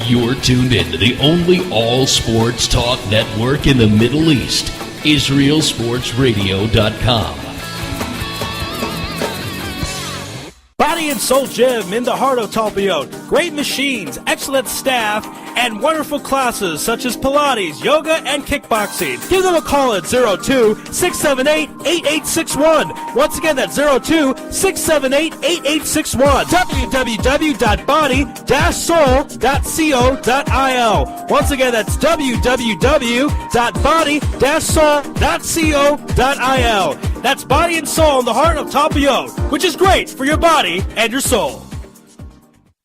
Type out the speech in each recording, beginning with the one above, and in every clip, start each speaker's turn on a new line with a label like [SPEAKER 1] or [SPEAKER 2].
[SPEAKER 1] You're tuned in to the only all-sports talk network in the Middle East, IsraelSportsRadio.com.
[SPEAKER 2] Body and Soul Gym in the heart of Talpiot. Great machines, excellent staff, and wonderful classes such as Pilates, yoga, and kickboxing. Give them a call at 02-678-8861. Once again, that's 02-678-8861. www.body-soul.co.il. Once again, that's www.body-soul.co.il. That's Body and Soul in the heart of Talpiot, which is great for your body and your soul.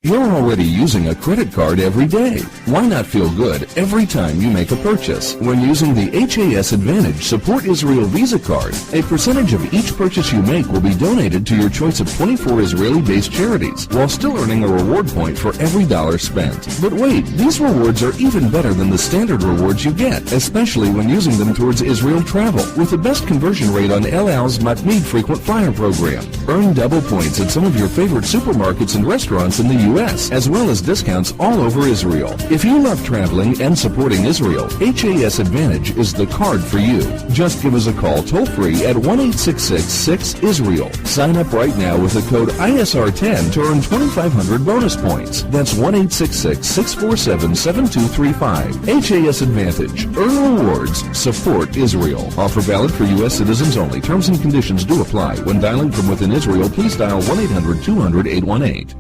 [SPEAKER 3] You're already using a credit card every day. Why not feel good every time you make a purchase? When using the HAS Advantage Support Israel Visa card, a percentage of each purchase you make will be donated to your choice of 24 Israeli-based charities, while still earning a reward point for every dollar spent. But wait, these rewards are even better than the standard rewards you get, especially when using them towards Israel travel, with the best conversion rate on El Al's Matmeed Frequent Flyer program. Earn double points at some of your favorite supermarkets and restaurants in the U.S., as well as discounts all over Israel. If you love traveling and supporting Israel, HAS Advantage is the card for you. Just give us a call toll-free at 1-866-6-ISRAEL. Sign up right now with the code ISR10 to earn 2,500 bonus points. That's 1-866-647-7235. HAS Advantage. Earn rewards. Support Israel. Offer valid for U.S. citizens only. Terms and conditions do apply. When dialing from within Israel, please dial 1-800-200-818.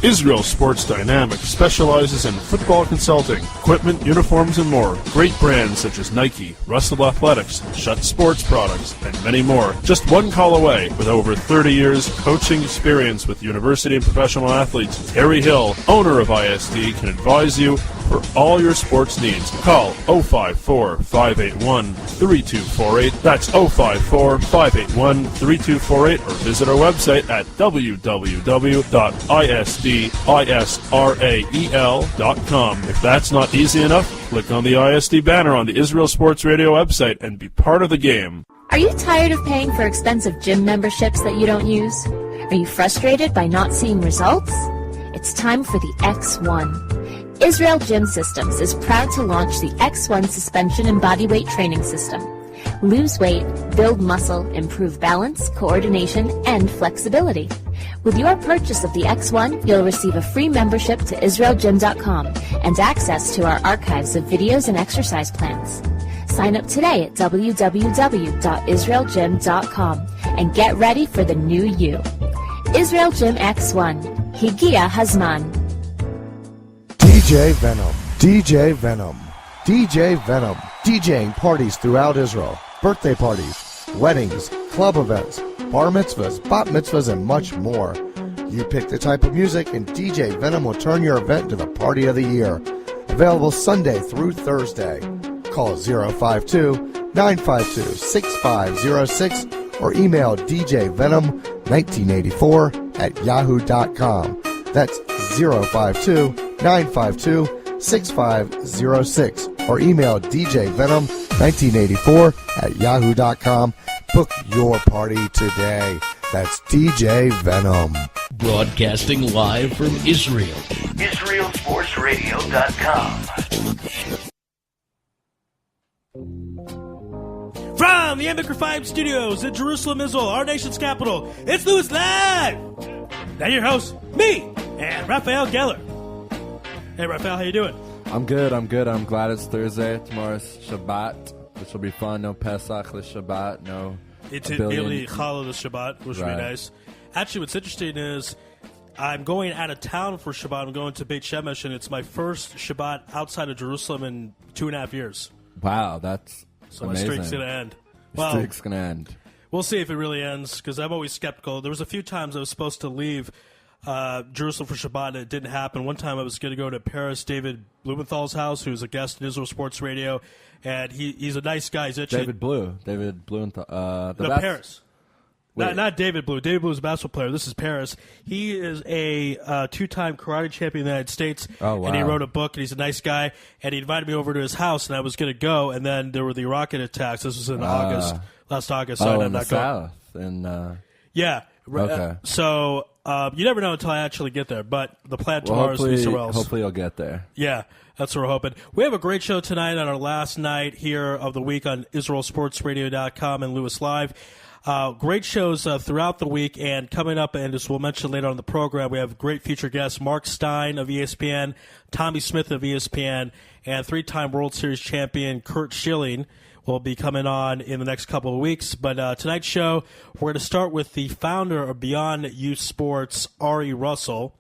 [SPEAKER 4] Israel Sports Dynamics specializes in football consulting, equipment, uniforms, and more. Great brands such as Nike, Russell Athletics, Shutt Sports Products, and many more. Just one call away. With over 30 years coaching experience with university and professional athletes, Harry Hill, owner of ISD, can advise you for all your sports needs. Call 054-581-3248. That's 054-581-3248, or visit our website at www.isdisrael.com. If that's not easy enough, click on the ISD banner on the Israel Sports Radio website and be part of the game.
[SPEAKER 5] Are you tired of paying for expensive gym memberships that you don't use? Are you frustrated by not seeing results? It's time for the X1. Israel Gym Systems is proud to launch the X1 Suspension and Bodyweight Training System. Lose weight, build muscle, improve balance, coordination, and flexibility. With your purchase of the X1, you'll receive a free membership to IsraelGym.com and access to our archives of videos and exercise plans. Sign up today at www.IsraelGym.com and get ready for the new you. Israel Gym X1. Higia Hazman.
[SPEAKER 6] DJ Venom, DJ Venom, DJ Venom, DJing parties throughout Israel, birthday parties, weddings, club events, bar mitzvahs, bat mitzvahs, and much more. You pick the type of music and DJ Venom will turn your event into the party of the year. Available Sunday through Thursday. Call 052-952-6506 or email djvenom1984@yahoo.com. That's 052-952-6506 or email djvenom1984@yahoo.com. Book your party today. That's DJ Venom.
[SPEAKER 1] Broadcasting live from Israel.
[SPEAKER 7] IsraelSportsRadio.com.
[SPEAKER 2] From the Emic 5 Studios in Jerusalem, Israel, our nation's capital, it's Louis Live! Now your host, me, and Raphael Geller. Hey, Raphael, how you doing?
[SPEAKER 8] I'm good. I'm glad it's Thursday. Tomorrow's Shabbat, which will be fun. No Pesach, the Shabbat, no...
[SPEAKER 2] It's really Challah the Shabbat, which will be nice. Actually, what's interesting is I'm going out of town for Shabbat. I'm going to Beit Shemesh, and it's my first Shabbat outside of Jerusalem in 2.5 years.
[SPEAKER 8] Wow, that's
[SPEAKER 2] so
[SPEAKER 8] amazing.
[SPEAKER 2] My streak's going to end.
[SPEAKER 8] Streak's going to end.
[SPEAKER 2] We'll see if it really ends, because I'm always skeptical. There was a few times I was supposed to leave Jerusalem for Shabbat, and it didn't happen. One time I was going to go to Paris, David Blumenthal's house, who's a guest in Israel Sports Radio, and he's a nice guy. He's actually
[SPEAKER 8] David Blumenthal.
[SPEAKER 2] Paris. Not David Blue. David Blue is a basketball player. This is Paris. He is a two-time karate champion in the United States.
[SPEAKER 8] Oh, wow.
[SPEAKER 2] And he wrote a book, and he's a nice guy. And he invited me over to his house, and I was going to go. And then there were the rocket attacks. This was in August, last August. So
[SPEAKER 8] in the South.
[SPEAKER 2] yeah.
[SPEAKER 8] Okay.
[SPEAKER 2] So You never know until I actually get there, but the plan tomorrow is to be somewhere else.
[SPEAKER 8] Hopefully you'll get there.
[SPEAKER 2] Yeah, that's what we're hoping. We have a great show tonight on our last night here of the week on IsraelSportsRadio.com and Louis Live. Great shows throughout the week, and coming up, and as we'll mention later on in the program, we have great featured guests, Mark Stein of ESPN, Tommy Smith of ESPN, and three-time World Series champion Kurt Schilling will be coming on in the next couple of weeks. But tonight's show, we're going to start with the founder of Beyond Youth Sports, Ari Russell.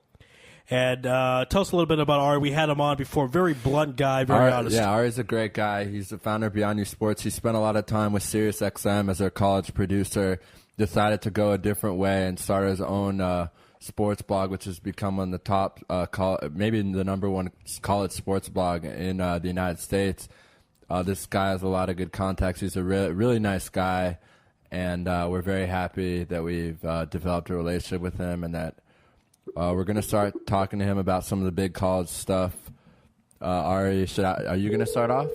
[SPEAKER 2] And tell us a little bit about Ari. We had him on before. Very blunt guy, very honest.
[SPEAKER 8] Yeah, Ari's a great guy. He's the founder of Beyond Youth Sports. He spent a lot of time with SiriusXM as their college producer, decided to go a different way and start his own sports blog, which has become one of the top, maybe the number one college sports blog in the United States. This guy has a lot of good contacts. He's a really nice guy, and we're very happy that we've developed a relationship with him and that we're going to start talking to him about some of the big college stuff. Ari, are you going to start off?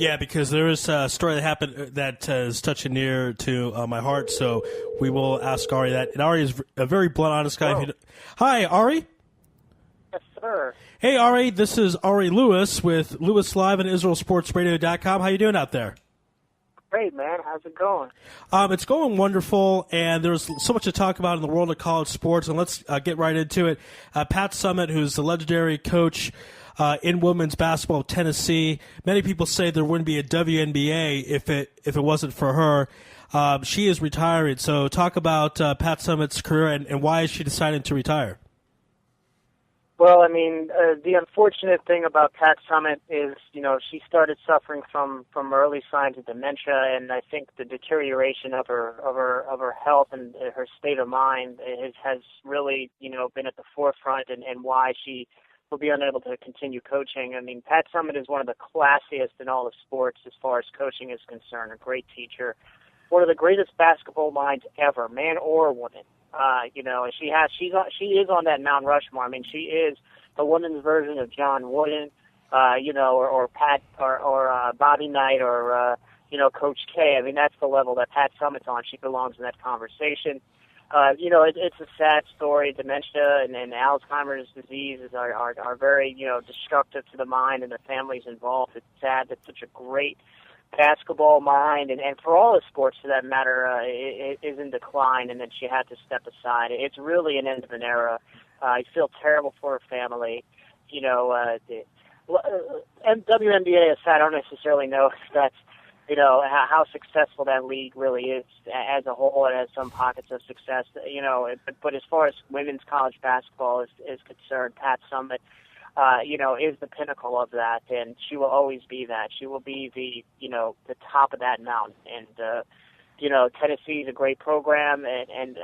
[SPEAKER 2] Yeah, because there is a story that happened that is touching near to my heart, so we will ask Ari that. And Ari is a very blunt, honest guy. Hi, Ari.
[SPEAKER 7] Yes, sir.
[SPEAKER 2] Hey, Ari, this is Ari Louis with Louis Live and IsraelSportsRadio.com. How you doing out there?
[SPEAKER 7] Great, man. How's it going?
[SPEAKER 2] It's going wonderful, and there's so much to talk about in the world of college sports, and let's get right into it. Pat Summitt, who's the legendary coach in women's basketball of Tennessee. Many people say there wouldn't be a WNBA if it wasn't for her. She is retiring, so talk about Pat Summitt's career and why is she deciding to retire?
[SPEAKER 7] Well, I mean, the unfortunate thing about Pat Summitt is, she started suffering from early signs of dementia, and I think the deterioration of her health and her state of mind has really, been at the forefront and why she will be unable to continue coaching. I mean, Pat Summitt is one of the classiest in all of sports as far as coaching is concerned. A great teacher, one of the greatest basketball minds ever, man or woman. She is on that Mount Rushmore. I mean, she is the women's version of John Wooden, or Pat or Bobby Knight or Coach K. I mean, that's the level that Pat Summitt's on. She belongs in that conversation. It's a sad story. Dementia and Alzheimer's disease are very destructive to the mind and the families involved. It's sad that such a great basketball mind and for all the sports for that matter is in decline, and that she had to step aside. It's really an end of an era. I feel terrible for her family. And WNBA aside, I don't necessarily know if that's how successful that league really is as a whole. It has some pockets of success, but as far as women's college basketball is concerned, Pat Summitt is the pinnacle of that, and she will always be that. She will be the top of that mountain. And, Tennessee is a great program, and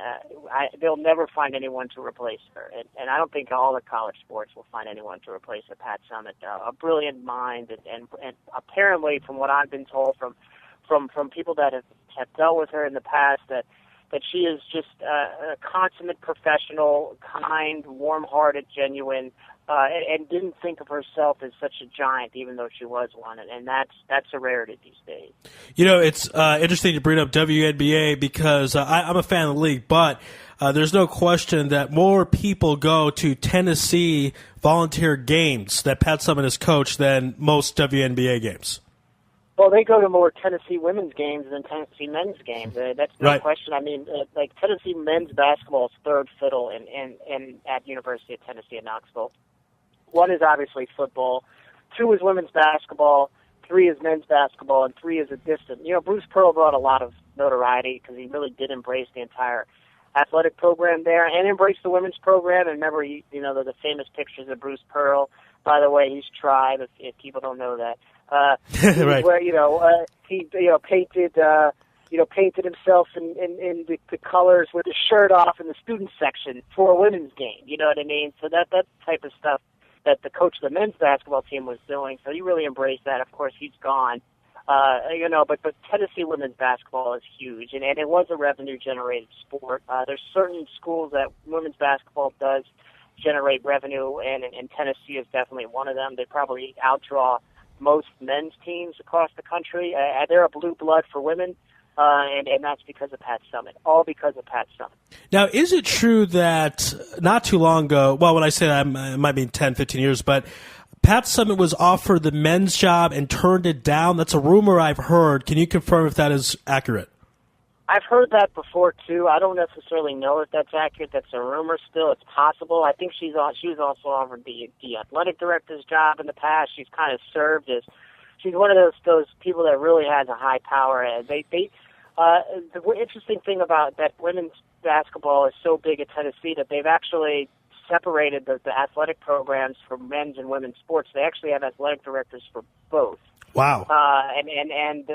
[SPEAKER 7] they'll never find anyone to replace her. And I don't think all the college sports will find anyone to replace her. Pat Summitt, a brilliant mind, and apparently, from what I've been told from people that have dealt with her in the past, that she is just a consummate professional, kind, warm-hearted, genuine, and didn't think of herself as such a giant, even though she was one, and that's a rarity these days.
[SPEAKER 2] It's interesting to bring up WNBA because I'm a fan of the league, but there's no question that more people go to Tennessee volunteer games that Pat Summitt has coached than most WNBA games.
[SPEAKER 7] Well, they go to more Tennessee women's games than Tennessee men's games. That's no question. I mean, Tennessee men's basketball is third fiddle in at University of Tennessee at Knoxville. One is obviously football, two is women's basketball, three is men's basketball, and three is a distant. Bruce Pearl brought a lot of notoriety because he really did embrace the entire athletic program there and embrace the women's program. And remember, the famous pictures of Bruce Pearl. By the way, he's tried, if people don't know that.
[SPEAKER 2] Right.
[SPEAKER 7] Where he painted himself in the colors with his shirt off in the student section for a women's game. You know what I mean? So that type of stuff that the coach of the men's basketball team was doing. So he really embraced that. Of course, he's gone. But Tennessee women's basketball is huge, and it was a revenue-generated sport. There's certain schools that women's basketball does generate revenue, and Tennessee is definitely one of them. They probably outdraw most men's teams across the country. They're a blue blood for women. and that's because of Pat Summitt, all because of Pat Summitt.
[SPEAKER 2] Now, is it true that not too long ago, well, when I say that, it might be 10, 15 years, but Pat Summitt was offered the men's job and turned it down? That's a rumor I've heard. Can you confirm if that is accurate?
[SPEAKER 7] I've heard that before, too. I don't necessarily know if that's accurate. That's a rumor still. It's possible. I think she was also offered the athletic director's job in the past. She's kind of served as she's one of those people that really has a high power. The interesting thing about that women's basketball is so big at Tennessee that they've actually separated the athletic programs from men's and women's sports. They actually have athletic directors for both.
[SPEAKER 2] Wow.
[SPEAKER 7] And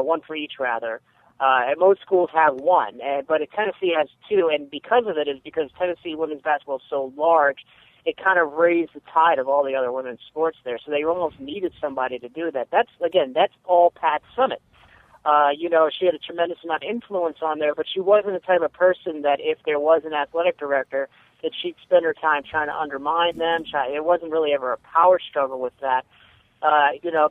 [SPEAKER 7] one for each, rather. And most schools have one, but Tennessee has two, and because of it is because Tennessee women's basketball is so large, it kind of raised the tide of all the other women's sports there. So they almost needed somebody to do that. That's all Pat Summitt. She had a tremendous amount of influence on there, but she wasn't the type of person that if there was an athletic director, that she'd spend her time trying to undermine them. It wasn't really ever a power struggle with that.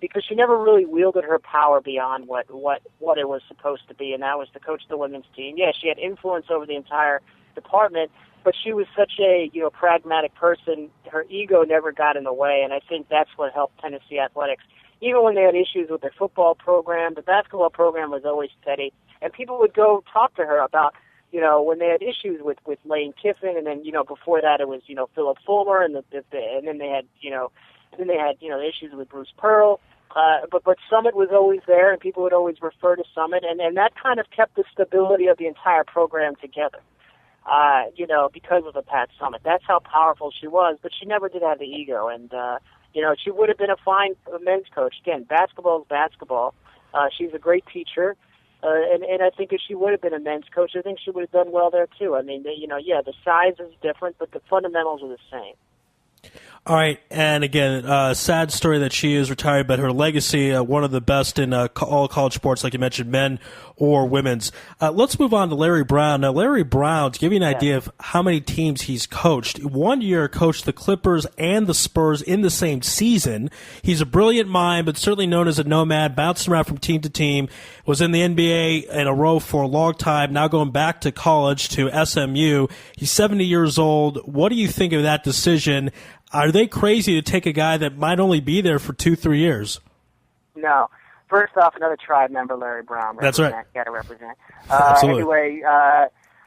[SPEAKER 7] Because she never really wielded her power beyond what it was supposed to be, and that was to coach the women's team. Yeah, she had influence over the entire department, but she was such a pragmatic person. Her ego never got in the way, and I think that's what helped Tennessee athletics. Even when they had issues with their football program, the basketball program was always steady, and people would go talk to her about when they had issues with Lane Kiffin, and then before that it was Philip Fulmer, and then they had issues with Bruce Pearl, but Summitt was always there, and people would always refer to Summitt, and that kind of kept the stability of the entire program together, because of the Pat Summitt. That's how powerful she was, but she never did have the ego, and she would have been a fine men's coach. Again, basketball is basketball. She's a great teacher, and I think if she would have been a men's coach, I think she would have done well there too. I mean, the size is different, but the fundamentals are the same.
[SPEAKER 2] All right, and again, sad story that she is retired, but her legacy, one of the best in all college sports, like you mentioned, men or women's. Let's move on to Larry Brown. Now, Larry Brown, to give you an idea of how many teams he's coached, 1 year coached the Clippers and the Spurs in the same season. He's a brilliant mind, but certainly known as a nomad, bouncing around from team to team, was in the NBA in a row for a long time, now going back to college to SMU. He's 70 years old. What do you think of that decision? Are they crazy to take a guy that might only be there for 2-3 years?
[SPEAKER 7] No. First off, another tribe member, Larry Brown.
[SPEAKER 2] That's right.
[SPEAKER 7] Got to represent.
[SPEAKER 2] Absolutely.
[SPEAKER 7] Anyway,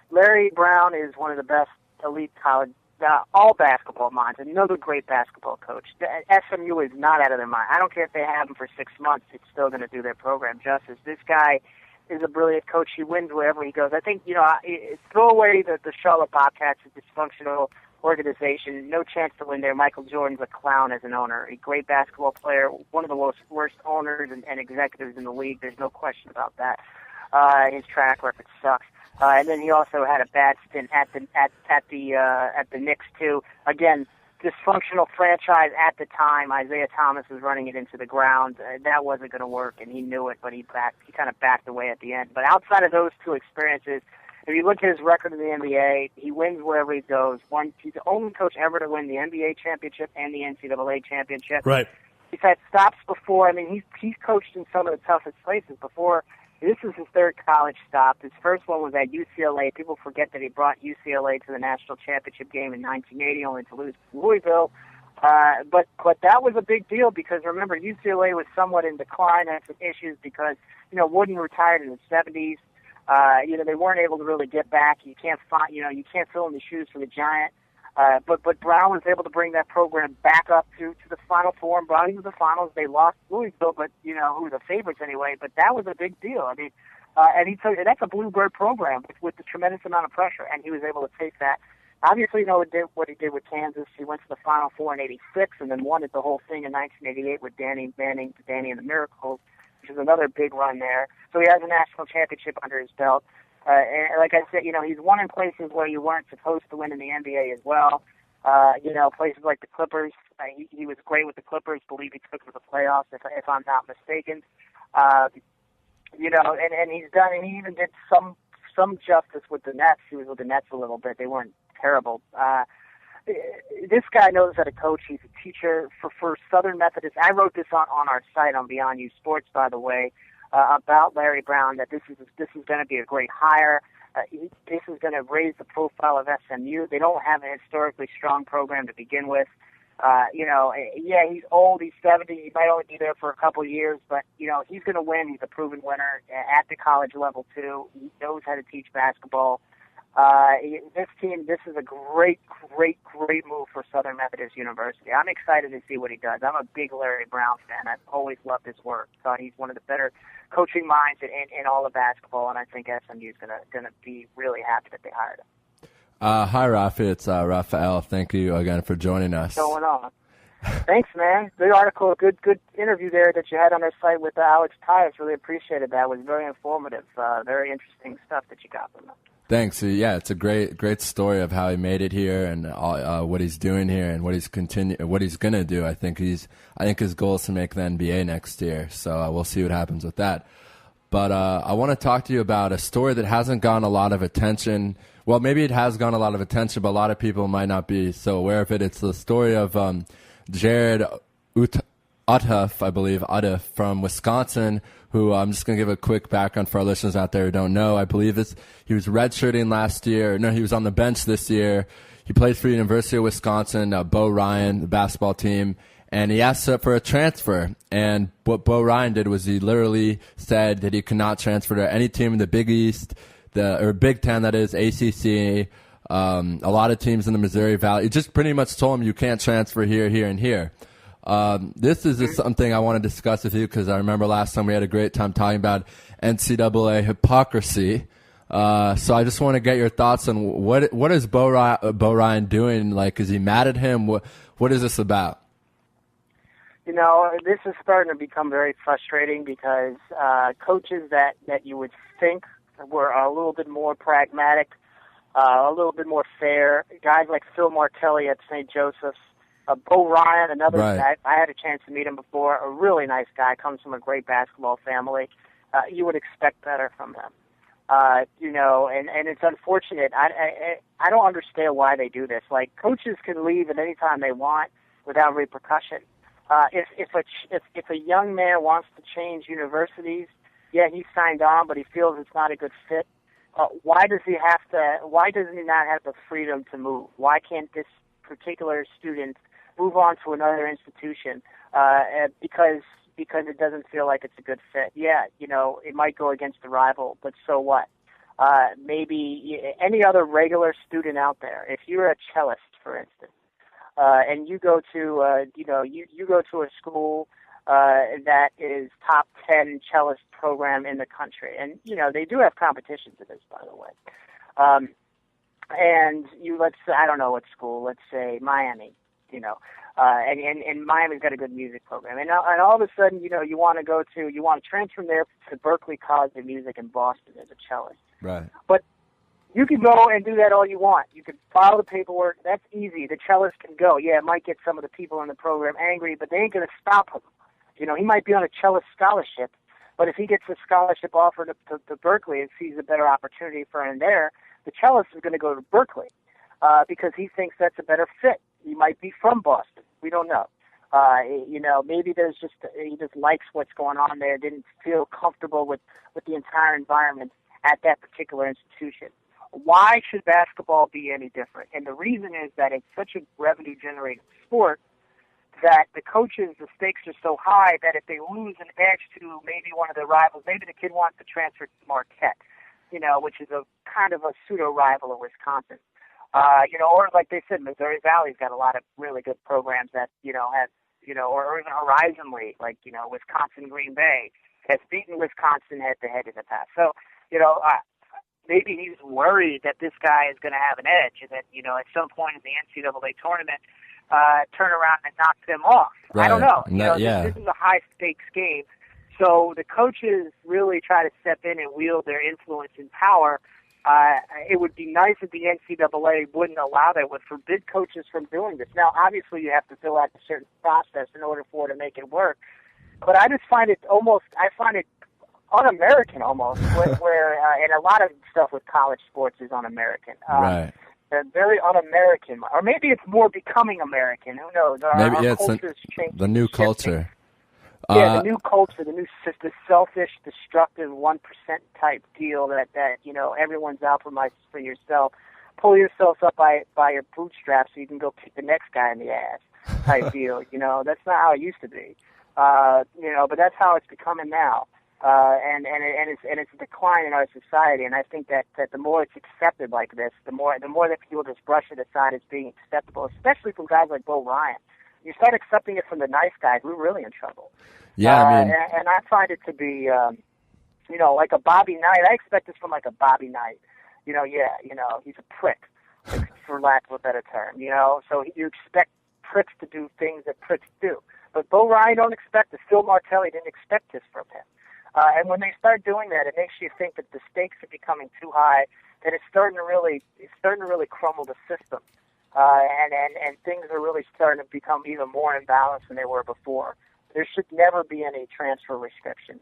[SPEAKER 7] Larry Brown is one of the best elite college, all basketball minds, another great basketball coach. SMU is not out of their mind. I don't care if they have him for 6 months. It's still going to do their program justice. This guy is a brilliant coach. He wins wherever he goes. I think, throw away the Charlotte Bobcats, a dysfunctional organization, no chance to win there. Michael Jordan's a clown as an owner, a great basketball player, one of the worst owners and executives in the league. There's no question about that. His track record sucks. And then he also had a bad stint at the Knicks too. Again, dysfunctional franchise at the time. Isaiah Thomas was running it into the ground. That wasn't going to work, and he knew it, but he kind of backed away at the end. But outside of those two experiences, if you look at his record in the NBA, he wins wherever he goes. He's the only coach ever to win the NBA championship and the NCAA championship.
[SPEAKER 2] Right.
[SPEAKER 7] He's had stops before. I mean, he's coached in some of the toughest places before. This is his third college stop. His first one was at UCLA. People forget that he brought UCLA to the national championship game in 1980, only to lose to Louisville. But that was a big deal because, remember, UCLA was somewhat in decline, had some issues because, Wooden retired in the 70s. They weren't able to really get back. You can't fill in the shoes for the giant. But Brown was able to bring that program back up to the Final Four and brought him to the finals. They lost Louisville, but who were the favorites anyway. But that was a big deal. I mean, and that's a Bluebird program with a tremendous amount of pressure, and he was able to take that. Obviously, what he did with Kansas. He went to the Final Four in '86, and then won the whole thing in 1988 with Danny and the Miracles, which is another big run there. So he has a national championship under his belt. And like I said, he's won in places where you weren't supposed to win in the NBA as well. Places like the Clippers. He was great with the Clippers. Believe he took them to the playoffs, if I'm not mistaken. And he's done, and he even did some justice with the Nets. He was with the Nets a little bit. They weren't terrible. This guy knows how to coach. He's a teacher for Southern Methodist. I wrote this on our site on Beyond You Sports, by the way. about Larry Brown, that this is going to be a great hire. This is going to raise the profile of SMU. They don't have a historically strong program to begin with. Yeah, he's old. He's 70. He might only be there for a couple of years, but, he's going to win. He's a proven winner at the college level, too. He knows how to teach basketball. This is a great move for Southern Methodist University. I'm excited to see what he does. I'm a big Larry Brown fan. I've always loved his work. Thought he's one of the better coaching minds in all of basketball, and I think SMU is going to be really happy that they hired him.
[SPEAKER 8] Hi, Rafi. It's Raphael. Thank you again for joining us.
[SPEAKER 7] What's going on? Thanks, man. Good article, good interview there that you had on our site with Alex Tyus. Really appreciated that. It was very informative. Very interesting stuff that you got from him.
[SPEAKER 8] Thanks. Yeah, it's a great story of how he made it here and what he's doing here and what he's gonna do. I think his goal is to make the NBA next year. So we'll see what happens with that. But I want to talk to you about a story that hasn't gotten a lot of attention. Well, maybe it has gotten a lot of attention, but a lot of people might not be so aware of it. It's the story of Jared Uddeth from Wisconsin, who I'm just going to give a quick background for our listeners out there who don't know. I believe he was redshirting last year. No, he was on the bench this year. He played for University of Wisconsin, Bo Ryan, the basketball team, and he asked for a transfer. And what Bo Ryan did was he literally said that he could not transfer to any team in the Big East, or Big Ten, that is, ACC, a lot of teams in the Missouri Valley. He just pretty much told him you can't transfer here, here, and here. This is just something I want to discuss with you because I remember last time we had a great time talking about NCAA hypocrisy. So I just want to get your thoughts on what is Bo Ryan doing? Like, is he mad at him? What is this about?
[SPEAKER 7] This is starting to become very frustrating because coaches that you would think were a little bit more pragmatic, a little bit more fair, guys like Phil Martelli at St. Joseph's, Bo Ryan, another guy. I had a chance to meet him before. A really nice guy, comes from a great basketball family. You would expect better from them. And it's unfortunate. I don't understand why they do this. Like, coaches can leave at any time they want without repercussion. If a young man wants to change universities, yeah, he signed on, but he feels it's not a good fit. Why does he not have the freedom to move? Why can't this particular student move on to another institution because it doesn't feel like it's a good fit? Yeah, it might go against the rival, but so what? Maybe any other regular student out there, if you're a cellist, for instance, and you go to you go to a school that is top 10 cellist program in the country, and they do have competition for this, by the way. And let's say, I don't know what school, let's say Miami, and Miami's got a good music program, and all of a sudden, you want to transfer from there to Berklee College of Music in Boston as a cellist.
[SPEAKER 8] Right.
[SPEAKER 7] But you can go and do that all you want. You can file the paperwork. That's easy. The cellist can go. Yeah, it might get some of the people in the program angry, but they ain't going to stop him. He might be on a cellist scholarship, but if he gets a scholarship offered to Berklee and sees a better opportunity for him there, the cellist is going to go to Berklee because he thinks that's a better fit. He might be from Boston. We don't know. Maybe he just likes what's going on there, didn't feel comfortable with the entire environment at that particular institution. Why should basketball be any different? And the reason is that it's such a revenue-generating sport that the coaches, the stakes are so high that if they lose an edge to maybe one of their rivals, maybe the kid wants to transfer to Marquette, which is a kind of a pseudo-rival of Wisconsin. Or like they said, Missouri Valley's got a lot of really good programs that, have, or even Horizon League, like, Wisconsin Green Bay has beaten Wisconsin head-to-head in the past. So, maybe he's worried that this guy is going to have an edge and that, at some point in the NCAA tournament, turn around and knock them off. Right. I don't know. This is a high-stakes game. So the coaches really try to step in and wield their influence and power. It would be nice if the NCAA wouldn't allow that, would forbid coaches from doing this. Now, obviously, you have to fill out a certain process in order for it to make it work. But I just find it un-American almost, where and a lot of stuff with college sports is un-American.
[SPEAKER 8] Right.
[SPEAKER 7] Very un-American, or maybe it's more becoming American. Who knows?
[SPEAKER 8] Maybe it's the new culture.
[SPEAKER 7] Yeah, the new culture, the selfish, destructive 1% type deal that everyone's out for yourself. Pull yourself up by your bootstraps so you can go kick the next guy in the ass type deal. That's not how it used to be. But that's how it's becoming now. And it's a decline in our society. And I think that the more it's accepted like this, the more that people just brush it aside as being acceptable, especially from guys like Bo Ryan. You start accepting it from the nice guys, we're really in trouble.
[SPEAKER 8] Yeah,
[SPEAKER 7] and I find it to be, like a Bobby Knight. I expect this from like a Bobby Knight. He's a prick, for lack of a better term. So you expect pricks to do things that pricks do. But Bo Ryan don't expect this. Phil Martelli didn't expect this from him. And when they start doing that, it makes you think that the stakes are becoming too high, that it's starting to really crumble the system. And things are really starting to become even more imbalanced than they were before. There should never be any transfer restrictions.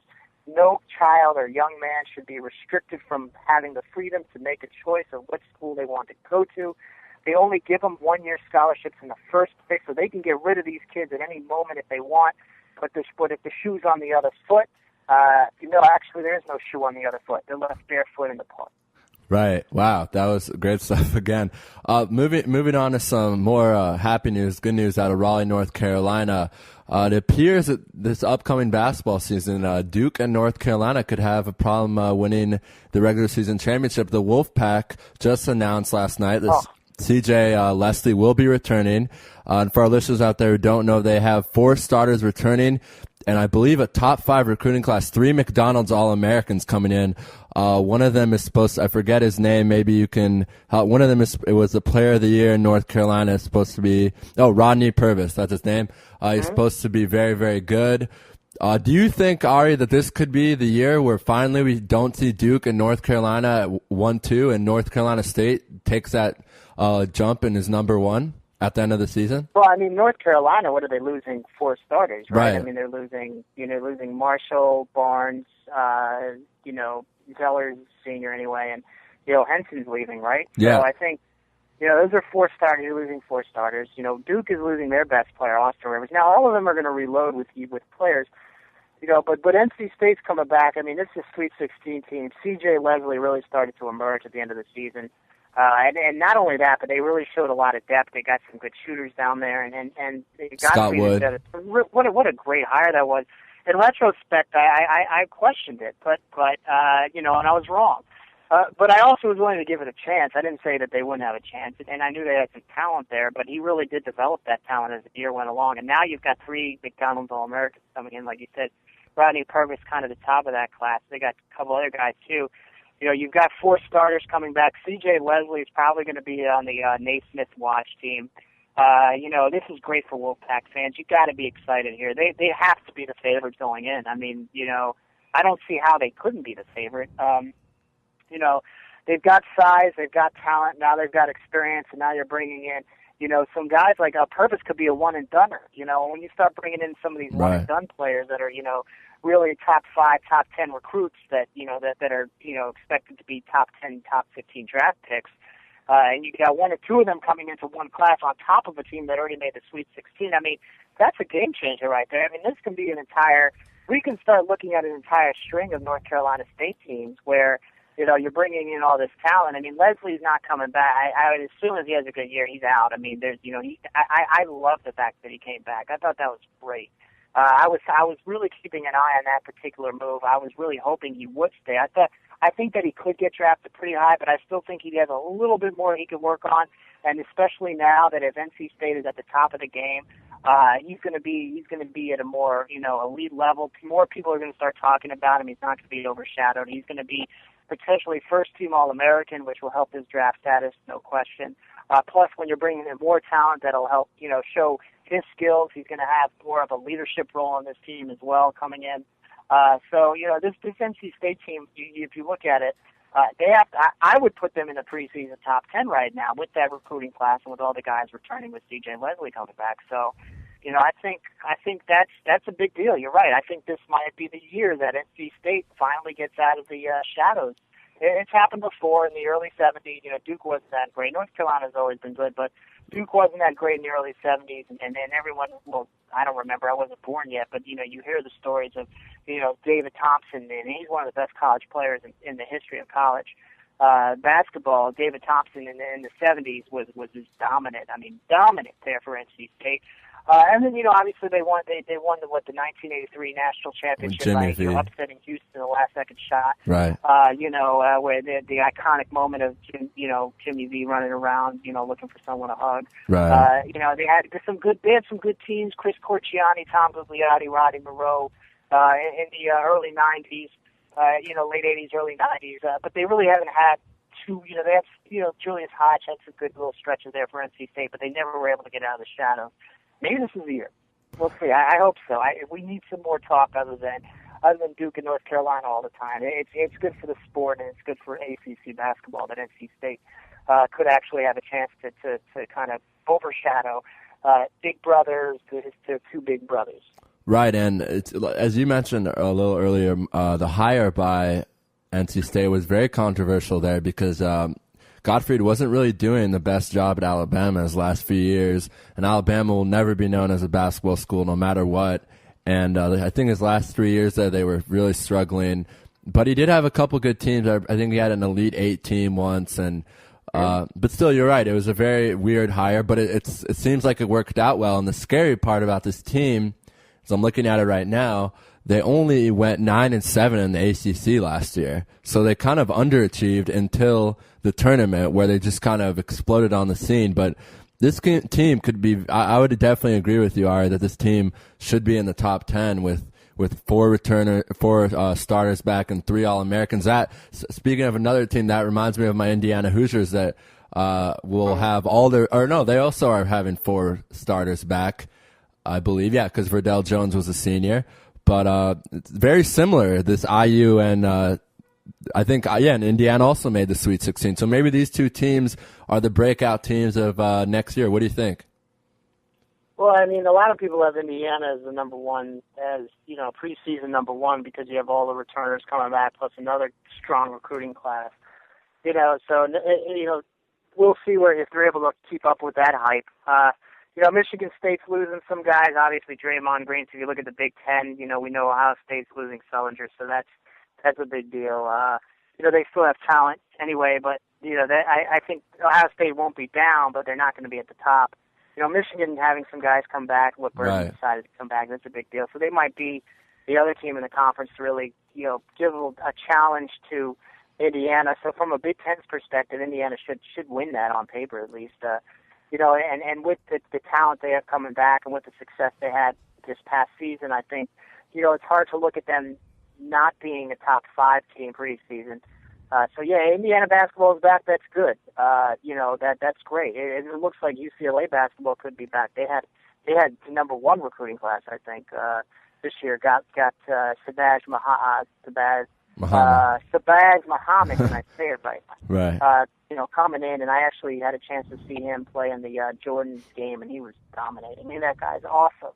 [SPEAKER 7] No child or young man should be restricted from having the freedom to make a choice of what school they want to go to. They only give them one-year scholarships in the first place, so they can get rid of these kids at any moment if they want. But if the shoe's on the other foot, actually there is no shoe on the other foot. They're left barefoot in the park.
[SPEAKER 8] Right. Wow. That was great stuff again. Moving on to some more happy news, good news out of Raleigh, North Carolina. It appears that this upcoming basketball season, Duke and North Carolina could have a problem winning the regular season championship. The Wolfpack just announced last night that CJ Leslie will be returning. And for our listeners out there who don't know, they have 4 starters returning, and I believe a top 5 recruiting class, 3 McDonald's All-Americans coming in. One of them is supposed to, I forget his name, maybe you can help. One of them it was the player of the year in North Carolina. It's supposed to be, Rodney Purvis, that's his name. He's supposed to be very, very good. Do you think, Ari, that this could be the year where finally we don't see Duke and North Carolina at 1-2 and North Carolina State takes that jump and is number 1 at the end of the season?
[SPEAKER 7] Well, I mean, North Carolina, what are they losing? 4 starters, right?
[SPEAKER 8] Right.
[SPEAKER 7] I mean, they're losing Marshall, Barnes, Zeller's senior anyway, and, Henson's leaving, right?
[SPEAKER 8] Yeah.
[SPEAKER 7] So I think, those are 4 starters. You're losing 4 starters. Duke is losing their best player, Austin Rivers. Now, all of them are going to reload with players, but NC State's coming back. I mean, this is a Sweet 16 team. C.J. Leslie really started to emerge at the end of the season. And not only that, but they really showed a lot of depth. They got some good shooters down there, and they got
[SPEAKER 8] Scott Wood.
[SPEAKER 7] What a great hire that was. In retrospect, I questioned it, but and I was wrong. But I also was willing to give it a chance. I didn't say that they wouldn't have a chance, and I knew they had some talent there, but he really did develop that talent as the year went along. And now you've got 3 McDonald's All-Americans coming in, like you said. Rodney Purvis kind of the top of that class. They got a couple other guys, too. You've got 4 starters coming back. C.J. Leslie is probably going to be on the Naismith watch team. This is great for Wolfpack fans. You've got to be excited here. They have to be the favorites going in. I mean, I don't see how they couldn't be the favorite. They've got size, they've got talent, now they've got experience, and now you're bringing in, some guys like Purvis could be a one-and-doner. When you start bringing in some of these one-and-done players that are, really top 5, top 10 recruits that are expected to be top 10, top 15 draft picks, and you got 1 or 2 of them coming into one class on top of a team that already made the Sweet 16. I mean, that's a game changer right there. I mean, this can be we can start looking at an entire string of North Carolina State teams where you're bringing in all this talent. I mean, Leslie's not coming back. I would assume as he has a good year, he's out. I mean, I love the fact that he came back. I thought that was great. I was really keeping an eye on that particular move. I was really hoping he would stay. I think that he could get drafted pretty high, but I still think he has a little bit more he could work on. And especially now that if NC State is at the top of the game, he's going to be at a more elite level. More people are going to start talking about him. He's not going to be overshadowed. He's going to be potentially first-team All-American, which will help his draft status, no question. Plus, when you're bringing in more talent, that'll help, show his skills. He's going to have more of a leadership role on this team as well coming in. This NC State team, if you look at it, I would put them in the preseason top 10 right now with that recruiting class and with all the guys returning with C.J. Leslie coming back. So, I think that's a big deal. You're right. I think this might be the year that NC State finally gets out of the shadows. It's happened before in the early 70s. Duke wasn't that great. North Carolina's always been good, but Duke wasn't that great in the early 70s, and then everyone, I don't remember. I wasn't born yet, but you hear the stories of David Thompson, and he's one of the best college players in the history of college basketball. David Thompson in the 70s was just dominant. I mean, dominant there for NC State. And then obviously they won the 1983 national championship by upsetting Houston in the last second shot.
[SPEAKER 8] Right.
[SPEAKER 7] Where the iconic moment of Jimmy V running around looking for someone to hug.
[SPEAKER 8] Right.
[SPEAKER 7] They had some good teams: Chris Corciani, Tom Gugliotti, Roddy Moreau in the early 90s. Late 80s, early 90s, but they really haven't had two. They have Julius Hodge had some good little stretches there for NC State, but they never were able to get out of the shadow. Maybe this is the year. We'll see. I hope so. We need some more talk other than Duke and North Carolina all the time. It's good for the sport, and it's good for ACC basketball that NC State could actually have a chance to kind of overshadow big brothers to two big brothers.
[SPEAKER 8] Right, and as you mentioned a little earlier, the hire by NC State was very controversial there because Gottfried wasn't really doing the best job at Alabama his last few years, and Alabama will never be known as a basketball school no matter what. And I think his last 3 years there, they were really struggling. But he did have a couple good teams. I think he had an Elite Eight team once, and but still, you're right. It was a very weird hire, but it seems like it worked out well. And the scary part about this team, as I'm looking at it right now, they only went 9-7 in the ACC last year. So they kind of underachieved until the tournament where they just kind of exploded on the scene. But this team could be, I would definitely agree with you, Ari, that this team should be in the top 10 with four starters back and 3 All-Americans. Speaking of another team, that reminds me of my Indiana Hoosiers that will have they also are having 4 starters back, I believe. Yeah, because Verdell Jones was a senior. But it's very similar, this IU and I think, and Indiana also made the Sweet 16. So maybe these two teams are the breakout teams of next year. What do you think?
[SPEAKER 7] Well, I mean, a lot of people have Indiana as the number one, as, preseason number one, because you have all the returners coming back, plus another strong recruiting class. So we'll see if they're able to keep up with that hype. Michigan State's losing some guys. Obviously, Draymond Green. So if you look at the Big Ten, we know Ohio State's losing Sullinger, so that's a big deal. They still have talent anyway, but I think Ohio State won't be down, but they're not going to be at the top. Michigan having some guys come back. What Burton decided to come back. That's a big deal. So they might be the other team in the conference to really, give a challenge to Indiana. So from a Big Ten's perspective, Indiana should win that on paper at least. And with the talent they have coming back and with the success they had this past season, I think, it's hard to look at them not being a top 5 team preseason. Indiana basketball is back. That's good. That's great. It looks like UCLA basketball could be back. They had the number 1 recruiting class, I think, this year. Got Sabaz Muhammad, can I say it right?
[SPEAKER 8] Right.
[SPEAKER 7] Coming in, and I actually had a chance to see him play in the Jordan game, and he was dominating. I mean, that guy's awesome.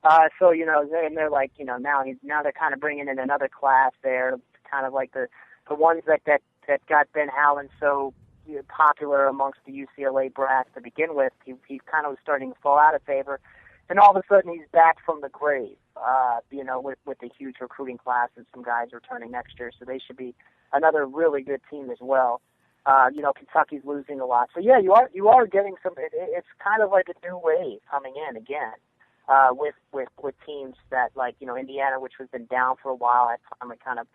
[SPEAKER 7] And they're like, now they're kind of bringing in another class there, kind of like the ones that got Ben Howland so popular amongst the UCLA brass to begin with. He kind of was starting to fall out of favor, and all of a sudden he's back from the grave. With a huge recruiting class and some guys returning next year, so they should be another really good team as well. Kentucky's losing a lot, so yeah, you are getting some. It's kind of like a new wave coming in again. With teams that Indiana, which has been down for a while, had finally kind of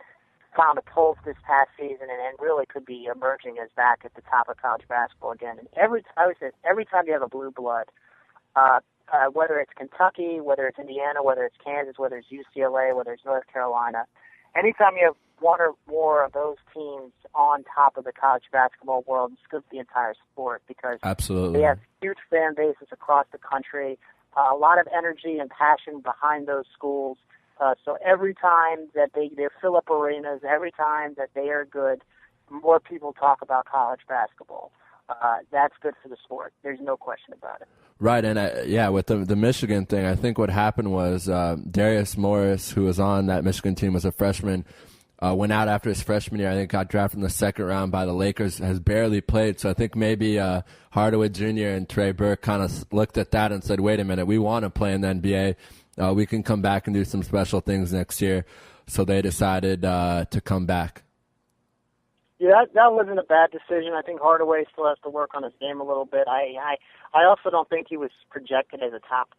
[SPEAKER 7] found a pulse this past season, and really could be emerging as back at the top of college basketball again. And every time you have a blue blood, whether it's Kentucky, whether it's Indiana, whether it's Kansas, whether it's UCLA, whether it's North Carolina, anytime you have one or more of those teams on top of the college basketball world, it's good for the entire sport because
[SPEAKER 8] absolutely
[SPEAKER 7] they have huge fan bases across the country. A lot of energy and passion behind those schools. So every time that they fill up arenas, every time that they are good, more people talk about college basketball. That's good for the sport. There's no question about it.
[SPEAKER 8] Right, and with the Michigan thing, I think what happened was Darius Morris, who was on that Michigan team, was a freshman. went out after his freshman year. I think got drafted in the second round by the Lakers, has barely played. So I think maybe Hardaway Jr. and Trey Burke kind of looked at that and said, wait a minute, we want to play in the NBA. We can come back and do some special things next year. So they decided to come back.
[SPEAKER 7] Yeah, that wasn't a bad decision. I think Hardaway still has to work on his game a little bit. I also don't think he was projected as a top,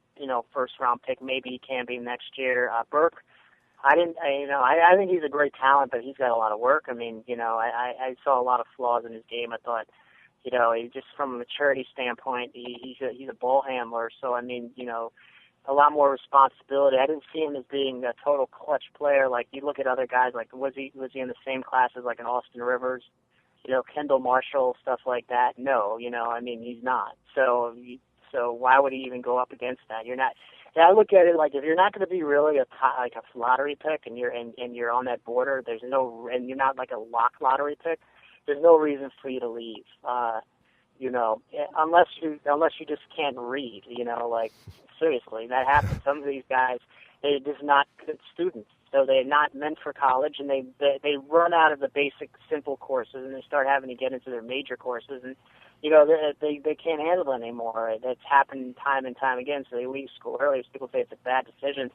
[SPEAKER 7] first round pick. Maybe he can be next year. Burke, I think he's a great talent, but he's got a lot of work. I mean, I saw a lot of flaws in his game. I thought, he just from a maturity standpoint, he's a ball handler. So I mean, a lot more responsibility. I didn't see him as being a total clutch player. Like you look at other guys, like was he in the same class as like an Austin Rivers, Kendall Marshall, stuff like that? No, he's not. So why would he even go up against that? You're not. Yeah, I look at it like if you're not going to be really a lottery pick and you're on that border, and you're not like a lock lottery pick, there's no reason for you to leave. Unless you just can't read, like seriously, that happens. Some of these guys, they're just not good students, so they're not meant for college, and they run out of the basic simple courses and they start having to get into their major courses, and they can't handle it anymore. That's happened time and time again, so they leave school early. People say it's a bad decision.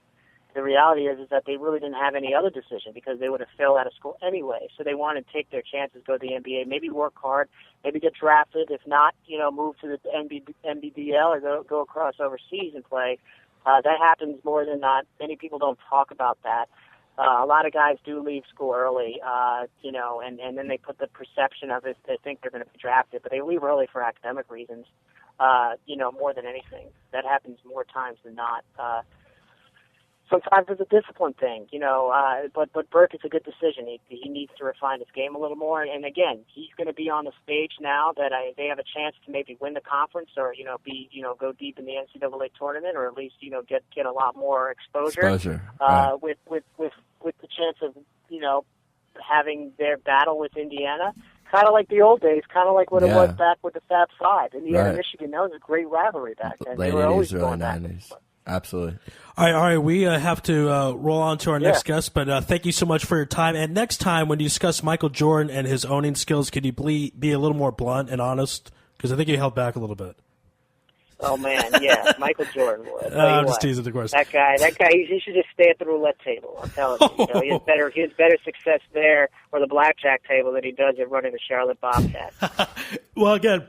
[SPEAKER 7] The reality is that they really didn't have any other decision because they would have failed out of school anyway. So they want to take their chances, go to the NBA, maybe work hard, maybe get drafted. If not, move to the NBBL or go across overseas and play. That happens more than not. Many people don't talk about that. A lot of guys do leave school early, and then they put the perception of it. They think they're going to be drafted, but they leave early for academic reasons, more than anything. That happens more times than not. Sometimes it's a discipline thing, but Burke, it's a good decision. He needs to refine his game a little more. And again, he's going to be on the stage now that they have a chance to maybe win the conference or, go deep in the NCAA tournament or at least, get a lot more exposure.
[SPEAKER 8] Right.
[SPEAKER 7] With the chance of, having their battle with Indiana. Kind of like the old days, kind of like what it was back with the Fab Five. Indiana, Michigan, that was a great rivalry back then.
[SPEAKER 8] Late
[SPEAKER 7] they were always
[SPEAKER 8] 80s,
[SPEAKER 7] going
[SPEAKER 8] early
[SPEAKER 7] back.
[SPEAKER 8] 90s. Absolutely.
[SPEAKER 2] All right. We have to roll on to our next guest, but thank you so much for your time. And next time when you discuss Michael Jordan and his owning skills, could you be a little more blunt and honest? Because I think you held back a little bit.
[SPEAKER 7] Oh, man, yeah, Michael Jordan.
[SPEAKER 2] I'm just teasing, of course.
[SPEAKER 7] That guy, he should just stay at the roulette table. I'm telling you, he has better success there or the blackjack table than he does at running the Charlotte Bobcats.
[SPEAKER 2] Well, again,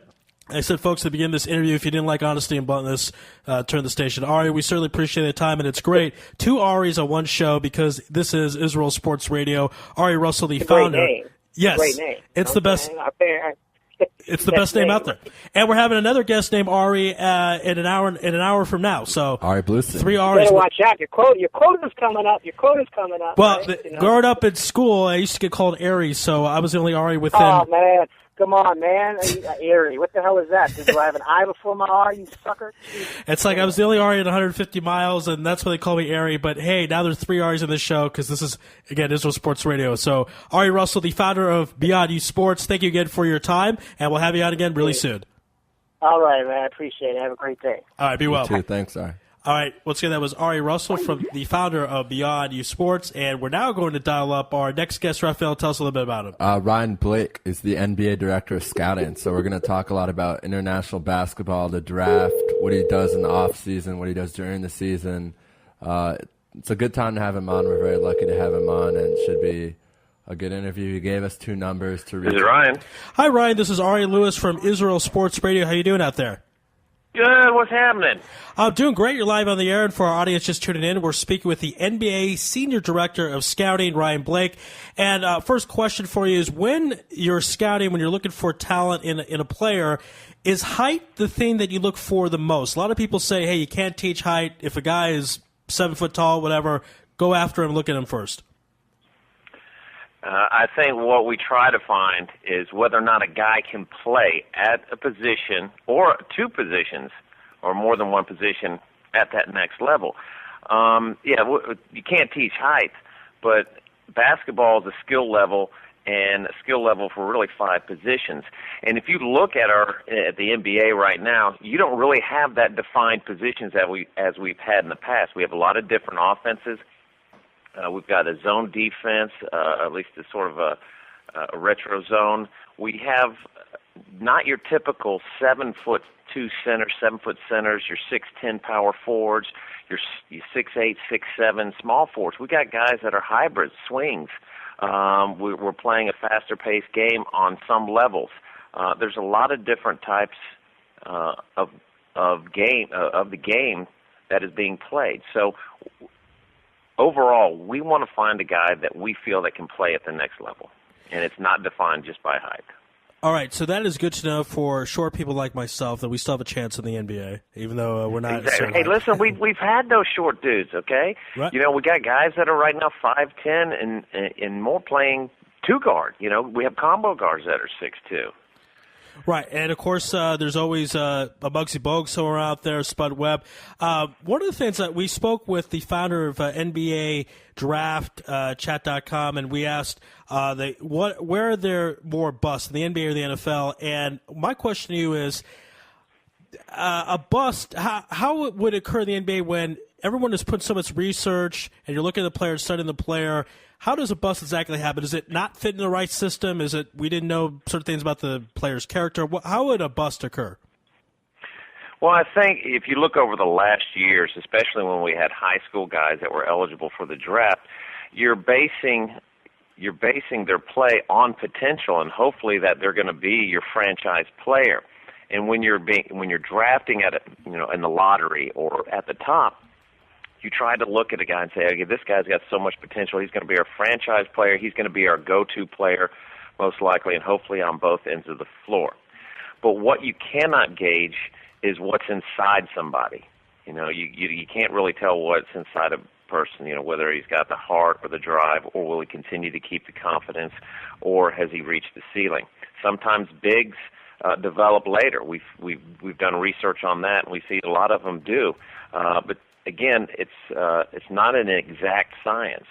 [SPEAKER 2] I said, folks, to begin this interview, if you didn't like honesty and bluntness, turn the station. Ari, we certainly appreciate the time, and it's great. Two Aris on one show because this is Israel Sports Radio. Ari Russell, the founder.
[SPEAKER 7] Great name.
[SPEAKER 2] Yes,
[SPEAKER 7] great name.
[SPEAKER 2] It's the best. It's the best name out there. And we're having another guest named Ari in an hour from now. So
[SPEAKER 8] Ari Bluestein.
[SPEAKER 2] 3 Aris.
[SPEAKER 7] You better watch out. Your quota's coming up.
[SPEAKER 2] Well,
[SPEAKER 7] right?
[SPEAKER 2] growing up in school, I used to get called Ari, so I was the only Ari within.
[SPEAKER 7] Oh, man. Come on, man. Erie. What the hell is that? Do I have an I before my R, you sucker?
[SPEAKER 2] It's like I was the only Ari at 150 miles, and that's why they call me Ari. But, hey, now there's 3 Aris in this show because this is, again, Israel Sports Radio. So, Ari Russell, the founder of Beyond You Sports, thank you again for your time, and we'll have you on again really soon.
[SPEAKER 7] All right, man. I appreciate it. Have a great day.
[SPEAKER 2] All right, be well.
[SPEAKER 8] You too. Thanks, Ari.
[SPEAKER 2] All right, once again, that was Ari Russell, from the founder of Beyond You Sports, and we're now going to dial up our next guest. Raphael, tell us a little bit about him.
[SPEAKER 8] Ryan Blake is the NBA director of scouting, so we're going to talk a lot about international basketball, the draft, what he does in the off season, what he does during the season. It's a good time to have him on. We're very lucky to have him on, and it should be a good interview. He gave us 2 numbers to read.
[SPEAKER 9] This is Ryan.
[SPEAKER 2] Hi, Ryan. This is Ari Louis from Israel Sports Radio. How you doing out there?
[SPEAKER 9] Good. What's happening?
[SPEAKER 2] I'm doing great. You're live on the air, and for our audience just tuning in, we're speaking with the NBA Senior Director of Scouting, Ryan Blake. And first question for you is, when you're scouting, when you're looking for talent in a player, is height the thing that you look for the most? A lot of people say, hey, you can't teach height. If a guy is 7 foot tall, whatever, go after him, look at him first.
[SPEAKER 9] I think what we try to find is whether or not a guy can play at a position or 2 positions or more than 1 position at that next level. You can't teach height, but basketball is a skill level, and a skill level for really 5 positions. And if you look at the NBA right now, you don't really have that defined positions as we've had in the past. We have a lot of different offenses. We've got a zone defense, at least a sort of a retro zone. We have not your typical 7'2" centers, 7-foot centers, your 6'10" power forwards, your 6'8", 6'7" small forwards. We got guys that are hybrids, swings. We're playing a faster-paced game on some levels. There's a lot of different types of the game that is being played. So overall, we want to find a guy that we feel that can play at the next level, and it's not defined just by height.
[SPEAKER 2] All right, so that is good to know for short people like myself that we still have a chance in the NBA, even though we're not.
[SPEAKER 9] Exactly. Hey, listen, we've had those short dudes, okay?
[SPEAKER 2] Right.
[SPEAKER 9] You know, we got guys that are right now 5'10" and more playing two guard. You know, we have combo guards that are 6'2".
[SPEAKER 2] Right, and of course, there's always a Muggsy Bogues somewhere out there, Spud Webb. One of the things that we spoke with the founder of NBA Draft, chat.com, and we asked where are there more busts, in the NBA or the NFL? And my question to you is, a bust, how would it occur in the NBA when everyone has put so much research and you're looking at the player, studying the player? How does a bust exactly happen? Is it not fit in the right system? Is it we didn't know certain things about the player's character? How would a bust occur?
[SPEAKER 9] Well, I think if you look over the last years, especially when we had high school guys that were eligible for the draft, you're basing their play on potential, and hopefully that they're going to be your franchise player. And when you're drafting at in the lottery or at the top, you try to look at a guy and say, okay, this guy's got so much potential. He's going to be our franchise player. He's going to be our go-to player, most likely, and hopefully on both ends of the floor. But what you cannot gauge is what's inside somebody. You know, you can't really tell what's inside a person, you know, whether he's got the heart or the drive, or will he continue to keep the confidence, or has he reached the ceiling. Sometimes bigs develop later. We've done research on that, and we see a lot of them do. But again, it's not an exact science.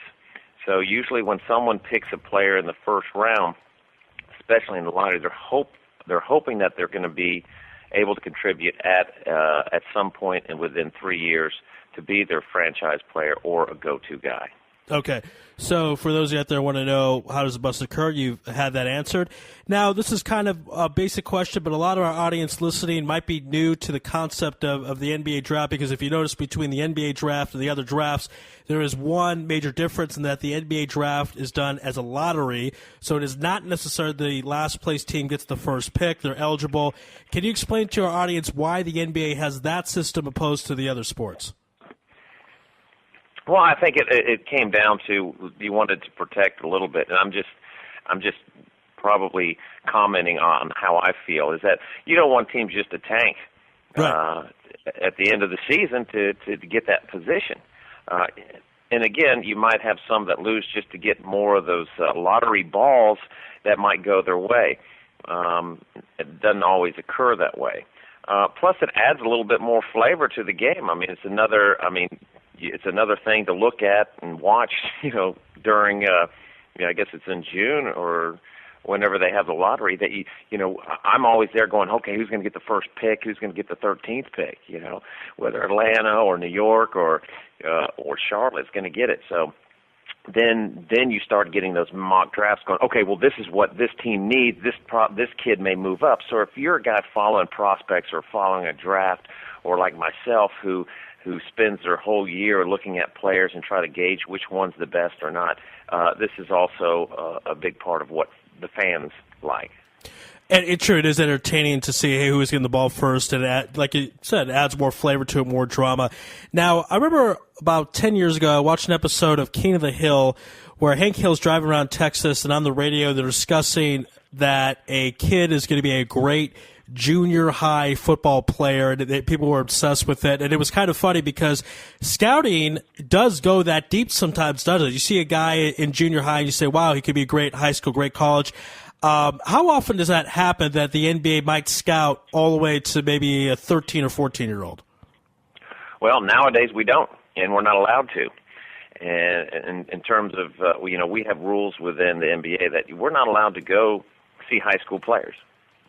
[SPEAKER 9] So usually when someone picks a player in the first round, especially in the lottery, they're hoping that they're going to be able to contribute at some point and within 3 years to be their franchise player or a go-to guy.
[SPEAKER 2] Okay, so for those out there who want to know how does a bust occur, you've had that answered. Now, this is kind of a basic question, but a lot of our audience listening might be new to the concept of the NBA draft, because if you notice between the NBA draft and the other drafts, there is one major difference in that the NBA draft is done as a lottery, so it is not necessarily the last place team gets the first pick. They're eligible. Can you explain to our audience why the NBA has that system opposed to the other sports?
[SPEAKER 9] Well, I think it came down to you wanted to protect a little bit, and I'm just probably commenting on how I feel, is that you don't want teams just to tank at the end of the season to get that position. And again, you might have some that lose just to get more of those lottery balls that might go their way. It doesn't always occur that way. Plus, it adds a little bit more flavor to the game. It's another thing to look at and watch, you know, during, I guess it's in June or whenever they have the lottery, that, you know, I'm always there going, okay, who's going to get the first pick? Who's going to get the 13th pick? You know, whether Atlanta or New York or Charlotte's going to get it. So then you start getting those mock drafts going, okay, well, this is what this team needs. This kid may move up. So if you're a guy following prospects or following a draft, or like myself who spends their whole year looking at players and try to gauge which one's the best or not, this is also a big part of what the fans like.
[SPEAKER 2] And it is entertaining to see who's getting the ball first, and like you said, it adds more flavor to it, more drama. Now, I remember about 10 years ago, I watched an episode of King of the Hill where Hank Hill's driving around Texas, and on the radio they're discussing that a kid is going to be a great junior high football player, and people were obsessed with it. And it was kind of funny because scouting does go that deep sometimes, doesn't it? You see a guy in junior high and you say, wow, he could be a great high school, great college. How often does that happen that the NBA might scout all the way to maybe a 13 or 14-year-old?
[SPEAKER 9] Well, nowadays we don't, and we're not allowed to. And in terms of, we have rules within the NBA that we're not allowed to go see high school players.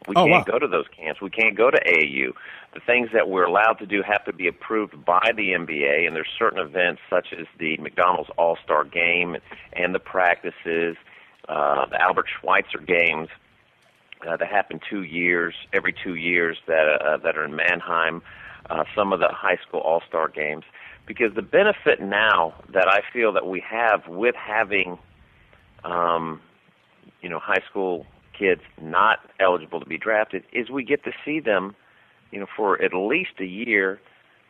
[SPEAKER 9] We can't go to those camps. We can't go to AAU. The things that we're allowed to do have to be approved by the NBA, and there's certain events such as the McDonald's All-Star Game and the practices, the Albert Schweitzer games that happen every 2 years that are in Mannheim, some of the high school All-Star games. Because the benefit now that I feel that we have with having, high school kids not eligible to be drafted is we get to see them, for at least a year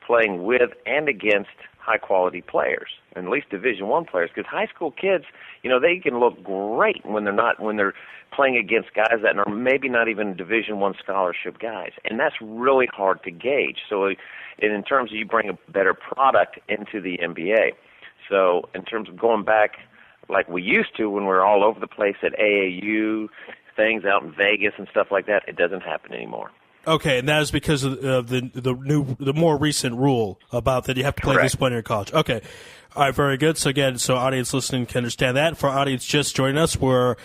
[SPEAKER 9] playing with and against high-quality players, and at least Division I players. Because high school kids, they can look great when they're playing against guys that are maybe not even Division I scholarship guys, and that's really hard to gauge. So, in terms of you bring a better product into the NBA. So, in terms of going back like we used to when we were all over the place at AAU, things out in Vegas and stuff like that, it doesn't happen anymore.
[SPEAKER 2] Okay, and that is because of the more recent rule about that you have to play this point in your college. Okay, all right, very good. So again, audience listening can understand that. For our audience just joining us, we're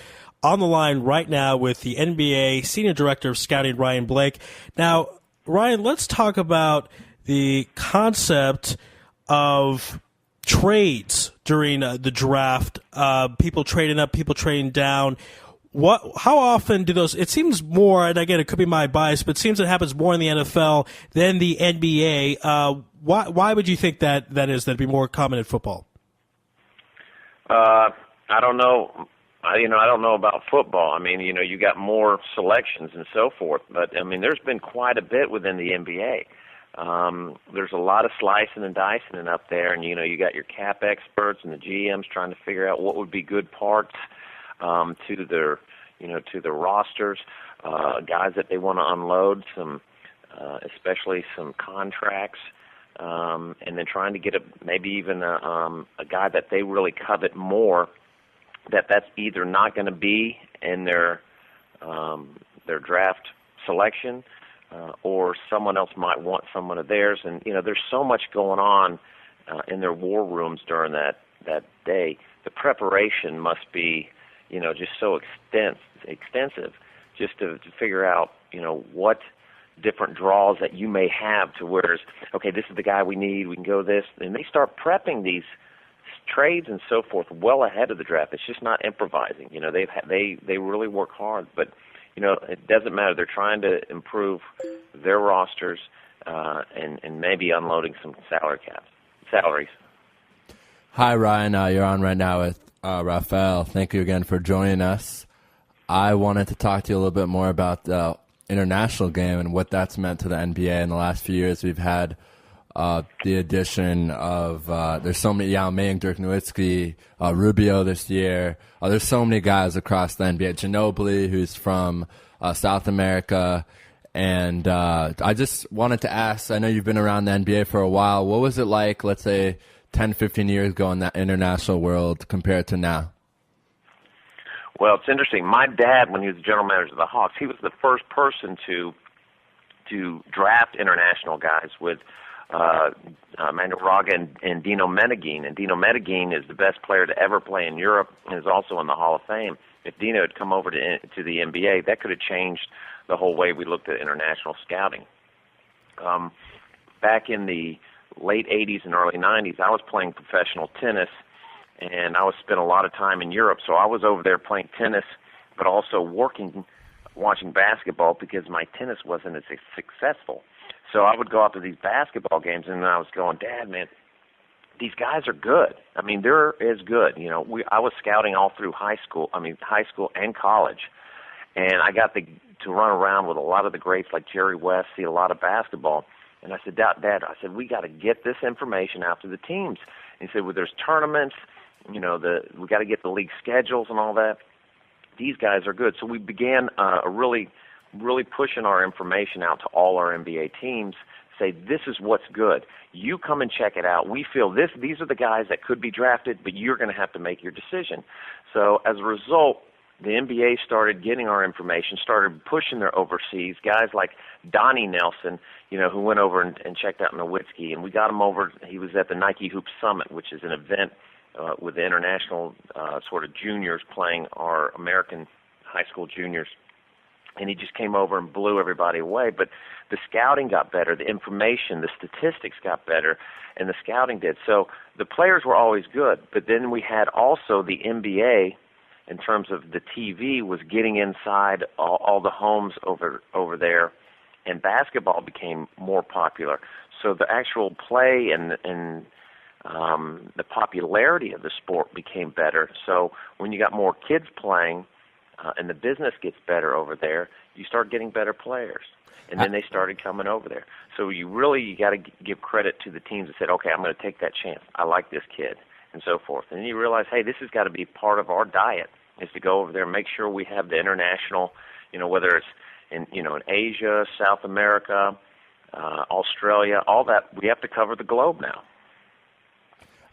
[SPEAKER 2] on the line right now with the NBA Senior Director of Scouting, Ryan Blake. Now, Ryan, let's talk about the concept of trades during the draft. People trading up, people trading down. How often do those? It seems more, and again, it could be my bias, but it seems it happens more in the NFL than the NBA. Why would you think that is? That'd be more common in football.
[SPEAKER 9] I don't know. I don't know about football. I mean, you got more selections and so forth, but I mean, there's been quite a bit within the NBA. There's a lot of slicing and dicing up there, and you got your cap experts and the GMs trying to figure out what would be good parts to their rosters, guys that they want to unload, especially some contracts, and then trying to get maybe even a guy that they really covet more, that's either not going to be in their draft selection, or someone else might want someone of theirs. And there's so much going on in their war rooms during that day. The preparation must be just so extensive, just to figure out what different draws that you may have to where, okay, this is the guy we need, we can go this, and they start prepping these trades and so forth well ahead of the draft. It's just not improvising. They really work hard, but it doesn't matter. They're trying to improve their rosters and maybe unloading some salaries.
[SPEAKER 8] Hi, Ryan. You're on right now with Rafael. Thank you again for joining us. I wanted to talk to you a little bit more about the international game and what that's meant to the NBA. In the last few years, we've had the addition of there's so many Yao Ming, Dirk Nowitzki, Rubio this year. There's so many guys across the NBA. Ginobili, who's from South America. And I just wanted to ask, I know you've been around the NBA for a while. What was it like, let's say, 10, 15 years ago in that international world compared to now?
[SPEAKER 9] Well, it's interesting. My dad, when he was the general manager of the Hawks, he was the first person to draft international guys with Manuel Raga and Dino Medellin. And Dino Medellin is the best player to ever play in Europe and is also in the Hall of Fame. If Dino had come over to the NBA, that could have changed the whole way we looked at international scouting. Back in the late 80s and early 90s, I was playing professional tennis, and I was spent a lot of time in Europe. So I was over there playing tennis, but also watching basketball because my tennis wasn't as successful. So I would go out to these basketball games, and I was going, Dad, man, these guys are good. I mean, they're as good. I was scouting all through high school and college, and I got to run around with a lot of the greats like Jerry West, see a lot of basketball. And I said, Dad, we got to get this information out to the teams. And he said, well, there's tournaments, we got to get the league schedules and all that. These guys are good. So we began really pushing our information out to all our NBA teams, say, this is what's good. You come and check it out. We feel these are the guys that could be drafted, but you're going to have to make your decision. So as a result, the NBA started getting our information, started pushing their overseas guys like Donnie Nelson, who went over and checked out Nowitzki, and we got him over. He was at the Nike Hoop Summit, which is an event with the international sort of juniors playing our American high school juniors. and he just came over and blew everybody away. But the scouting got better, the information, the statistics got better, and the scouting did. So the players were always good, but then we had also the NBA in terms of the TV was getting inside all the homes over there, and basketball became more popular. So the actual play and the popularity of the sport became better. So when you got more kids playing and the business gets better over there, you start getting better players. And then they started coming over there. So you got to give credit to the teams that said, okay, I'm going to take that chance. I like this kid, and so forth. And then you realize, hey, this has got to be part of our diet, is to go over there and make sure we have the international, whether it's in Asia, South America, Australia, all that. We have to cover the globe now.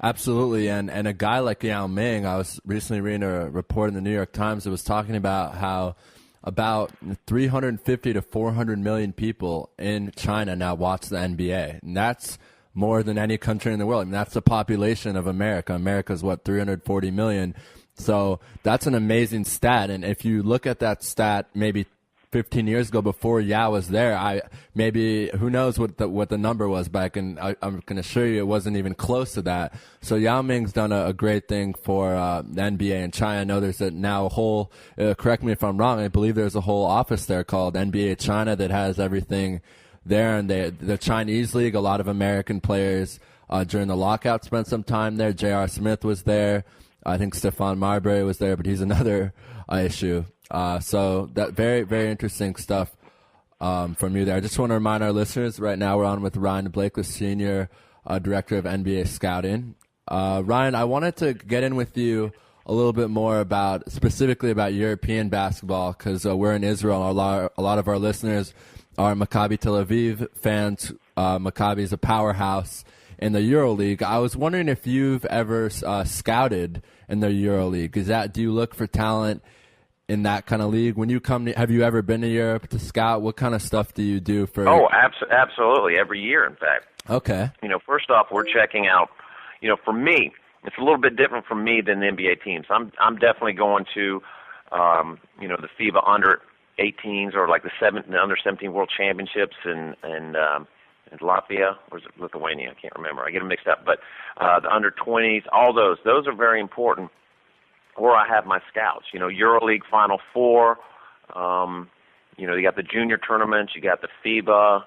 [SPEAKER 8] Absolutely, and a guy like Yao Ming, I was recently reading a report in the New York Times that was talking about how about 350 to 400 million people in China now watch the NBA, and that's more than any country in the world. I mean, that's the population of America. America's, 340 million? So that's an amazing stat, and if you look at that stat maybe 15 years ago before Yao was there, who knows what the number was back, and I'm going to assure you it wasn't even close to that. So Yao Ming's done a great thing for the NBA in China. I know there's now a whole, correct me if I'm wrong, I believe there's a whole office there called NBA China that has everything there, and the Chinese league, a lot of American players during the lockout spent some time there. J.R. Smith was there. I think Stephon Marbury was there, but he's another issue. So that very, very interesting stuff from you there. I just want to remind our listeners, right now we're on with Ryan Blakely, Senior Director of NBA Scouting. Ryan, I wanted to get in with you a little bit more specifically about European basketball, because we're in Israel. A lot of our listeners are Maccabi Tel Aviv fans. Maccabi is a powerhouse in the EuroLeague. I was wondering if you've ever scouted in the EuroLeague. Do you look for talent in that kind of league? When you have you ever been to Europe to scout? What kind of stuff do you do for?
[SPEAKER 9] Oh, absolutely. Every year, in fact.
[SPEAKER 8] Okay.
[SPEAKER 9] First off, we're checking out, for me, it's a little bit different from me than the NBA teams. I'm definitely going to, the FIBA under 18s or like the under 17 World Championships in Latvia, or is it Lithuania? I can't remember. I get them mixed up. But the under 20s, all those are very important. Where I have my scouts, EuroLeague Final Four, you got the junior tournaments, you got the FIBA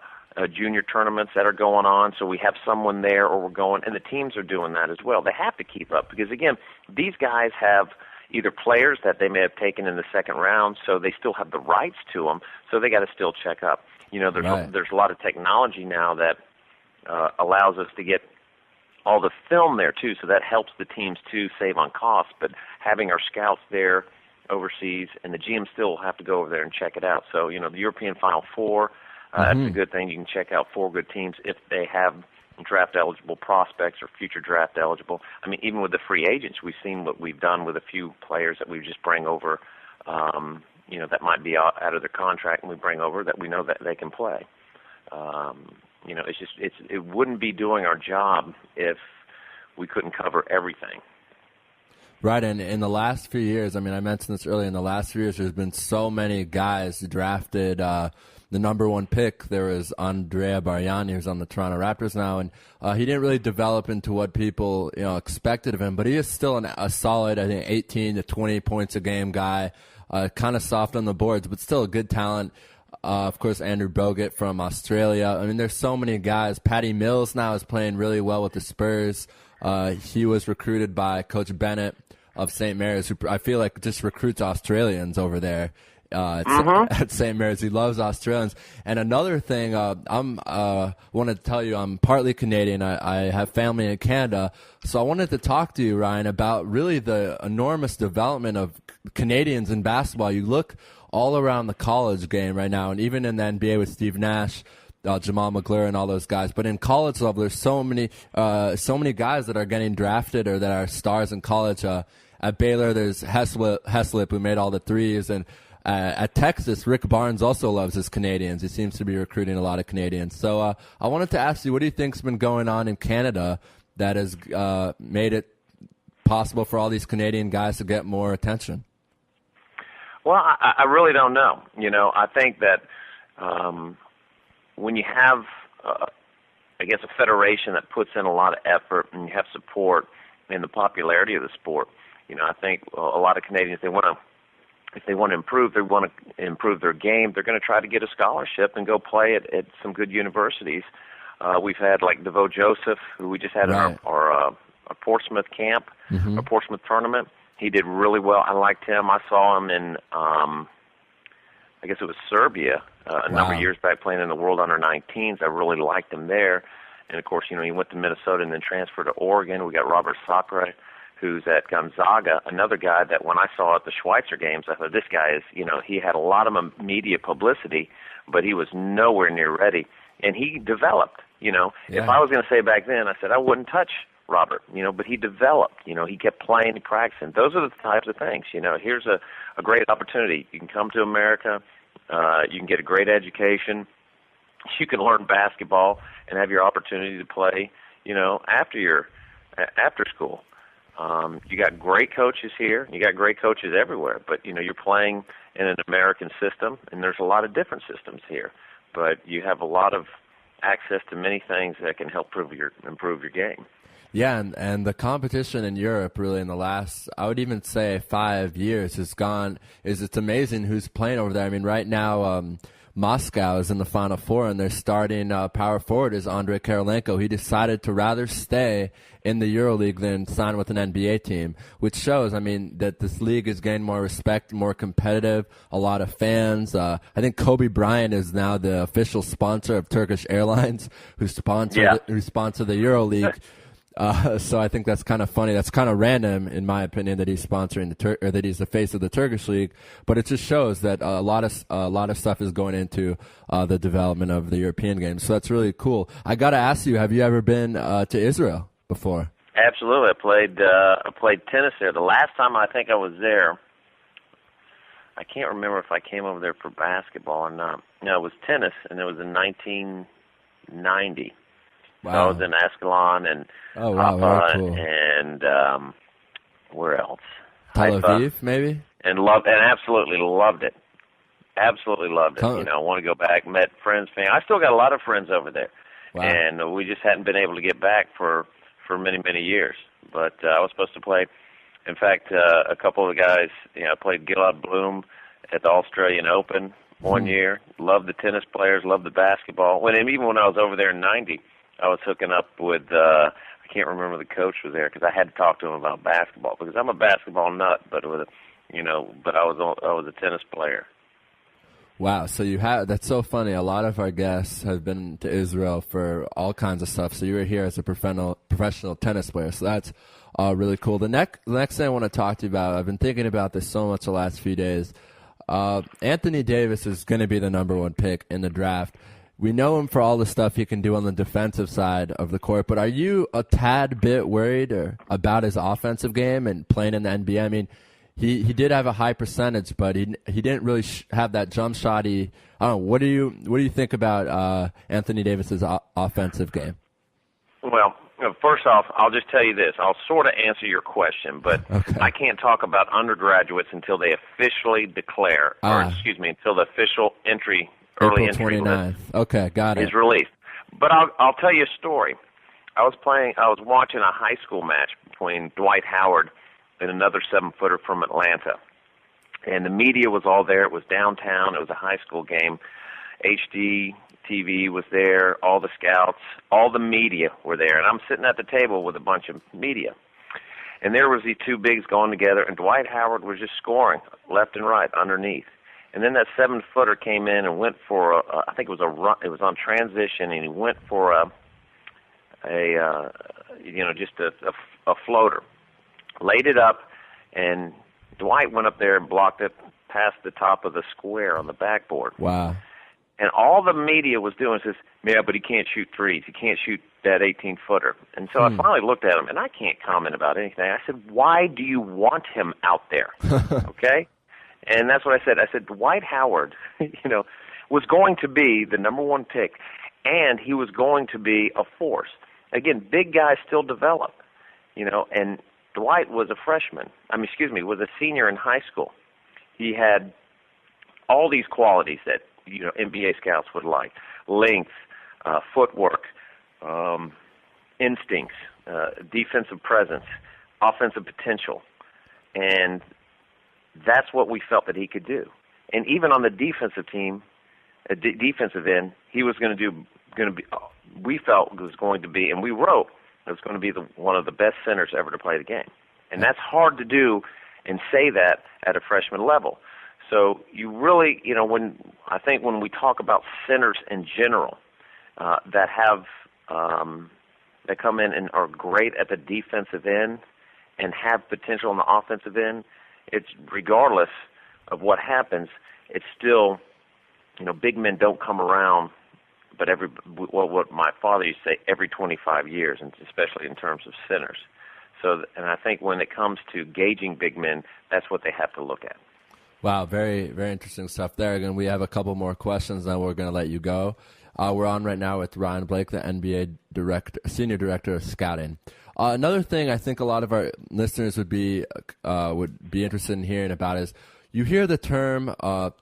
[SPEAKER 9] junior tournaments that are going on, so we have someone there, or we're going, and the teams are doing that as well. They have to keep up because, again, these guys have either players that they may have taken in the second round, so they still have the rights to them, so they got to still check up. There's a lot of technology now that allows us to get all the film there too, so that helps the teams too save on costs. But having our scouts there overseas, and the GM still have to go over there and check it out. So the European Final Four, that's a good thing. You can check out 4 good teams if they have draft eligible prospects or future draft eligible. I mean, even with the free agents, we've seen what we've done with a few players that we just bring over. That might be out of their contract, and we bring over that we know that they can play. It wouldn't be doing our job if we couldn't cover everything.
[SPEAKER 8] Right, and in the last few years, I mean, I mentioned this earlier, in the last few years, there's been so many guys drafted. The number 1 pick, there was Andrea Bargnani, who's on the Toronto Raptors now, and he didn't really develop into what people expected of him, but he is still a solid, I think, 18 to 20 points a game guy, kind of soft on the boards, but still a good talent. Of course, Andrew Bogut from Australia. I mean, there's so many guys. Patty Mills now is playing really well with the Spurs. He was recruited by Coach Bennett of St. Mary's, who I feel like just recruits Australians over there at St. Mary's. He loves Australians. And another thing, I wanted to tell you, I'm partly Canadian. I have family in Canada. So I wanted to talk to you, Ryan, about really the enormous development of Canadians in basketball. You look all around the college game right now, and even in the NBA with Steve Nash, Jamal McGlure, and all those guys. But in college level, there's so many guys that are getting drafted or that are stars in college. At Baylor, there's Heslip, who made all the threes, and at Texas, Rick Barnes also loves his Canadians. He seems to be recruiting a lot of Canadians. So I wanted to ask you, what do you think's been going on in Canada that has made it possible for all these Canadian guys to get more attention?
[SPEAKER 9] Well, I really don't know. I think that when you have, I guess, a federation that puts in a lot of effort and you have support in the popularity of the sport, I think a lot of Canadians, if they want to improve, they want to improve their game, they're going to try to get a scholarship and go play at some good universities. We've had like DeVoe Joseph, who we just had in our Portsmouth camp, our Portsmouth tournament. He did really well. I liked him. I saw him in, I guess it was Serbia a number of years back playing in the World Under-19s. I really liked him there. And, of course, he went to Minnesota and then transferred to Oregon. We got Robert Sacre, who's at Gonzaga, another guy that when I saw at the Schweitzer games, I thought this guy is, he had a lot of media publicity, but he was nowhere near ready. And he developed, If I was going to say back then, I said I wouldn't touch Robert, but he developed, he kept playing and practicing. Those are the types of things, here's a great opportunity. You can come to America, you can get a great education, you can learn basketball and have your opportunity to play, after school. You got great coaches here, you got great coaches everywhere, but, you're playing in an American system, and there's a lot of different systems here, but you have a lot of access to many things that can help improve your game.
[SPEAKER 8] Yeah, and the competition in Europe really in the last, I would even say 5 years it's amazing who's playing over there. I mean, right now, Moscow is in the Final Four, and their starting power forward is Andrei Karolenko. He decided to rather stay in the EuroLeague than sign with an NBA team, which shows, I mean, that this league is gaining more respect, more competitive, a lot of fans. I think Kobe Bryant is now the official sponsor of Turkish Airlines, who sponsor the EuroLeague. So I think that's kind of funny. That's kind of random, in my opinion, that he's sponsoring or that he's the face of the Turkish league. But it just shows that a lot of stuff is going into the development of the European game. So that's really cool. I got to ask you, have you ever been to Israel before?
[SPEAKER 9] Absolutely. I played tennis there. The last time I think I was there, I can't remember if I came over there for basketball or not. No, it was tennis, and it was in 1990.
[SPEAKER 8] Wow.
[SPEAKER 9] So I was in Ascalon and Haifa, cool. And where else?
[SPEAKER 8] Tel
[SPEAKER 9] Haifa,
[SPEAKER 8] Aviv, maybe?
[SPEAKER 9] And absolutely loved it. Absolutely loved it. I want to go back, met friends, family. I still got a lot of friends over there.
[SPEAKER 8] Wow.
[SPEAKER 9] And we just hadn't been able to get back for many, many years. But I was supposed to play. In fact, a couple of the guys, I played Gilad Bloom at the Australian Open one year. Loved the tennis players, loved the basketball. Even when I was over there in 90, I was hooking up with, I can't remember the coach was there because I had to talk to him about basketball because I'm a basketball nut, but I was a tennis player.
[SPEAKER 8] Wow, so that's so funny. A lot of our guests have been to Israel for all kinds of stuff. So you were here as a professional tennis player. So that's really cool. The next thing I want to talk to you about, I've been thinking about this so much the last few days. Anthony Davis is going to be the number one pick in the draft. We know him for all the stuff he can do on the defensive side of the court, but are you a tad bit worried about his offensive game and playing in the NBA? I mean, he did have a high percentage, but he didn't really have that jump shot. I don't know. What do you think about Anthony Davis's offensive game?
[SPEAKER 9] Well, first off, I'll just tell you this. I'll sort of answer your question, but okay. I can't talk about undergraduates until they officially declare, until the official entry. Early
[SPEAKER 8] April
[SPEAKER 9] entry
[SPEAKER 8] 29th.
[SPEAKER 9] list
[SPEAKER 8] Okay, got it.
[SPEAKER 9] Is released. But I'll tell you a story. I was watching a high school match between Dwight Howard and another 7-footer from Atlanta. And the media was all there. It was downtown. It was a high school game. HD TV was there, all the scouts, all the media were there. And I'm sitting at the table with a bunch of media. And there was these two bigs going together, and Dwight Howard was just scoring left and right underneath. And then that 7-footer came in and went for I think it was a run. It was on transition, and he went for just a floater, laid it up, and Dwight went up there and blocked it past the top of the square on the backboard.
[SPEAKER 8] Wow!
[SPEAKER 9] And all the media was doing is, yeah, but he can't shoot threes. He can't shoot that 18-footer. And so I finally looked at him, and I can't comment about anything. I said, why do you want him out there? Okay. And that's what I said. I said, Dwight Howard, was going to be the number one pick, and he was going to be a force. Again, big guys still develop, and Dwight was a freshman. Was a senior in high school. he had all these qualities that NBA scouts would like: length, footwork, instincts, defensive presence, offensive potential, and that's what we felt that he could do. And even on the defensive team, defensive end, he was going to be. We felt was going to be, and we wrote it was going to be one of the best centers ever to play the game. And that's hard to do and say that at a freshman level. So you really, when we talk about centers in general that have that come in and are great at the defensive end and have potential on the offensive end, it's regardless of what happens, it's still, big men don't come around, but what my father used to say, every 25 years, and especially in terms of centers. So, and I think when it comes to gauging big men, that's what they have to look at.
[SPEAKER 8] Wow, very, very interesting stuff there. Again, we have a couple more questions, then we're going to let you go. We're on right now with Ryan Blake, the NBA Senior Director of Scouting. Another thing I think a lot of our listeners would be interested in hearing about is you hear the term,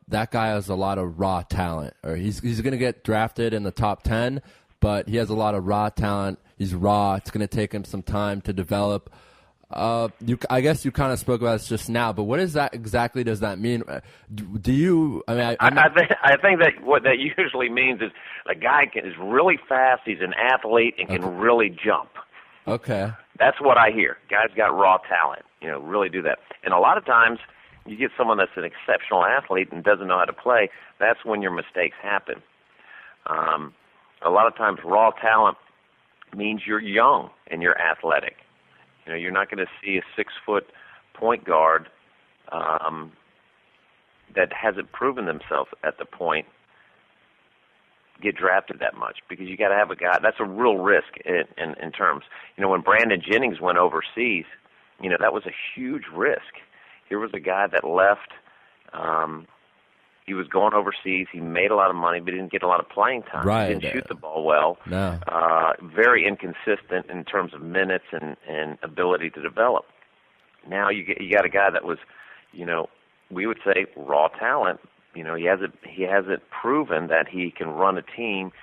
[SPEAKER 8] that guy has a lot of raw talent, or he's going to get drafted in the top 10, but he has a lot of raw talent. He's raw. It's going to take him some time to develop. I guess you kind of spoke about this just now, but what is that exactly? Does that mean? Do you? I mean,
[SPEAKER 9] I think that what that usually means is a guy is really fast. He's an athlete and can really jump.
[SPEAKER 8] Okay.
[SPEAKER 9] That's what I hear. Guys got raw talent. Really do that. And a lot of times, you get someone that's an exceptional athlete and doesn't know how to play. That's when your mistakes happen. A lot of times, raw talent means you're young and you're athletic. You're not going to see a 6-foot point guard that hasn't proven themselves at the point get drafted that much, because you got to have a guy. That's a real risk in terms. When Brandon Jennings went overseas, that was a huge risk. Here was a guy that left. He was going overseas. He made a lot of money, but didn't get a lot of playing time.
[SPEAKER 8] Right.
[SPEAKER 9] He didn't shoot the ball well.
[SPEAKER 8] No.
[SPEAKER 9] Very inconsistent in terms of minutes and ability to develop. Now you got a guy that was, we would say raw talent. He hasn't proven that he can run a team.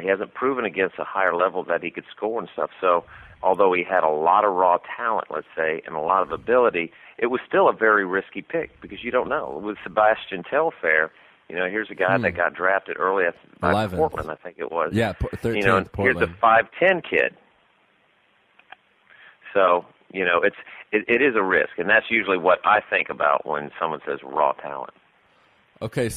[SPEAKER 9] He hasn't proven against a higher level that he could score and stuff. So although he had a lot of raw talent, let's say, and a lot of ability, it was still a very risky pick because you don't know. With Sebastian Telfair, here's a guy that got drafted early by Portland, I think it was.
[SPEAKER 8] Yeah, 13th, Portland.
[SPEAKER 9] Here's a 5'10" kid. So, it is a risk, and that's usually what I think about when someone says raw talent.
[SPEAKER 8] Okay,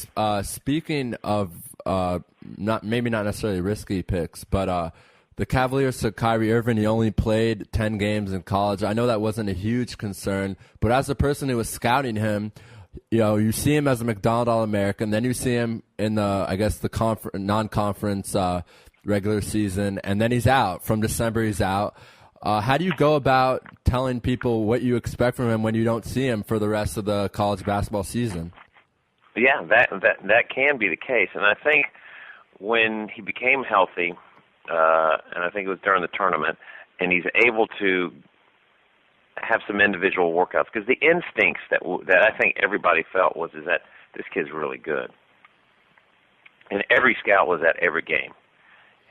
[SPEAKER 8] speaking of not necessarily risky picks, but the Cavaliers took Kyrie Irving. He only played 10 games in college. I know that wasn't a huge concern, but as a person who was scouting him, you see him as a McDonald All-American, then you see him in the non-conference regular season, and then he's out. From December, he's out. How do you go about telling people what you expect from him when you don't see him for the rest of the college basketball season?
[SPEAKER 9] Yeah, that can be the case, and I think when he became healthy, and I think it was during the tournament, and he's able to have some individual workouts, because the instincts that I think everybody felt was that this kid's really good, and every scout was at every game,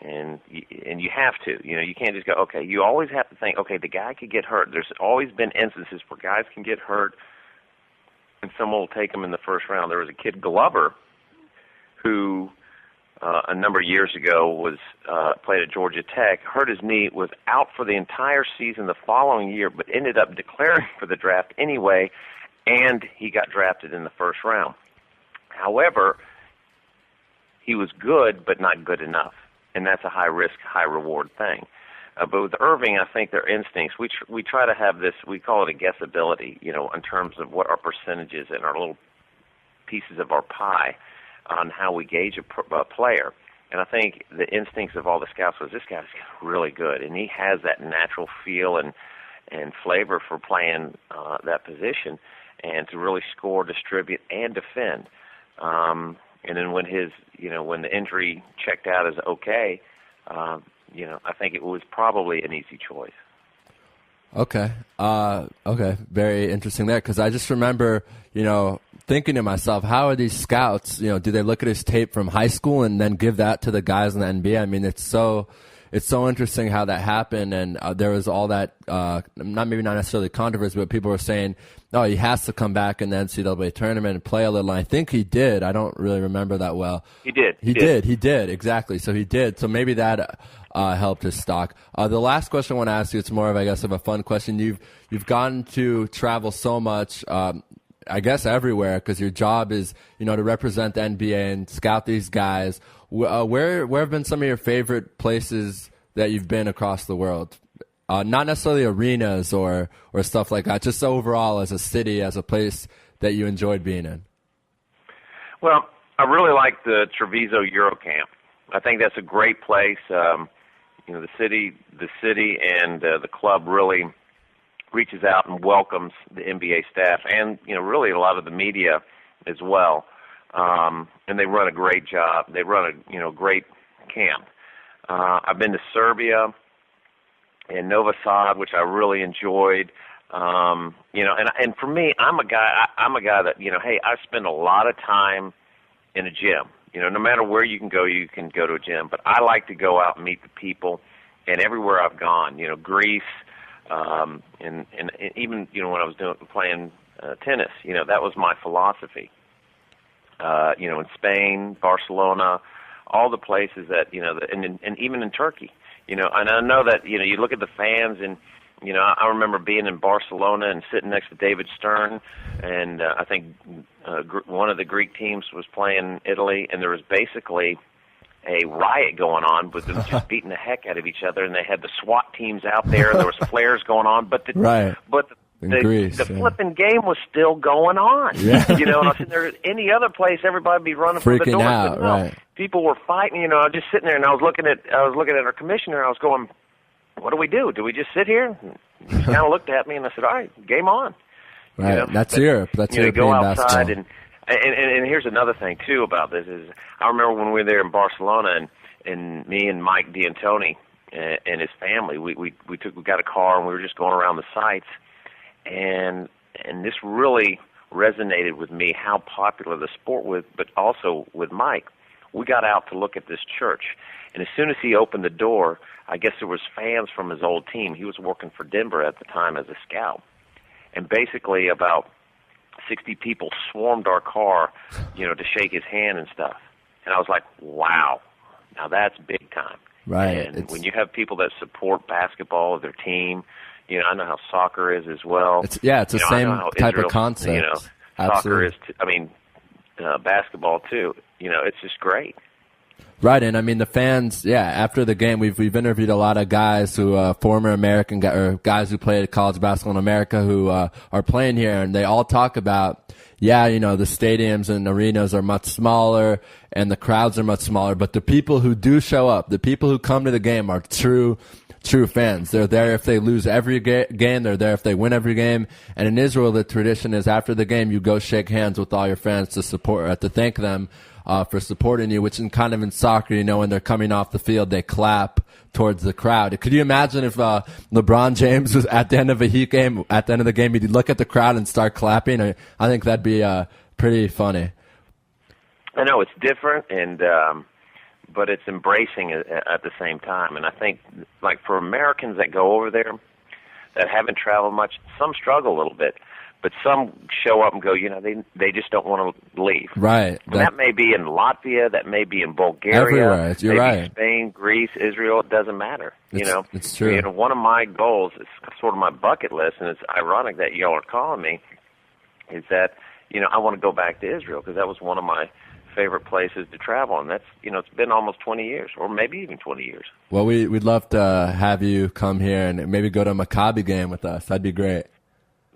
[SPEAKER 9] and you have to, you can't just go, okay. You always have to think, okay, the guy could get hurt. There's always been instances where guys can get hurt, and someone will take him in the first round. There was a kid, Glover, who a number of years ago was played at Georgia Tech, hurt his knee, was out for the entire season the following year, but ended up declaring for the draft anyway, and he got drafted in the first round. However, he was good, but not good enough, and that's a high-risk, high-reward thing. But with Irving, I think their instincts, we try to have this, we call it a guessability, in terms of what our percentages and our little pieces of our pie on how we gauge a player. And I think the instincts of all the scouts was this guy's really good, and he has that natural feel and flavor for playing that position and to really score, distribute, and defend. And then when when the injury checked out as okay, I think it was probably an easy choice.
[SPEAKER 8] Okay. Okay. Very interesting there, because I just remember, thinking to myself, how are these scouts, do they look at his tape from high school and then give that to the guys in the NBA? I mean, it's so interesting how that happened. And there was all that, not necessarily controversy, but people were saying, no, he has to come back in the NCAA tournament and play a little. And I think he did. I don't really remember that well.
[SPEAKER 9] He did.
[SPEAKER 8] He did. Exactly. So he did. So maybe that helped his stock. The last question I want to ask you, it's more of, I guess, of a fun question. You've gotten to travel so much, I guess everywhere, because your job is, to represent the NBA and scout these guys. Where have been some of your favorite places that you've been across the world? Not necessarily arenas or stuff like that, just overall as a city, as a place that you enjoyed being in.
[SPEAKER 9] Well, I really like the Treviso Eurocamp. I think that's a great place. The city and the club really reaches out and welcomes the NBA staff and, really a lot of the media as well. And they run a great job. They run a great camp. I've been to Serbia and Novi Sad, which I really enjoyed. And for me, I'm a guy that, hey, I spend a lot of time in a gym. No matter where you can go to a gym. But I like to go out and meet the people. And everywhere I've gone, Greece, and even when I was playing tennis, that was my philosophy. In Spain, Barcelona, all the places that and even in Turkey, and I know that you look at the fans, and I remember being in Barcelona and sitting next to David Stern, and I think one of the Greek teams was playing Italy, and there was basically a riot going on with them just beating the heck out of each other, and they had the SWAT teams out there, and there was flares going on, but the flipping game was still going on. Yeah. And I was sitting there, any other place, everybody would be running for the door.
[SPEAKER 8] Out, right.
[SPEAKER 9] People were fighting. I was just sitting there, and I was looking at our commissioner, and I was going, "What do we do? Do we just sit here?" And he kind of looked at me, and I said, "All right, game on."
[SPEAKER 8] Right. That's Europe. That's European
[SPEAKER 9] go outside
[SPEAKER 8] basketball.
[SPEAKER 9] And here's another thing too about this is I remember when we were there in Barcelona and me and Mike D'Antoni and his family we got a car and we were just going around the sites and this really resonated with me how popular the sport was, but also with Mike. We got out to look at this church, and as soon as he opened the door, I guess there was fans from his old team. He was working for Denver at the time as a scout, and basically about 60 people swarmed our car, to shake his hand and stuff. And I was like, wow, now that's big time.
[SPEAKER 8] Right.
[SPEAKER 9] And when you have people that support basketball, their team, I know how soccer is as well.
[SPEAKER 8] It's the same type of concept.
[SPEAKER 9] Soccer is, basketball too. It's just great.
[SPEAKER 8] Right, and I mean the fans. Yeah, after the game, we've interviewed a lot of guys who former American or guys who played college basketball in America who are playing here, and they all talk about, the stadiums and arenas are much smaller and the crowds are much smaller, but the people who do show up, the people who come to the game, are true fans. They're there if they lose every game. They're there if they win every game. And in Israel, the tradition is after the game, you go shake hands with all your fans to thank them for supporting you, which is kind of in soccer, when they're coming off the field, they clap towards the crowd. Could you imagine if LeBron James was at the end of the game, he'd look at the crowd and start clapping? I think that'd be pretty funny.
[SPEAKER 9] I know it's different, but it's embracing at the same time. And I think, like for Americans that go over there that haven't traveled much, some struggle a little bit. But some show up and go, they just don't want to leave. Right. And that may be in Latvia, that may be in Bulgaria,
[SPEAKER 8] everywhere. You're right.
[SPEAKER 9] Spain, Greece, Israel. It doesn't matter.
[SPEAKER 8] It's true.
[SPEAKER 9] One of my goals, it's sort of my bucket list, and it's ironic that y'all are calling me, is that I want to go back to Israel because that was one of my favorite places to travel, and that's it's been almost 20 years, or maybe even 20 years. Well,
[SPEAKER 8] we'd love to have you come here and maybe go to a Maccabi game with us. That'd be great.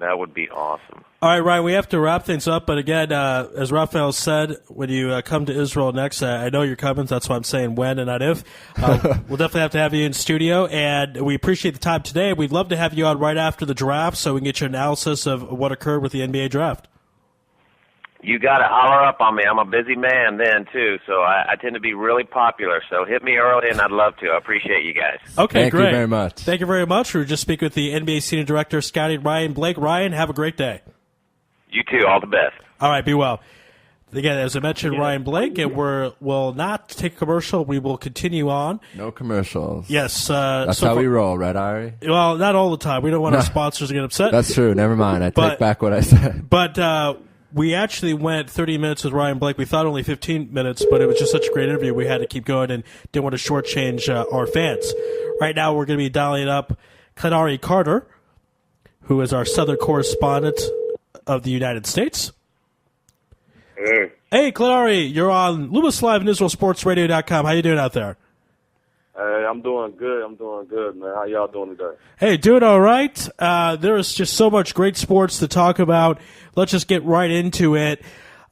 [SPEAKER 9] That would be awesome.
[SPEAKER 2] All right, Ryan, we have to wrap things up. But again, as Raphael said, when you come to Israel next, I know you're coming. So that's why I'm saying when and not if. We'll definitely have you in studio. And we appreciate the time today. We'd love to have you on right after the draft so we can get your analysis of what occurred with the NBA draft.
[SPEAKER 9] You got to holler up on me. I'm a busy man then, too, so I tend to be really popular. So hit me early, and I'd love to. I appreciate you guys.
[SPEAKER 2] Okay,
[SPEAKER 8] Thank
[SPEAKER 2] great.
[SPEAKER 8] you very much.
[SPEAKER 2] Thank you very much. We were just speaking with the NBA Senior Director, Scouting, Ryan Blake. Ryan, have a great day.
[SPEAKER 9] You too. All the best.
[SPEAKER 2] All right, be well. Again, as I mentioned, Ryan Blake, and we'll not take a commercial. We will continue on.
[SPEAKER 8] No commercials.
[SPEAKER 2] Yes.
[SPEAKER 8] That's how we roll, right, Ari?
[SPEAKER 2] Well, not all the time. We don't want our sponsors to get upset.
[SPEAKER 8] That's true. Never mind. I take back what I said.
[SPEAKER 2] But we actually went 30 minutes with Ryan Blake. We thought only 15 minutes, but it was just such a great interview. We had to keep going and didn't want to shortchange our fans. Right now, we're going to be dialing up Ari Carter, who is our Southern correspondent of the United States. Hey, Ari, you're on Loomis Live and IsraelSportsRadio.com. How you doing out there?
[SPEAKER 10] Hey, I'm doing good, man. How y'all doing today?
[SPEAKER 2] Hey, doing all right. There is just so much great sports to talk about. Let's just get right into it.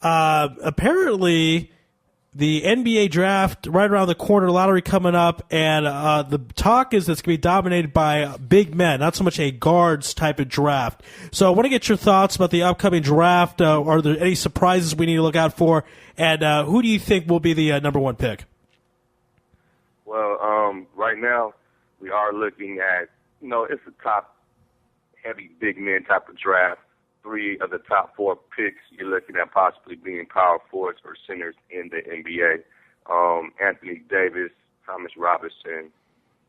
[SPEAKER 2] Apparently, the NBA draft right around the corner, lottery coming up, and the talk is it's going to be dominated by big men, not so much a guards type of draft. So I want to get your thoughts about the upcoming draft. Are there any surprises we need to look out for? And who do you think will be the number one pick?
[SPEAKER 10] Well, right now we are looking at, it's a top heavy big men type of draft. 3 of the top 4 picks you're looking at possibly being power forwards or centers in the NBA. Anthony Davis, Thomas Robinson,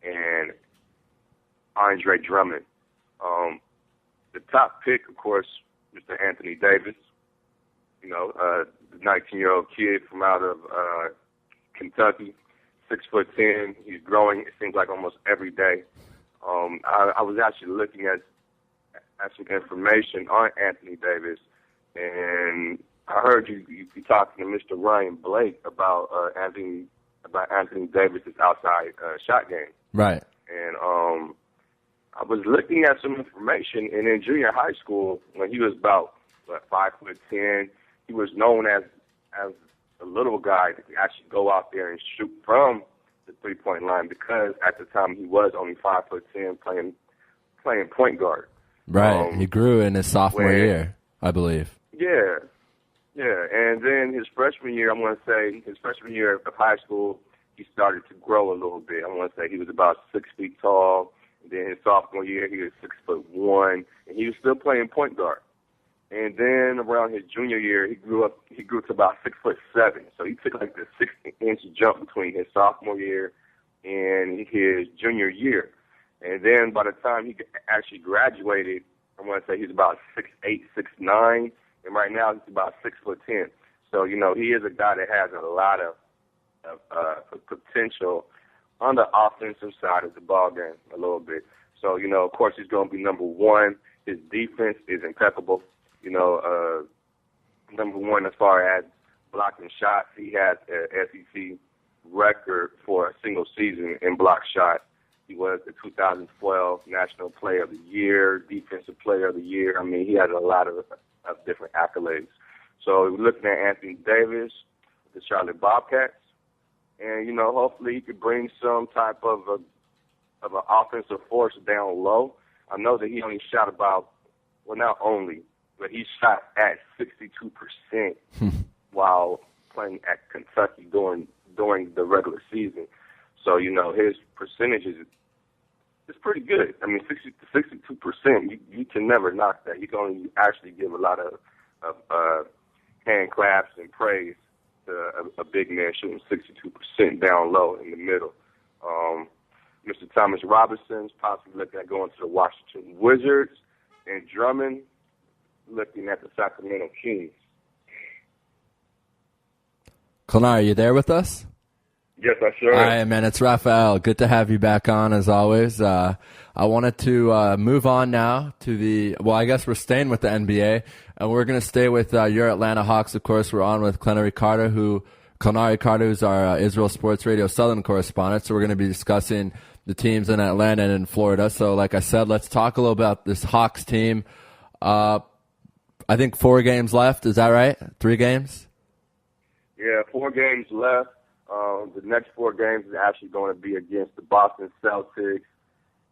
[SPEAKER 10] and Andre Drummond. The top pick, of course, Mr. Anthony Davis. The 19-year-old kid from out of Kentucky, 6'10". He's growing, it seems like, almost every day. I was actually looking at some information on Anthony Davis, and I heard you be talking to Mr. Ryan Blake about Anthony Davis's outside shot game.
[SPEAKER 8] Right.
[SPEAKER 10] And I was looking at some information, and in junior high school, when he was about 5'10", he was known as a little guy that could actually go out there and shoot from the 3-point line, because at the time he was only 5'10", playing point guard.
[SPEAKER 8] Right. He grew in his sophomore year, I believe.
[SPEAKER 10] Yeah. And then his freshman year, I'm going to say, his freshman year of high school, he started to grow a little bit. I'm going to say he was about 6 feet tall. And then his sophomore year, he was 6'1", and he was still playing point guard. And then around his junior year, he grew to about 6'7". So he took like the 6-inch jump between his sophomore year and his junior year. And then by the time he actually graduated, I want to say he's about 6'8", 6'9", and right now he's about 6'10". So, he is a guy that has a lot of potential on the offensive side of the ball game a little bit. So, of course, he's going to be number one. His defense is impeccable. Number one as far as blocking shots. He has an SEC record for a single season in block shots. He was the 2012 National Player of the Year, Defensive Player of the Year. I mean, he has a lot of different accolades. So we're looking at Anthony Davis, the Charlotte Bobcats, and, hopefully he could bring some type of an offensive force down low. I know that he only shot not only, but he shot at 62% while playing at Kentucky during the regular season. So, his percentage is pretty good. I mean, 62%, you can never knock that. You can only actually give a lot of hand claps and praise to a big man shooting 62% down low in the middle. Mr. Thomas Robinson's possibly looking at going to the Washington Wizards, and Drummond looking at the Sacramento Kings.
[SPEAKER 8] Klenar, are you there with us?
[SPEAKER 10] Yes, I sure am.
[SPEAKER 8] All right, man, it's Raphael. Good to have you back on, as always. I wanted to move on now to I guess we're staying with the NBA, and we're going to stay with your Atlanta Hawks, of course. We're on with Ari Carter, who's our Israel Sports Radio Southern correspondent. So we're going to be discussing the teams in Atlanta and in Florida. So like I said, let's talk a little about this Hawks team. I think 4 games left. Is that right? 3 games?
[SPEAKER 10] Yeah, 4 games left. The next 4 games is actually going to be against the Boston Celtics.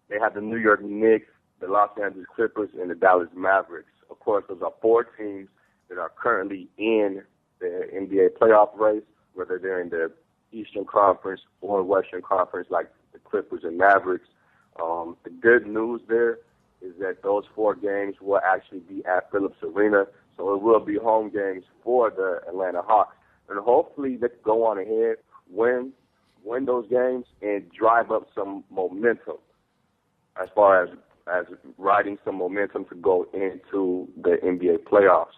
[SPEAKER 10] They have the New York Knicks, the Los Angeles Clippers, and the Dallas Mavericks. Of course, those are 4 teams that are currently in the NBA playoff race, whether they're in the Eastern Conference or Western Conference, like the Clippers and Mavericks. The good news there is that those 4 games will actually be at Phillips Arena, so it will be home games for the Atlanta Hawks. And hopefully they can go on ahead, win those games, and drive up some momentum as far as riding some momentum to go into the NBA playoffs.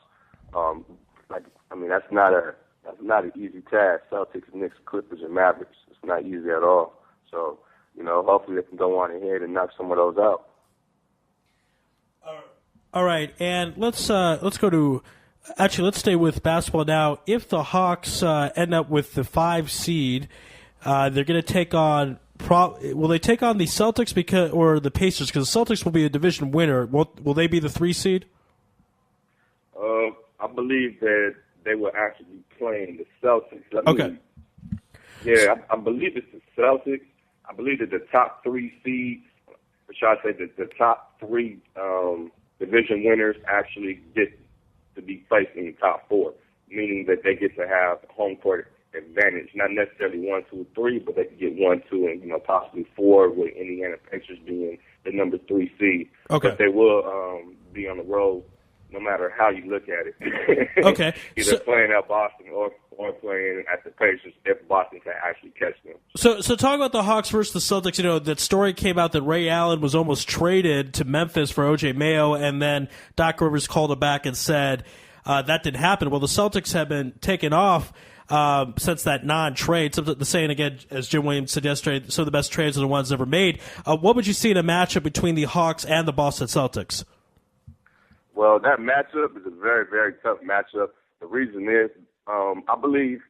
[SPEAKER 10] That's not an easy task. Celtics, Knicks, Clippers, and Mavericks. It's not easy at all. So, hopefully they can go on ahead and knock some of those out.
[SPEAKER 2] All right, and let's stay with basketball now. If the Hawks end up with the 5 seed, they're going to take on. Will they take on the Celtics or the Pacers? Because the Celtics will be a division winner. Will they be the 3 seed?
[SPEAKER 10] I believe that they will actually be playing the Celtics. I believe it's the Celtics. I believe that the top 3 seeds, or should I say that the top 3 division winners actually get to be placed in the top 4, meaning that they get to have home court advantage. Not necessarily 1, 2, 3, but they could get 1, 2, and possibly 4, with Indiana Pacers being the number 3 seed.
[SPEAKER 2] Okay.
[SPEAKER 10] But they will be on the road no matter how you look at it.
[SPEAKER 2] Okay.
[SPEAKER 10] Either playing at Boston or playing at the Pacers if Boston can actually catch them.
[SPEAKER 2] So talk about the Hawks versus the Celtics. That story came out that Ray Allen was almost traded to Memphis for O.J. Mayo, and then Doc Rivers called him back and said that didn't happen. Well, the Celtics have been taken off since that non-trade. The saying, again, as Jim Williams said yesterday, some of the best trades are the ones ever made. What would you see in a matchup between the Hawks and the Boston Celtics?
[SPEAKER 10] Well, that matchup is a very, very tough matchup. The reason is, I believe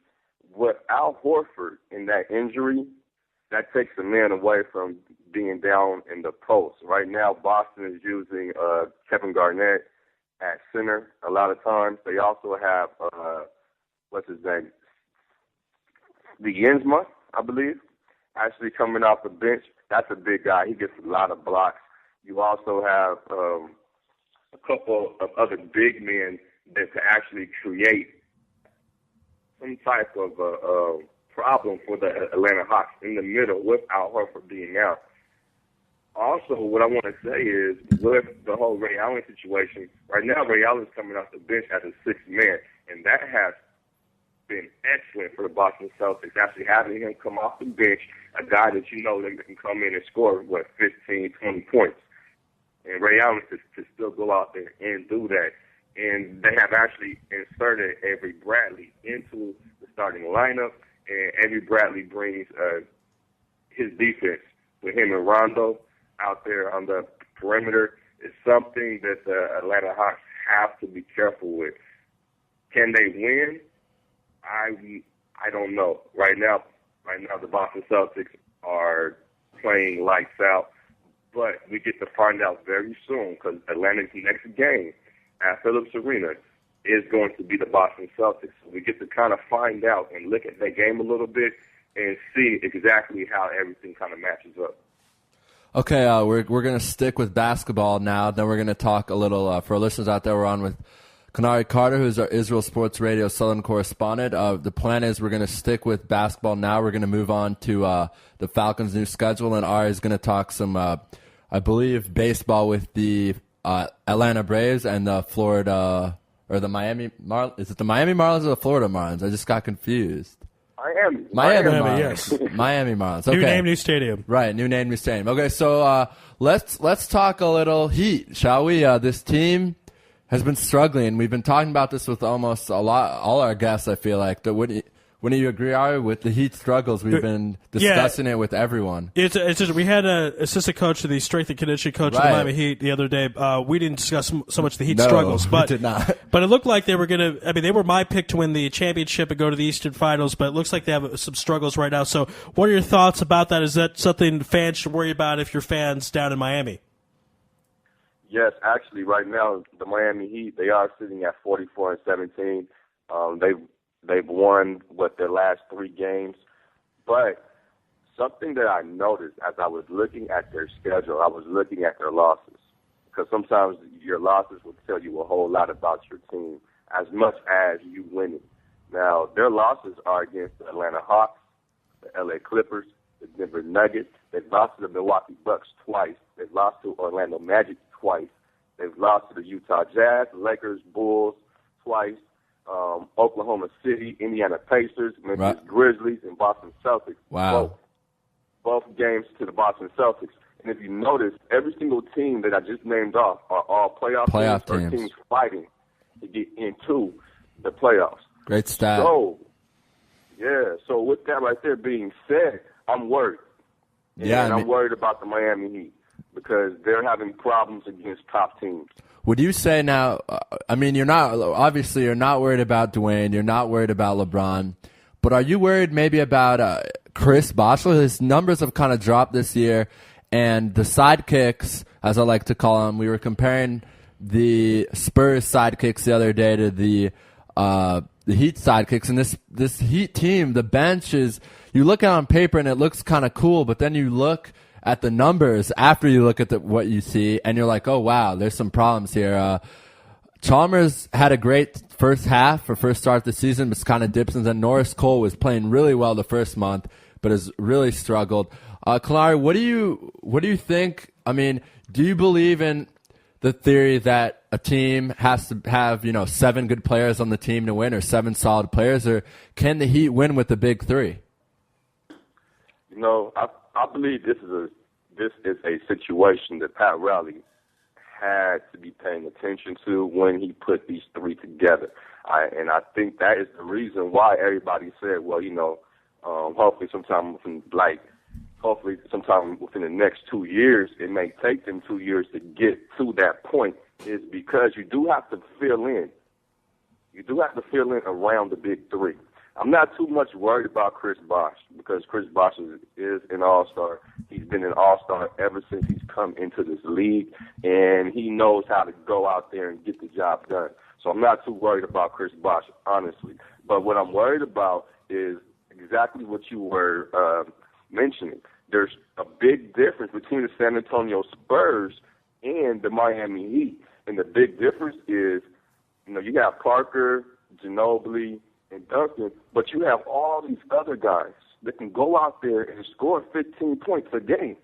[SPEAKER 10] with Al Horford in that injury, that takes a man away from being down in the post. Right now, Boston is using Kevin Garnett at center a lot of times. They also have, what's his name, the Yenzma, I believe, actually coming off the bench. That's a big guy. He gets a lot of blocks. You also have a couple of other big men that can actually create some type of problem for the Atlanta Hawks in the middle with Al Horford being out. Also, what I want to say is with the whole Ray Allen situation, right now Ray Allen's coming off the bench as a 6th man, and that has been excellent for the Boston Celtics, actually having him come off the bench, a guy that that can come in and score, 15, 20 points. And Ray Allen to still go out there and do that. And they have actually inserted Avery Bradley into the starting lineup, and Avery Bradley brings his defense with him and Rondo out there on the perimeter. Is something that the Atlanta Hawks have to be careful with. Can they win? I don't know. Right now the Boston Celtics are playing lights out. But we get to find out very soon because Atlanta's next game at Phillips Arena is going to be the Boston Celtics. So we get to kind of find out and look at that game a little bit and see exactly how everything kind of matches up.
[SPEAKER 8] Okay, we're going to stick with basketball now. Then we're going to talk a little, for our listeners out there, we're on with Kanari Carter, who's our Israel Sports Radio Southern correspondent. The plan is we're going to stick with basketball now. We're going to move on to the Falcons' new schedule, and Ari is going to talk some, I believe, baseball with the Atlanta Braves and the Florida, or the Miami Marlins. Is it the Miami Marlins or the Florida Marlins? I just got confused. Miami Marlins.
[SPEAKER 2] Yes.
[SPEAKER 8] Miami Marlins. Okay.
[SPEAKER 2] New name, new stadium.
[SPEAKER 8] Right, new name, new stadium. Okay, so let's talk a little Heat, shall we? This team has been struggling. We've been talking about this with almost all our guests, I feel like. Wouldn't you agree, Ari, with the Heat struggles? We've been discussing it with everyone. It's
[SPEAKER 2] just, we had an assistant coach to the strength and conditioning coach of the Miami Heat the other day. We didn't discuss so much the Heat struggles, but
[SPEAKER 8] we did not.
[SPEAKER 2] But it looked like they were going to. I mean, they were my pick to win the championship and go to the Eastern Finals. But it looks like they have some struggles right now. So, what are your thoughts about that? Is that something fans should worry about if you're fans down in Miami?
[SPEAKER 10] Yes, actually, right now the Miami Heat, they are sitting at 44-17. They've won their last 3 games, but something that I noticed as I was looking at their schedule, I was looking at their losses, because sometimes your losses will tell you a whole lot about your team. as much as you winning. Now, their losses are against the Atlanta Hawks, the LA Clippers, the Denver Nuggets. They've lost to the Milwaukee Bucks twice. They've lost to Orlando Magic twice. They've lost to the Utah Jazz, Lakers, Bulls twice, Oklahoma City, Indiana Pacers, Memphis Grizzlies, and Boston Celtics.
[SPEAKER 8] Wow.
[SPEAKER 10] Both games to the Boston Celtics. And if you notice, every single team that I just named off are all playoff teams or teams fighting to get into the playoffs.
[SPEAKER 8] Great stat.
[SPEAKER 10] So with that right there being said, I'm worried. And I'm worried about the Miami Heat because they're having problems against top teams.
[SPEAKER 8] Would you say now, you're not worried about Dwayne, you're not worried about LeBron, but are you worried maybe about Chris Bosh? His numbers have kind of dropped this year, and the sidekicks, as I like to call them, we were comparing the Spurs sidekicks the other day to the Heat sidekicks, and this Heat team, the bench is, you look at it on paper and it looks kind of cool, but then you look at the numbers after you look at what you see, and you're like, oh wow, there's some problems here. Chalmers had a great first half or first start of the season, but kind of dips, and then Norris Cole was playing really well the first month, but has really struggled. Kalari, what do you think? Do you believe in the theory that a team has to have 7 good players on the team to win, or 7 solid players, or can the Heat win with the big 3?
[SPEAKER 10] I believe this is a situation that Pat Riley had to be paying attention to when he put these 3 together. And I think that is the reason why everybody said, well, hopefully sometime within the next 2 years, it may take them 2 years to get to that point, is because you do have to fill in. You do have to fill in around the big 3. I'm not too much worried about Chris Bosh because Chris Bosh is an all-star. He's been an all-star ever since he's come into this league, and he knows how to go out there and get the job done. So I'm not too worried about Chris Bosh, honestly. But what I'm worried about is exactly what you were mentioning. There's a big difference between the San Antonio Spurs and the Miami Heat. And the big difference is, you got Parker, Ginobili, and Duncan, but you have all these other guys that can go out there and score 15 points a game.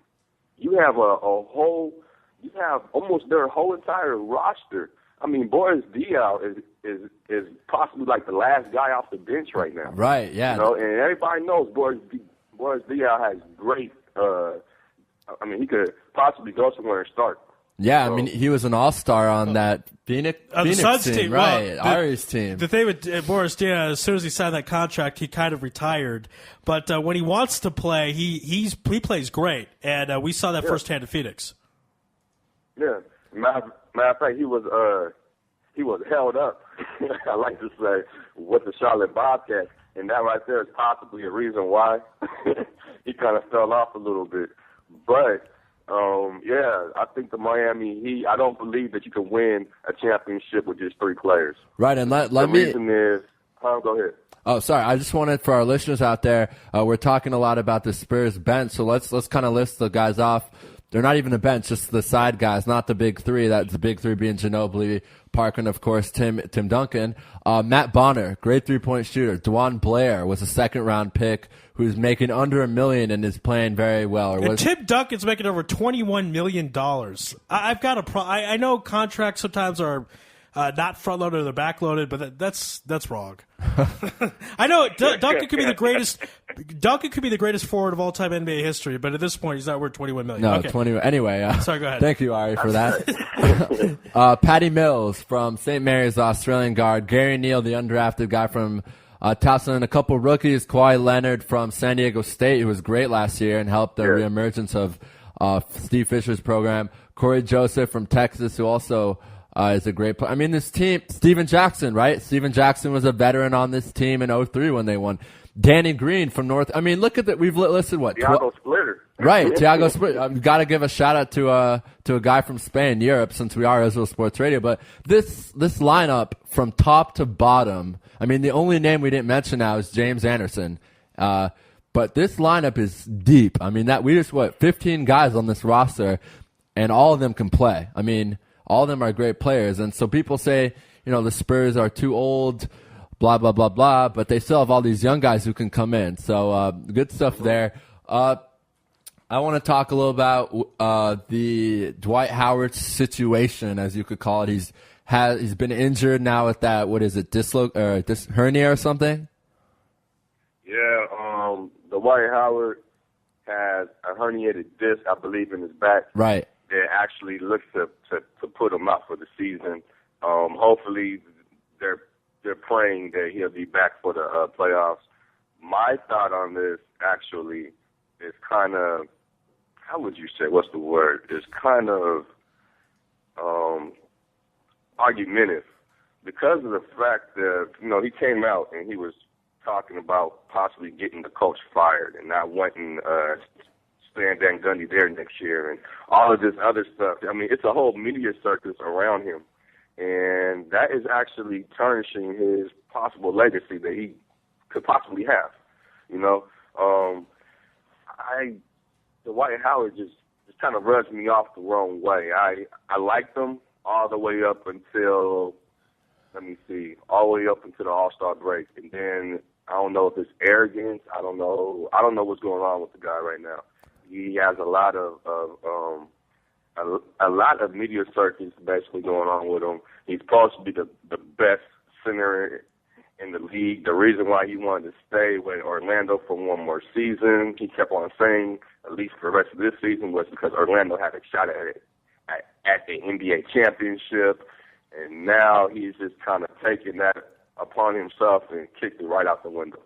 [SPEAKER 10] You have you have almost their whole entire roster. Boris Diaw is possibly like the last guy off the bench right now.
[SPEAKER 8] Right, yeah.
[SPEAKER 10] And everybody knows Boris Diaw has great, he could possibly go somewhere and start.
[SPEAKER 8] Yeah, he was an all-star on that Phoenix
[SPEAKER 2] Suns
[SPEAKER 8] team, right? Ari's team.
[SPEAKER 2] The thing with Boris Diaw, as soon as he signed that contract, he kind of retired. But when he wants to play, he plays great, and we saw that firsthand in Phoenix.
[SPEAKER 10] Yeah, matter of fact, he was held up. I like to say with the Charlotte Bobcats, and that right there is possibly a reason why he kind of fell off a little bit, but. I think the Miami Heat, I don't believe that you can win a championship with just 3 players.
[SPEAKER 8] Right, and
[SPEAKER 10] the reason is, go ahead.
[SPEAKER 8] Oh, sorry. I just wanted, for our listeners out there, we're talking a lot about the Spurs bench, so let's kind of list the guys off. They're not even a bench, just the side guys, not the big 3. That's the big 3 being Ginobili, Parker, and of course Tim Duncan. Matt Bonner, great 3-point shooter. DeJuan Blair was a second-round pick who's making under $1 million and is playing very well.
[SPEAKER 2] And Tim Duncan's making over $21 million. I've got a I know contracts sometimes are not front-loaded or they're back-loaded, but that's wrong. I know Duncan could be the greatest. Duncan could be the greatest forward of all time in NBA history, but at this point, he's not worth $21 million.
[SPEAKER 8] No,
[SPEAKER 2] okay.
[SPEAKER 8] 20. Anyway,
[SPEAKER 2] sorry. Go ahead.
[SPEAKER 8] Thank you, Ari, for that. Patty Mills from St. Mary's, the Australian guard. Gary Neal, the undrafted guy from Towson, and a couple rookies. Kawhi Leonard from San Diego State, who was great last year and helped the reemergence of Steve Fisher's program. Corey Joseph from Texas, who also is a great player. This team, Steven Jackson, right? Steven Jackson was a veteran on this team in 2003 when they won. Danny Green from North. Look at that. We've listed what?
[SPEAKER 10] Thiago Splitter.
[SPEAKER 8] Right, Thiago Splitter. I've got to give a shout out to a guy from Spain, Europe, since we are Israel Sports Radio. But this lineup from top to bottom. The only name we didn't mention now is James Anderson. But this lineup is deep. That we just 15 guys on this roster, and all of them can play. All of them are great players. And so people say, the Spurs are too old, blah, blah, blah, blah, but they still have all these young guys who can come in. So good stuff there. I want to talk a little about the Dwight Howard situation, as you could call it. He's been injured now with that, what is it, hernia or something?
[SPEAKER 10] Yeah, Dwight Howard has a herniated disc, I believe, in his back.
[SPEAKER 8] Right.
[SPEAKER 10] They actually look to put him out for the season. Hopefully, they're praying that he'll be back for the playoffs. My thought on this actually is kind of, how would you say? What's the word? It's kind of argumentative because of the fact that he came out and he was talking about possibly getting the coach fired and not wanting Stan Van Gundy there next year and all of this other stuff. I mean, it's a whole media circus around him, and that is actually tarnishing his possible legacy that he could possibly have. Dwight Howard just kind of rubs me off the wrong way. I liked him all the way up until, all the way up until the All-Star break, and then I don't know if it's arrogance. I don't know what's going on with the guy right now. He has a lot of media circus basically going on with him. He's supposed to be the best center in the league. The reason why he wanted to stay with Orlando for one more season, he kept on saying, at least for the rest of this season, was because Orlando had a shot at the NBA championship, and now he's just kind of taking that upon himself and kicked it right out the window.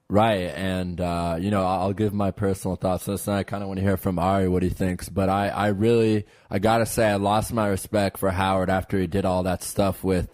[SPEAKER 8] Right, and I'll give my personal thoughts on this, and I kind of want to hear from Ari what he thinks. But I gotta say, I lost my respect for Howard after he did all that stuff with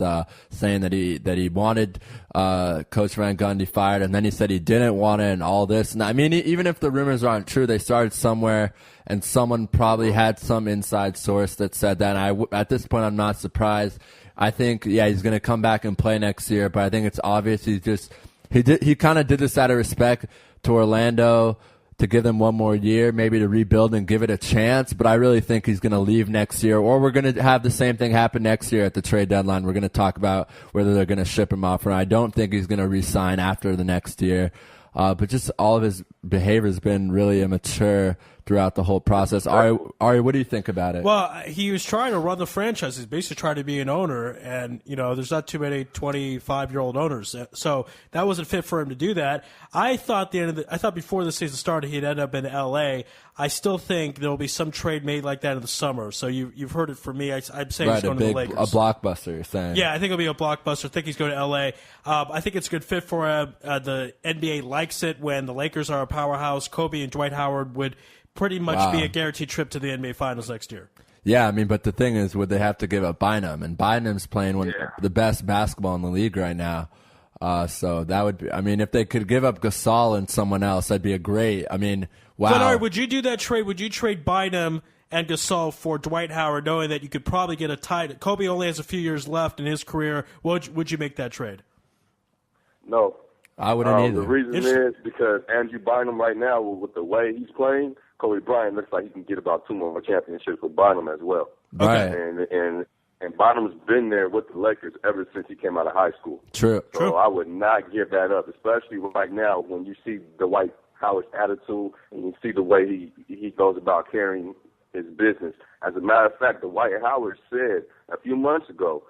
[SPEAKER 8] saying that he wanted Coach Van Gundy fired, and then he said he didn't want it, and all this. And I mean, even if the rumors aren't true, they started somewhere, and someone probably had some inside source that said that. And at this point, I'm not surprised. I think, he's gonna come back and play next year, but I think it's obvious He kind of did this out of respect to Orlando to give them one more year, maybe to rebuild and give it a chance. But I really think he's going to leave next year, or we're going to have the same thing happen next year at the trade deadline. We're going to talk about whether they're going to ship him off or not. I don't think he's going to re-sign after the next year. But just all of his behavior has been really immature throughout the whole process. Ari, what do you think about it?
[SPEAKER 2] Well, he was trying to run the franchise. He's basically trying to be an owner, and there's not too many 25-year-old owners, so that wasn't fit for him to do that. I thought before the season started he'd end up in L.A. I still think there will be some trade made like that in the summer. So you've heard it from me. I'm saying he's going to the Lakers.
[SPEAKER 8] A blockbuster, you're saying?
[SPEAKER 2] Yeah, I think it'll be a blockbuster. I think he's going to L.A. I think it's a good fit for him. The NBA likes it when the Lakers are a powerhouse. Kobe and Dwight Howard would pretty much be a guaranteed trip to the NBA Finals next year.
[SPEAKER 8] Yeah, I mean, but the thing is, would they have to give up Bynum? And Bynum's playing the best basketball in the league right now. So that would be, I mean, if they could give up Gasol and someone else, that'd be a great, I mean, wow.
[SPEAKER 2] But would you do that trade? Would you trade Bynum and Gasol for Dwight Howard, knowing that you could probably get a tight? Kobe only has a few years left in his career. Would you make that trade?
[SPEAKER 10] No.
[SPEAKER 8] I wouldn't either.
[SPEAKER 10] The reason is because Andrew Bynum right now, with the way he's playing, Kobe Bryant looks like he can get about 2 more championships with Bynum as well.
[SPEAKER 8] Right.
[SPEAKER 10] And Bynum's been there with the Lakers ever since he came out of high school.
[SPEAKER 8] True.
[SPEAKER 10] So I would not give that up, especially right now when you see Dwight Howard's attitude and you see the way he goes about carrying his business. As a matter of fact, Dwight Howard said a few months ago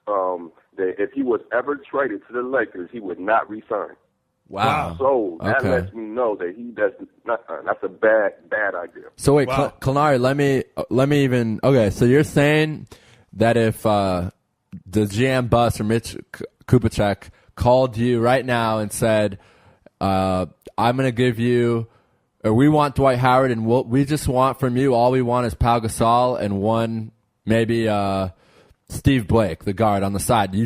[SPEAKER 10] that if he was ever traded to the Lakers, he would not resign.
[SPEAKER 8] Wow.
[SPEAKER 10] So that lets me know that he does not. That's a bad idea.
[SPEAKER 8] So wait, Clonari, let me even. Okay, so you're saying that if the GM bus or Mitch Kupachek called you right now and said, "I'm going to give you, or we want Dwight Howard, and we just want from you, all we want is Pau Gasol and one maybe Steve Blake, the guard on the side." You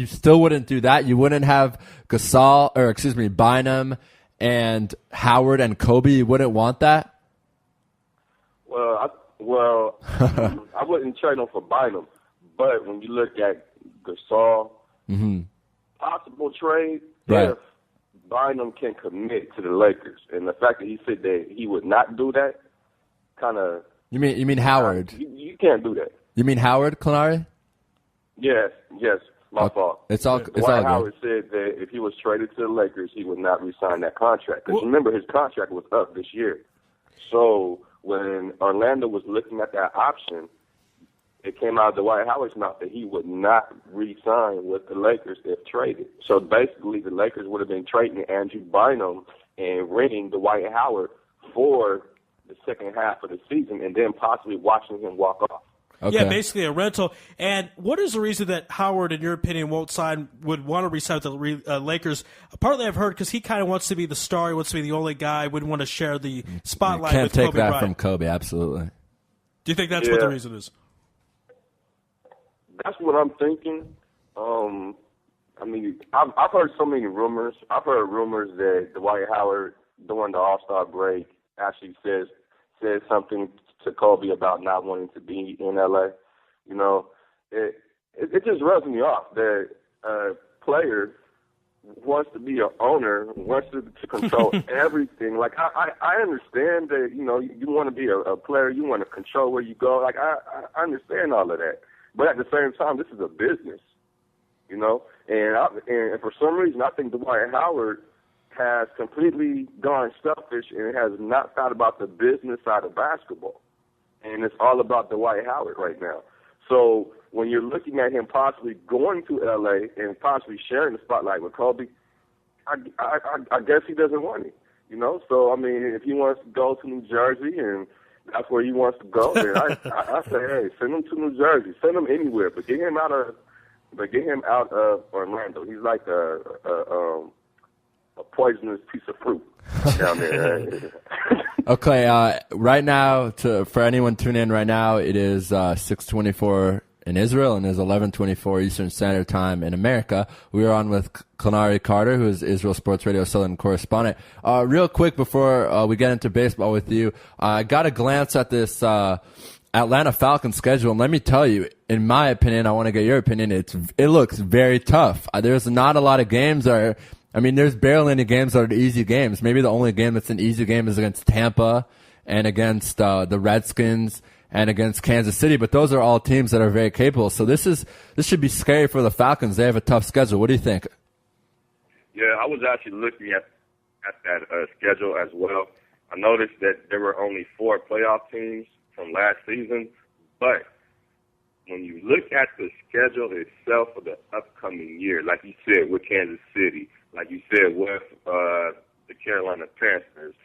[SPEAKER 8] still wouldn't do that? You wouldn't have Bynum and Howard and Kobe? You wouldn't want that?
[SPEAKER 10] Well, I wouldn't trade him for Bynum, but when you look at Gasol, possible trade, if Bynum can commit to the Lakers, and the fact that he said that he would not do that, kind of.
[SPEAKER 8] You mean Howard?
[SPEAKER 10] You can't do that.
[SPEAKER 8] You mean Howard, Clonari?
[SPEAKER 10] Yes, my fault.
[SPEAKER 8] It's all
[SPEAKER 10] Dwight
[SPEAKER 8] good.
[SPEAKER 10] Howard said that if he was traded to the Lakers, he would not re-sign that contract. Because remember, his contract was up this year. So when Orlando was looking at that option, it came out of Dwight Howard's mouth that he would not re-sign with the Lakers if traded. So basically, the Lakers would have been trading Andrew Bynum and renting Dwight Howard for the second half of the season and then possibly watching him walk off.
[SPEAKER 8] Okay.
[SPEAKER 2] Yeah, basically a rental. And what is the reason that Howard, in your opinion, would want to re-sign with the Lakers? Partly I've heard because he kind of wants to be the star. He wants to be the only guy. Wouldn't want to share the spotlight with Kobe
[SPEAKER 8] Can't take that
[SPEAKER 2] Bryant.
[SPEAKER 8] from Kobe, absolutely.
[SPEAKER 2] Do you think that's what the reason is?
[SPEAKER 10] That's what I'm thinking. I mean, I've heard so many rumors. I've heard rumors that Dwight Howard, during the All-Star break, actually said something to Kobe about not wanting to be in LA. You know, it just rubs me off that a player wants to be an owner, wants to control everything. Like I understand that, you know, you want to be a player, you want to control where you go. Like I understand all of that, but at the same time, this is a business, you know. And for some reason, I think Dwight Howard has completely gone selfish and has not thought about the business side of basketball. And it's all about Dwight Howard right now. So when you're looking at him possibly going to L.A. and possibly sharing the spotlight with Kobe, I guess he doesn't want it, you know? So, I mean, if he wants to go to New Jersey and that's where he wants to go, then I say, hey, send him to New Jersey. Send him anywhere, but get him out of Orlando. He's like a poisonous piece of fruit down there.
[SPEAKER 8] Okay, right now, for anyone tuning in right now, it is 6:24 in Israel and it is 11:24 Eastern Standard Time in America. We are on with Clanari Carter, who is Israel Sports Radio Southern correspondent. Real quick before we get into baseball with you, I got a glance at this Atlanta Falcons schedule, and let me tell you, in my opinion, I want to get your opinion, it looks very tough. There's not a lot of games there's barely any games that are easy games. Maybe the only game that's an easy game is against Tampa and against the Redskins and against Kansas City, but those are all teams that are very capable. So this should be scary for the Falcons. They have a tough schedule. What do you think?
[SPEAKER 10] Yeah, I was actually looking at that schedule as well. I noticed that there were only 4 playoff teams from last season, but when you look at the schedule itself for the upcoming year, like you said, with Kansas City, like you said, with the Carolina Panthers,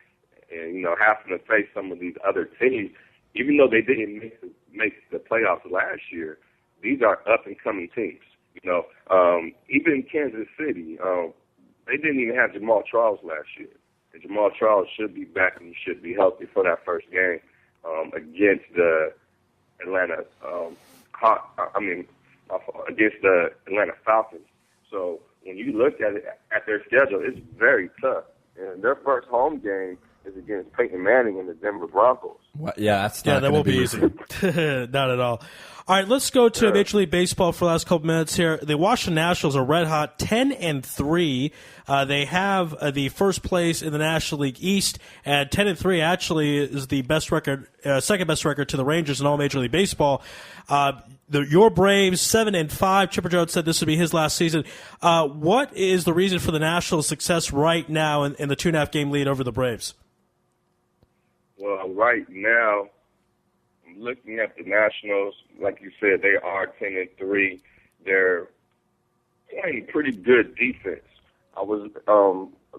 [SPEAKER 10] and, you know, having to face some of these other teams, even though they didn't make the playoffs last year, these are up-and-coming teams. You know, even Kansas City, they didn't even have Jamal Charles last year. And Jamal Charles should be back and he should be healthy for that first game against the against the Atlanta Falcons. So when you look at their schedule, it's very tough. And their first home game is against Peyton Manning and the Denver Broncos.
[SPEAKER 8] Well, yeah, that
[SPEAKER 2] won't be easy. Not at all. All right, let's go to Major League Baseball for the last couple minutes here. The Washington Nationals are red hot, 10-3. They have the first place in the National League East, and 10-3 actually is the best record, second best record to the Rangers in all Major League Baseball. Your Braves 7-5. Chipper Jones said this would be his last season. What is the reason for the Nationals' success right now in the 2.5 game lead over the Braves?
[SPEAKER 10] Well, right now, looking at the Nationals, like you said, they are 10-3. They're playing pretty good defense. I was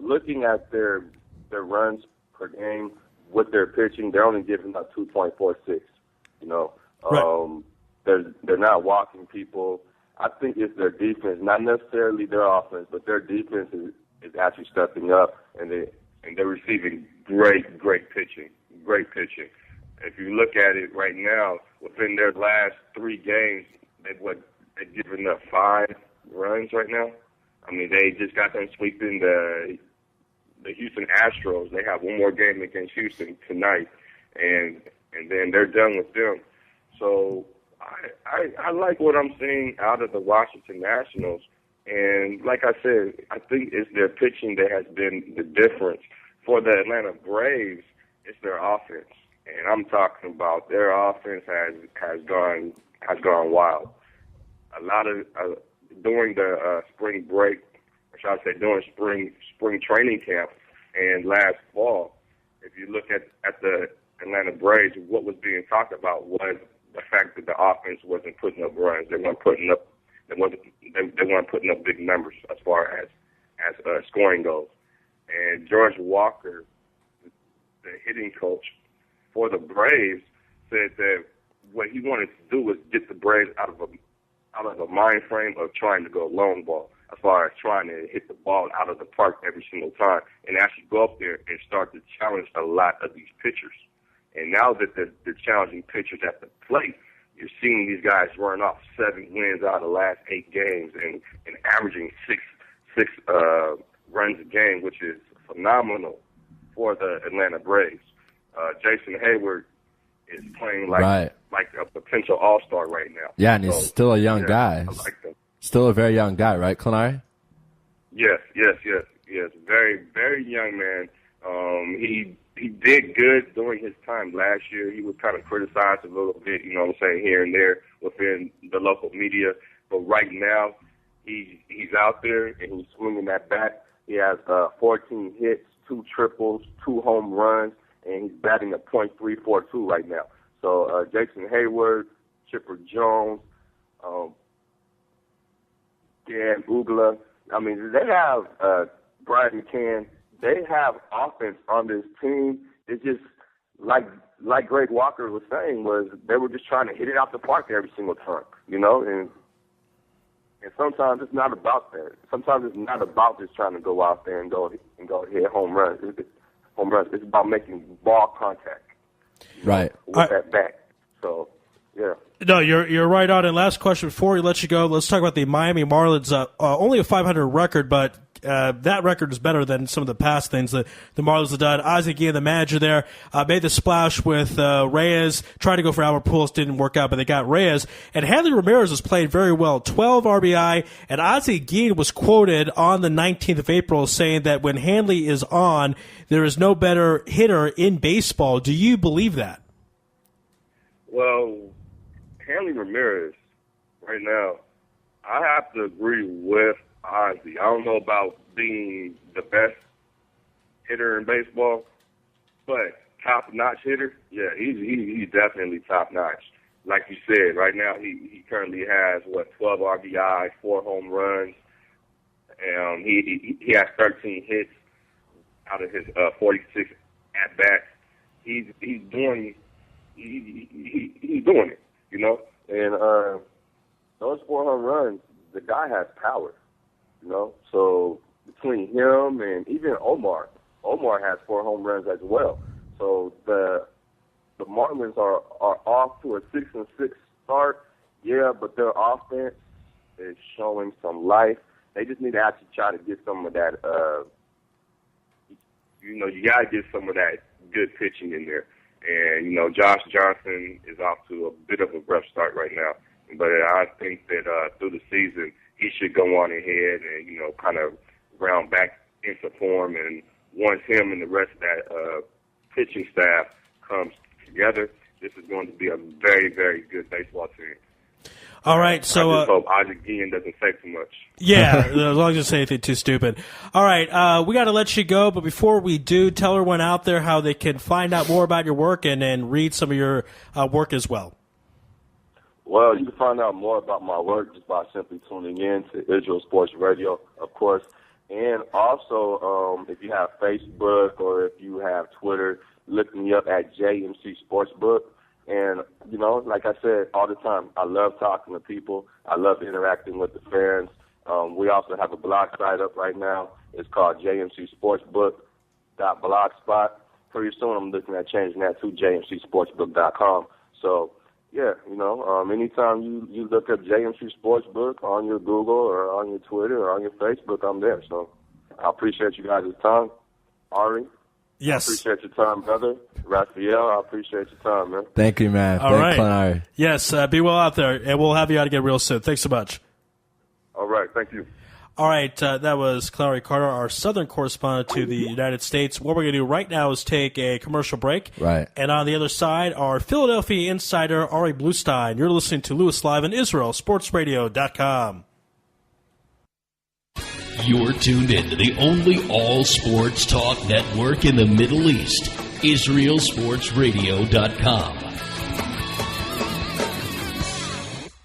[SPEAKER 10] looking at their runs per game with their pitching. They're only giving up 2.46. You know,
[SPEAKER 2] right.
[SPEAKER 10] They're not walking people. I think it's their defense, not necessarily their offense, but their defense is actually stepping up, and they're receiving great pitching. Great pitching. If you look at it right now, within their last 3 games, they've given up 5 runs right now. I mean, they just got them sweeping the Houston Astros. They have one more game against Houston tonight, and then they're done with them. So I like what I'm seeing out of the Washington Nationals. And like I said, I think it's their pitching that has been the difference. For the Atlanta Braves, it's their offense. And I'm talking about their offense has gone wild. a lot of during the spring break, or should I say during spring training camp and last fall, if you look at the Atlanta Braves, what was being talked about was the fact that the offense wasn't putting up runs. They weren't putting up big numbers as far as scoring goes. And George Walker, the hitting coach for the Braves, said that what he wanted to do was get the Braves out of a mind frame of trying to go long ball, as far as trying to hit the ball out of the park every single time, and actually go up there and start to challenge a lot of these pitchers. And now that they're challenging pitchers at the plate, you're seeing these guys run off 7 wins out of the last 8 games and averaging six runs a game, which is phenomenal for the Atlanta Braves. Jason Hayward is playing like a potential all-star right now.
[SPEAKER 8] Yeah, and he's still a young guy.
[SPEAKER 10] I like him.
[SPEAKER 8] Still a very young guy, right, Clenari?
[SPEAKER 10] Yes. Very, very young man. He did good during his time last year. He was kind of criticized a little bit, you know what I'm saying, here and there within the local media. But right now, he's out there and he's swinging that bat. He has 14 hits, 2 triples, 2 home runs, and he's batting a .342 right now. So Jason Hayward, Chipper Jones, Dan Ugla. I mean, they have Brian McCann. They have offense on this team. It's just like Greg Walker was saying, was they were just trying to hit it out the park every single time, you know. And sometimes it's not about that. Sometimes it's not about just trying to go out there and go hit home runs. It's about making ball contact,
[SPEAKER 8] right,
[SPEAKER 10] with that bat. So, yeah.
[SPEAKER 2] No, you're right on. And last question before we let you go, let's talk about the Miami Marlins. Only a .500 record, but that record is better than some of the past things that the Marlins have done. Ozzie Guillen, the manager there, made the splash with Reyes, tried to go for Albert Pujols, didn't work out, but they got Reyes. And Hanley Ramirez was playing very well, 12 RBI, and Ozzie Guillen was quoted on the 19th of April saying that when Hanley is on, there is no better hitter in baseball. Do you believe that?
[SPEAKER 10] Well, Hanley Ramirez, right now, I have to agree with Ozzie. I don't know about being the best hitter in baseball, but top-notch hitter, yeah, he's definitely top-notch. Like you said, right now he currently has, 12 RBI, 4 home runs. He has 13 hits out of his 46 at-bats. He's doing it, you know? And those 4 home runs, the guy has power, you know? So between him and even Omar has 4 home runs as well. So the Marlins are off to a 6-6 start, yeah, but their offense is showing some life. They just need to actually try to get some of that, you got to get some of that good pitching in there. And, Josh Johnson is off to a bit of a rough start right now. But I think that through the season, he should go on ahead and, kind of round back into form. And once him and the rest of that pitching staff comes together, this is going to be a very, very good baseball team.
[SPEAKER 2] All right, so
[SPEAKER 10] I just hope Isaac Guillen doesn't say too much.
[SPEAKER 2] Yeah, as long as you say anything too stupid. All right, we got to let you go, but before we do, tell everyone out there how they can find out more about your work and read some of your work as well.
[SPEAKER 10] Well, you can find out more about my work just by simply tuning in to Israel Sports Radio, of course. And also, if you have Facebook or if you have Twitter, look me up at JMC Sportsbook. And, like I said all the time, I love talking to people. I love interacting with the fans. We also have a blog site up right now. It's called jmcsportsbook.blogspot. Pretty soon I'm looking at changing that to jmcsportsbook.com. So, yeah, anytime you look up JMC Sportsbook on your Google or on your Twitter or on your Facebook, I'm there. So I appreciate you guys' time. Ari?
[SPEAKER 2] Yes.
[SPEAKER 10] I appreciate your time, brother. Raphael, I appreciate your time, man.
[SPEAKER 8] Thank you, man.
[SPEAKER 2] All right. Yes, be well out there, and we'll have you out again real soon. Thanks so much.
[SPEAKER 10] All right, thank you.
[SPEAKER 2] All right, that was Clary Carter, our southern correspondent to the United States. What we're going to do right now is take a commercial break.
[SPEAKER 8] Right.
[SPEAKER 2] And on the other side, our Philadelphia insider, Ari Louis. You're listening to Louis Live in Israel, sportsradio.com.
[SPEAKER 1] You're tuned in to the only all-sports talk network in the Middle East, IsraelSportsRadio.com.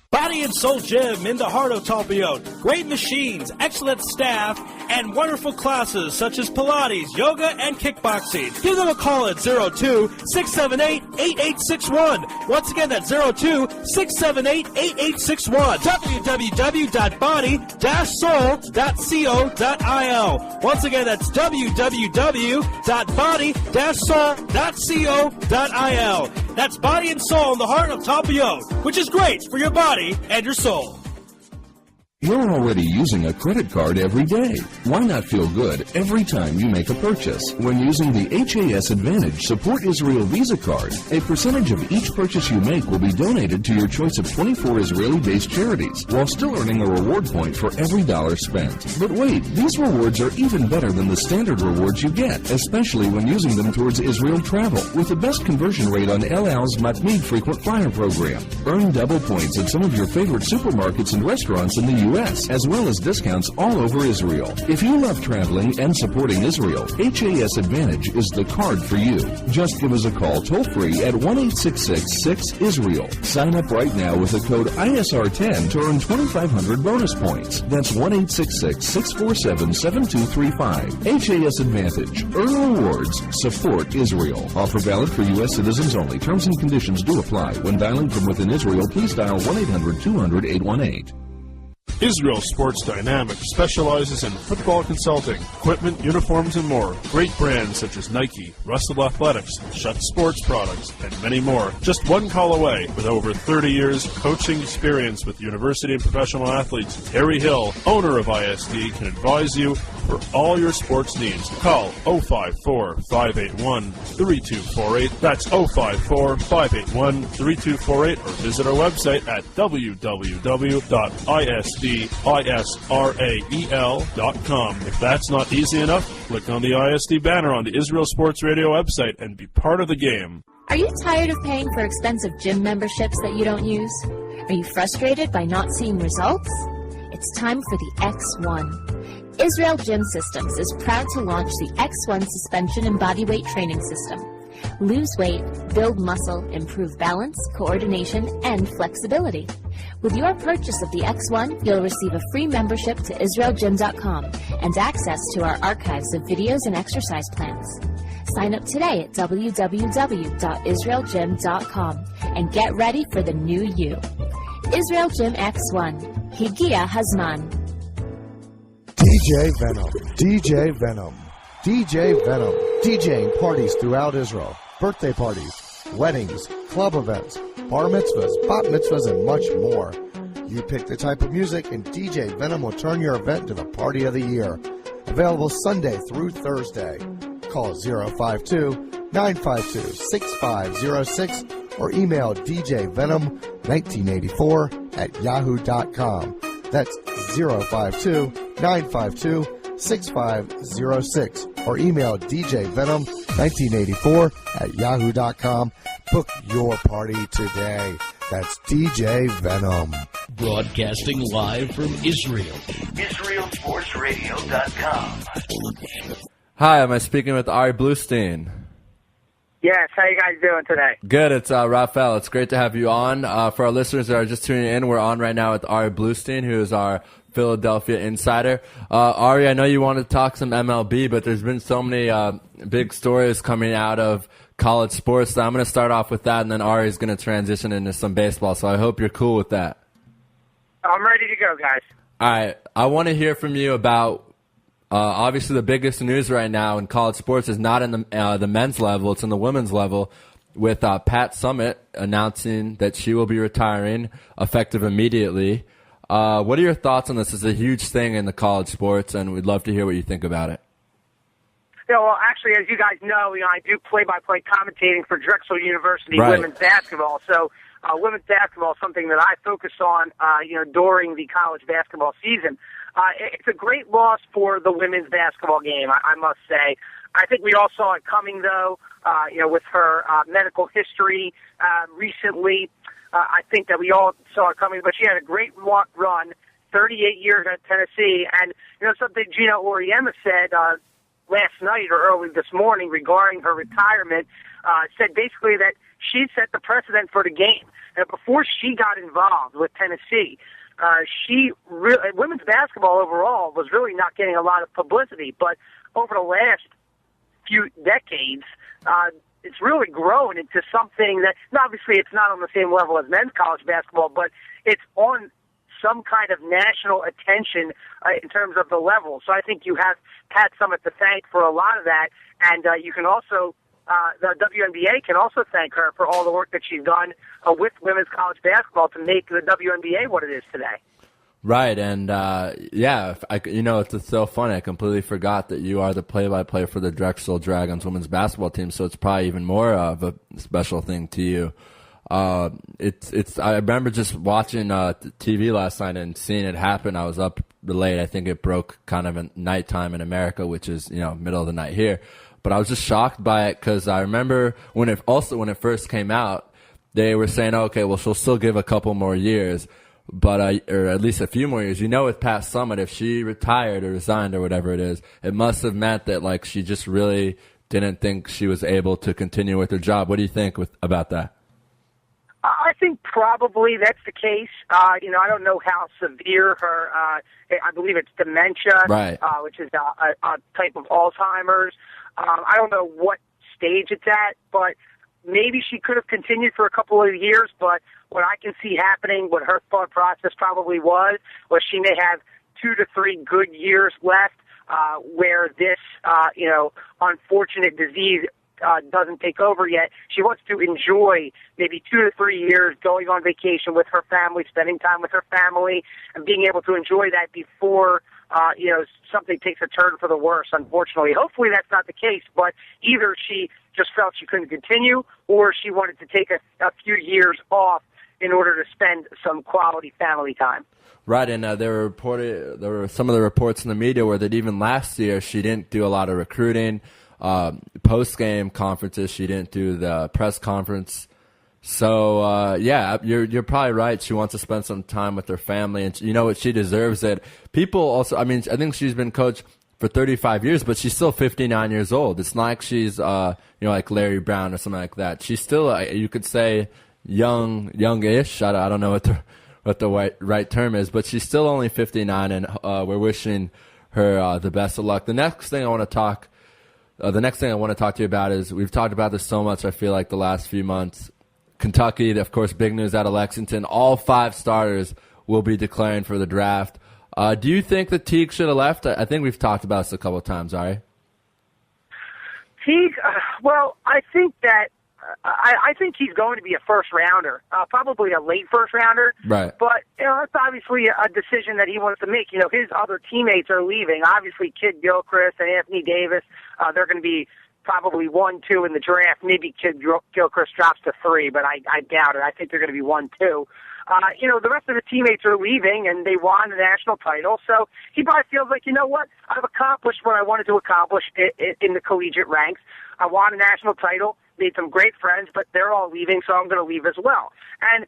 [SPEAKER 2] Body and Soul Gym in the heart of Talpiot. Great machines, excellent staff, and wonderful classes such as Pilates, yoga, and kickboxing. Give them a call at 02-678-8861. Once again, that's 02-678-8861. www.body-soul.co.il. Once again, that's www.body-soul.co.il. That's Body and Soul in the heart of Talpiot, which is great for your body and your soul.
[SPEAKER 3] You're already using a credit card every day. Why not feel good every time you make a purchase? When using the HAS Advantage Support Israel Visa card, a percentage of each purchase you make will be donated to your choice of 24 Israeli-based charities, while still earning a reward point for every dollar spent. But wait, these rewards are even better than the standard rewards you get, especially when using them towards Israel travel, with the best conversion rate on El Al's Matmeed frequent flyer program. Earn double points at some of your favorite supermarkets and restaurants in the U.S., as well as discounts all over Israel. If you love traveling and supporting Israel, HAS Advantage is the card for you. Just give us a call toll-free at 1-866-6-ISRAEL. Sign up right now with the code ISR10 to earn 2,500 bonus points. That's 1-866-647-7235. HAS Advantage. Earn rewards. Support Israel. Offer valid for U.S. citizens only. Terms and conditions do apply. When dialing from within Israel, please dial 1-800-200-818.
[SPEAKER 4] Israel Sports Dynamics specializes in football consulting, equipment, uniforms, and more. Great brands such as Nike, Russell Athletics, Shutt Sports Products, and many more. Just one call away. With over 30 years coaching experience with university and professional athletes, Harry Hill, owner of ISD, can advise you for all your sports needs. Call 054-581-3248. That's 054-581-3248, or visit our website at www.isdisrael.com. If that's not easy enough, click on the ISD banner on the Israel Sports Radio website and be part of the game.
[SPEAKER 5] Are you tired of paying for expensive gym memberships that you don't use? Are you frustrated by not seeing results? It's time for the X1. Israel Gym Systems is proud to launch the X1 suspension and bodyweight training system. Lose weight, build muscle, improve balance, coordination, and flexibility. With your purchase of the X1, you'll receive a free membership to IsraelGym.com and access to our archives of videos and exercise plans. Sign up today at www.israelgym.com and get ready for the new you. Israel Gym X1. Higia Hazman.
[SPEAKER 6] DJ Venom, DJ Venom, DJ Venom, DJing parties throughout Israel, birthday parties, weddings, club events, bar mitzvahs, bat mitzvahs, and much more. You pick the type of music, and DJ Venom will turn your event into the party of the year. Available Sunday through Thursday. Call 052-952-6506 or email djvenom1984@yahoo.com. That's 052-952-6506 or email djvenom1984@yahoo.com. Book your party today. That's DJ Venom.
[SPEAKER 1] Broadcasting live from Israel.
[SPEAKER 11] IsraelSportsRadio.com.
[SPEAKER 8] Hi, am I speaking with Ari Bluestein?
[SPEAKER 7] Yes, how you guys doing today?
[SPEAKER 8] Good, it's Raphael. It's great to have you on. For our listeners that are just tuning in, we're on right now with Ari Bluestein, who is our Philadelphia insider. Ari, I know you want to talk some MLB, but there's been so many big stories coming out of college sports that I'm going to start off with that, and then Ari's going to transition into some baseball, so I hope you're cool with that.
[SPEAKER 7] I'm ready to go, guys.
[SPEAKER 8] All right, I want to hear from you about obviously the biggest news right now in college sports is not in the men's level, it's in the women's level, with Pat Summitt announcing that she will be retiring effective immediately. What are your thoughts on this? It's a huge thing in the college sports, and we'd love to hear what you think about it.
[SPEAKER 7] Yeah, well, actually, as you guys know, I do play-by-play commentating for Drexel University women's basketball. So
[SPEAKER 11] women's basketball is something that I focus on, during the college basketball season. It's a great loss for the women's basketball game, I must say. I think we all saw it coming, though, with her medical history recently. I think that we all saw it coming, but she had a great run, 38 years at Tennessee. And, something Gina Auriemma said last night or early this morning regarding her retirement, said basically that she set the precedent for the game. And before she got involved with Tennessee, women's basketball overall was really not getting a lot of publicity. But over the last few decades, it's really grown into something that, obviously it's not on the same level as men's college basketball, but it's on some kind of national attention in terms of the level. So I think you have Pat Summitt to thank for a lot of that, and you can also, the WNBA can also thank her for all the work that she's done with women's college basketball to make the WNBA what it is today.
[SPEAKER 8] Right, and it's so funny. I completely forgot that you are the play-by-play for the Drexel Dragons women's basketball team, so it's probably even more of a special thing to you. I remember just watching TV last night and seeing it happen. I was up late. I think it broke kind of at nighttime in America, which is middle of the night here. But I was just shocked by it because I remember when it first came out, they were saying, okay, well, she'll still give a couple more years. But or at least a few more years. With Pat Summitt, if she retired or resigned or whatever it is, it must have meant that she just really didn't think she was able to continue with her job. What do you think about that?
[SPEAKER 11] I think probably that's the case. I don't know how severe her. I believe it's dementia,
[SPEAKER 8] right?
[SPEAKER 11] Which is a type of Alzheimer's. I don't know what stage it's at, but maybe she could have continued for a couple of years, but what I can see happening, what her thought process probably was she may have 2 to 3 good years left where this, unfortunate disease doesn't take over yet. She wants to enjoy maybe 2 to 3 years going on vacation with her family, spending time with her family, and being able to enjoy that before something takes a turn for the worse, unfortunately. Hopefully that's not the case, but either she just felt she couldn't continue or she wanted to take a few years off in order to spend some quality family time.
[SPEAKER 8] Right, and there were some of the reports in the media where that even last year she didn't do a lot of recruiting, post-game conferences. She didn't do the press conference. So, you're probably right. She wants to spend some time with her family, and you know what? She deserves it. People also, I think she's been coached for 35 years, but she's still 59 years old. It's not like she's, like Larry Brown or something like that. She's still, you could say, youngish. I don't know what the right term is, but she's still only 59, and we're wishing her the best of luck. The next thing I want to talk to you about is, we've talked about this so much, I feel like, the last few months. Kentucky, of course, big news out of Lexington. All 5 starters will be declaring for the draft. Do you think that Teague should have left? I think we've talked about this a couple of times, Ari.
[SPEAKER 11] Teague, I think that I think he's going to be a first rounder, probably a late first rounder.
[SPEAKER 8] Right.
[SPEAKER 11] But it's obviously a decision that he wants to make. His other teammates are leaving. Obviously, Kid Gilchrist and Anthony Davis, they're going to be probably 1, 2 in the draft. Maybe Kid Gilchrist drops to 3, but I doubt it. I think they're going to be 1, 2. The rest of the teammates are leaving, and they won the national title. So he probably feels like, what? I've accomplished what I wanted to accomplish in the collegiate ranks. I won a national title, made some great friends, but they're all leaving, so I'm going to leave as well. And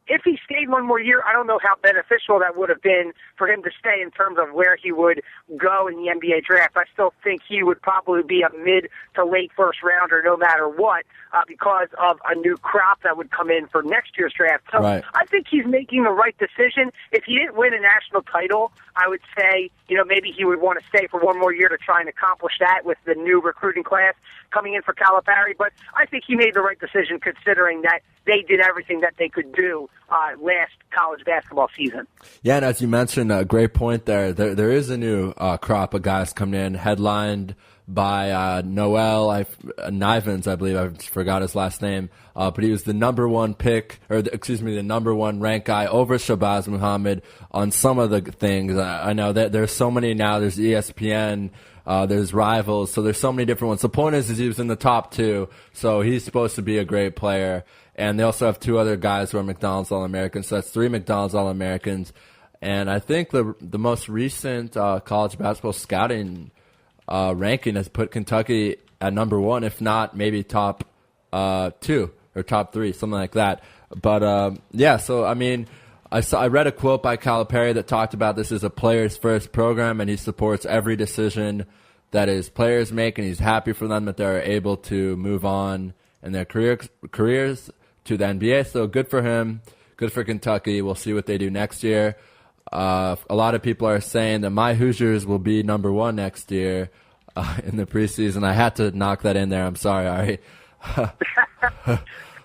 [SPEAKER 11] if he stayed 1 more year, I don't know how beneficial that would have been for him to stay in terms of where he would go in the NBA draft. I still think he would probably be a mid to late first rounder no matter what, because of a new crop that would come in for next year's draft. So right. I think he's making the right decision. If he didn't win a national title, I would say, maybe he would want to stay for 1 more year to try and accomplish that with the new recruiting class coming in for Calipari. But I think he made the right decision considering that they did everything that they could do last college basketball season. Yeah,
[SPEAKER 8] and as you mentioned, a great point there. There is a new crop of guys coming in, headlined by Noel Nivens, I believe. I forgot his last name. But he was the number 1 pick, the number 1 ranked guy over Shabazz Muhammad on some of the things. I know that there's so many now. There's ESPN, There's Rivals. So there's so many different ones. The point is he was in the top 2, so he's supposed to be a great player. And they also have 2 other guys who are McDonald's All-Americans. So that's 3 McDonald's All-Americans. And I think the most recent college basketball scouting ranking has put Kentucky at number 1, if not maybe top 2 or top 3, something like that. But yeah, so I mean, I read a quote by Calipari that talked about this as a players first program, and he supports every decision that his players make, and he's happy for them that they're able to move on in their careers to the NBA. So good for him, good for Kentucky. We'll see what they do next year. A lot of people are saying that my Hoosiers will be number 1 next year in the preseason. I had to knock that in there. I'm sorry, Ari.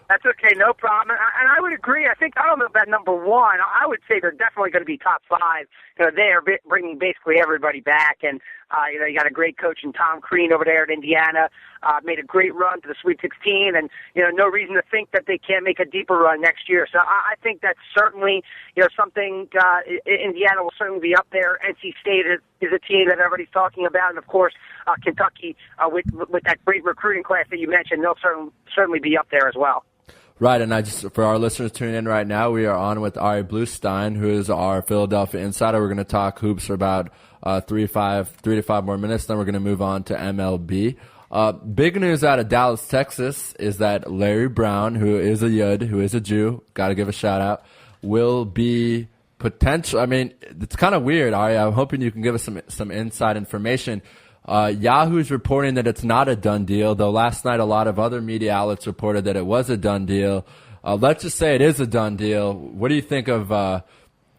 [SPEAKER 11] That's okay, no problem. And I would agree. I don't know about number 1. I would say they're definitely going to be top 5. They are bringing basically everybody back. And, you got a great coach in Tom Crean over there at Indiana, made a great run to the Sweet 16. And, no reason to think that they can't make a deeper run next year. So I think that's certainly, something Indiana will certainly be up there. NC State is a team that everybody's talking about. And, of course, Kentucky, with that great recruiting class that you mentioned, they'll certainly be up there as well.
[SPEAKER 8] Right, and for our listeners tuning in right now, we are on with Ari Bluestein, who is our Philadelphia insider. We're going to talk hoops for about 3 to 5 more minutes, then we're going to move on to MLB. Big news out of Dallas, Texas, is that Larry Brown, who is a Yud, who is a Jew, got to give a shout out, will be potential. I mean, it's kind of weird, Ari. I'm hoping you can give us some inside information. Yahoo's reporting that it's not a done deal, though last night a lot of other media outlets reported that it was a done deal. Let's just say it is a done deal. What do you think of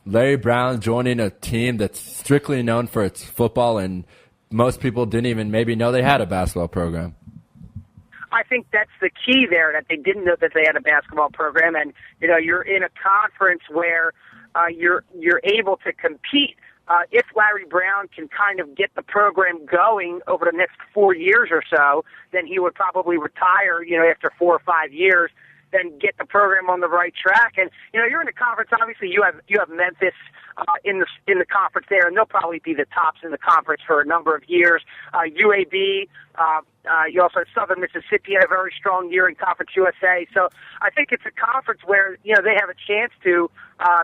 [SPEAKER 8] Larry Brown joining a team that's strictly known for its football, and most people didn't even maybe know they had a basketball program?
[SPEAKER 11] I think that's the key there, that they didn't know that they had a basketball program. And, you're in a conference where you're able to compete. If Larry Brown can kind of get the program going over the next 4 years or so, then he would probably retire, after 4 or 5 years, then get the program on the right track. And, you're in a conference, obviously you have Memphis in the conference there, and they'll probably be the tops in the conference for a number of years. UAB, you also have Southern Mississippi had a very strong year in Conference USA. So I think it's a conference where, they have a chance to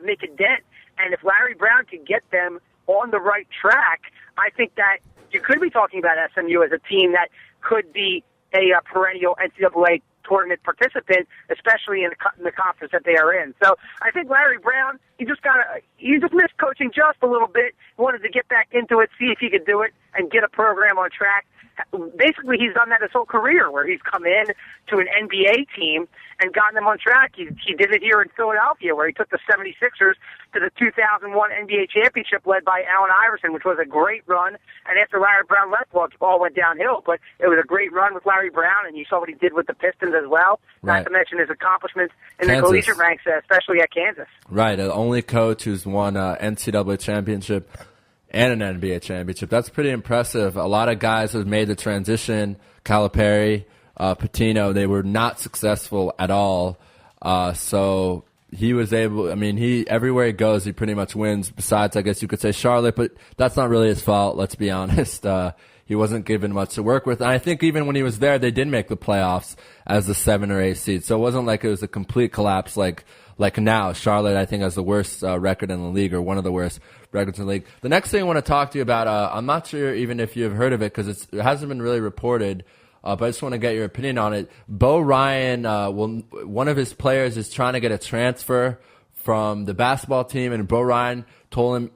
[SPEAKER 11] make a dent. And if Larry Brown can get them on the right track, I think that you could be talking about SMU as a team that could be a perennial NCAA tournament participant, especially in the conference that they are in. So I think Larry Brown, he just missed coaching just a little bit. He wanted to get back into it, see if he could do it, and get a program on track. Basically, he's done that his whole career, where he's come in to an NBA team and gotten them on track. He did it here in Philadelphia, where he took the 76ers to the 2001 NBA championship led by Allen Iverson, which was a great run. And after Larry Brown left, well, it all went downhill. But it was a great run with Larry Brown, and you saw what he did with the Pistons as well.
[SPEAKER 8] Right.
[SPEAKER 11] Not to mention his accomplishments in the collegiate ranks, especially at Kansas.
[SPEAKER 8] Right, the only coach who's won an NCAA championship and an NBA championship. That's pretty impressive. A lot of guys have made the transition. Calipari, Pitino, they were not successful at all. So he was able, everywhere he goes, he pretty much wins. Besides, I guess you could say Charlotte, but that's not really his fault, let's be honest. He wasn't given much to work with. And I think even when he was there, they did make the playoffs as the 7 or 8 seed. So it wasn't like it was a complete collapse like now. Charlotte, I think, has the worst record in the league, or one of the worst records in the league. The next thing I want to talk to you about, I'm not sure even if you've heard of it, because it hasn't been really reported, but I just want to get your opinion on it. Bo Ryan, one of his players is trying to get a transfer from the basketball team, and Bo Ryan told him,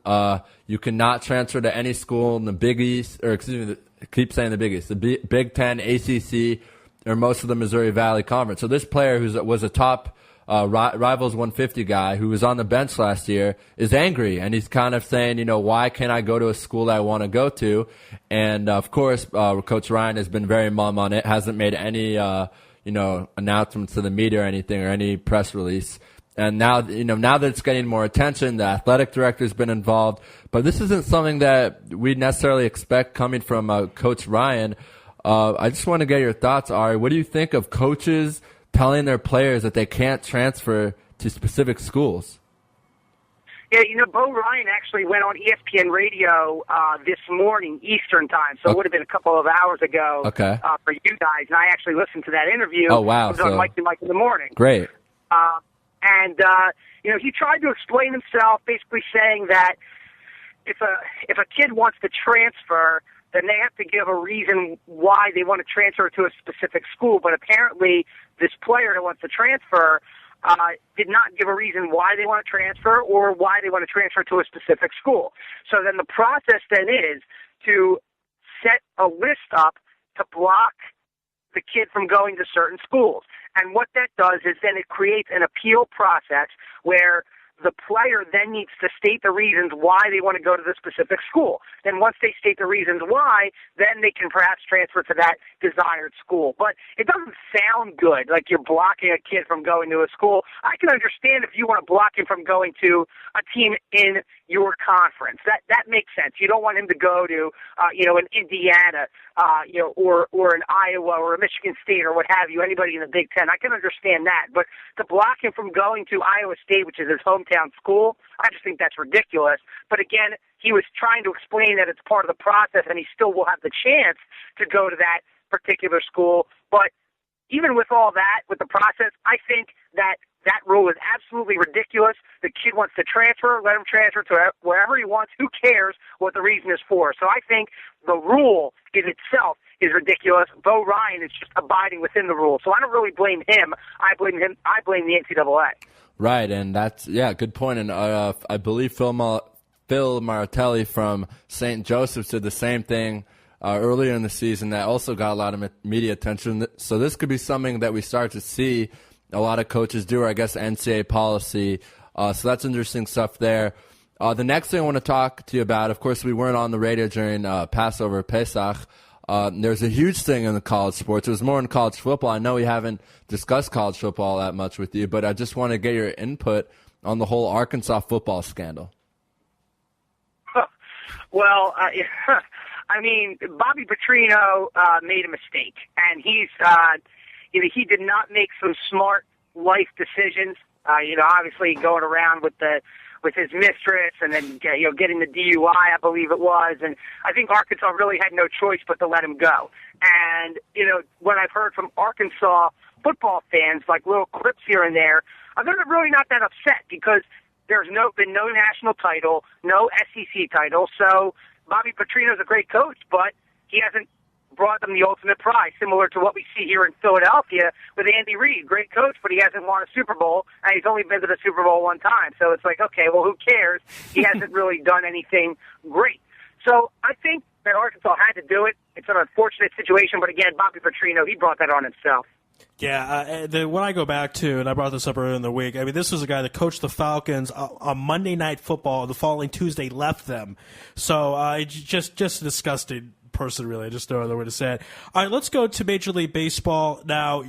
[SPEAKER 8] you cannot transfer to any school in the Big East, or excuse me, keep saying the Big East, the Big Ten, ACC, or most of the Missouri Valley Conference. So this player, who was a top Rivals 150 guy who was on the bench last year, is angry, and he's kind of saying, why can't I go to a school that I want to go to? And of course, Coach Ryan has been very mum on it, hasn't made any announcements to the media or anything, or any press release. And now, now that it's getting more attention, the athletic director's been involved, but this isn't something that we necessarily expect coming from Coach Ryan. I just want to get your thoughts, Ari. What do you think of coaches telling their players that they can't transfer to specific schools?
[SPEAKER 11] Yeah, Bo Ryan actually went on ESPN Radio this morning, Eastern time, so it would have been a couple of hours ago for you guys, and I actually listened to that interview.
[SPEAKER 8] Oh, wow.
[SPEAKER 11] It was on Mike and Mike in the morning.
[SPEAKER 8] Great.
[SPEAKER 11] He tried to explain himself, basically saying that if a kid wants to transfer, then they have to give a reason why they want to transfer to a specific school, but apparently this player who wants to transfer did not give a reason why they want to transfer or why they want to transfer to a specific school. So then the process then is to set a list up to block the kid from going to certain schools. And what that does is then it creates an appeal process where the player then needs to state the reasons why they want to go to the specific school. Then once they state the reasons why, then they can perhaps transfer to that desired school. But it doesn't sound good, like you're blocking a kid from going to a school. I can understand if you want to block him from going to a team in your conference. That makes sense. You don't want him to go to, an Indiana, or an Iowa or a Michigan State or what have you, anybody in the Big Ten. I can understand that. But to block him from going to Iowa State, which is his hometown school, I just think that's ridiculous. But again, he was trying to explain that it's part of the process and he still will have the chance to go to that particular school. But even with all that, with the process, I think that rule is absolutely ridiculous. The kid wants to transfer, let him transfer to wherever he wants. Who cares what the reason is for? So I think the rule in itself is ridiculous. Bo Ryan is just abiding within the rule. So I don't really blame him. I blame the NCAA.
[SPEAKER 8] Right, and that's, good point. And I believe Phil Martelli from St. Joseph's did the same thing earlier in the season that also got a lot of media attention. So this could be something that we start to see a lot of coaches do, or I guess NCAA policy. So that's interesting stuff there. The next thing I want to talk to you about, of course, we weren't on the radio during Passover, Pesach. There's a huge thing in the college sports. It was more in college football. I know we haven't discussed college football that much with you, but I just want to get your input on the whole Arkansas football scandal.
[SPEAKER 11] Well, Bobby Petrino made a mistake, and he did not make some smart life decisions. Obviously going around with his mistress, and then getting the DUI, I believe it was, and I think Arkansas really had no choice but to let him go. And when I've heard from Arkansas football fans, like little clips here and there, they're really not that upset because there's been no national title, no SEC title. So Bobby Petrino's a great coach, but he hasn't brought them the ultimate prize, similar to what we see here in Philadelphia with Andy Reid. Great coach, but he hasn't won a Super Bowl, and he's only been to the Super Bowl one time. So it's like, okay, well, who cares? He hasn't really done anything great. So I think that Arkansas had to do it. It's an unfortunate situation, but again, Bobby Petrino, he brought that on himself.
[SPEAKER 2] Yeah, when I go back to, and I brought this up earlier in the week, this was a guy that coached the Falcons on Monday Night Football. The following Tuesday left them. So just disgusting person, really. I just don't know the way to say it. All right, let's go to Major League Baseball. Now,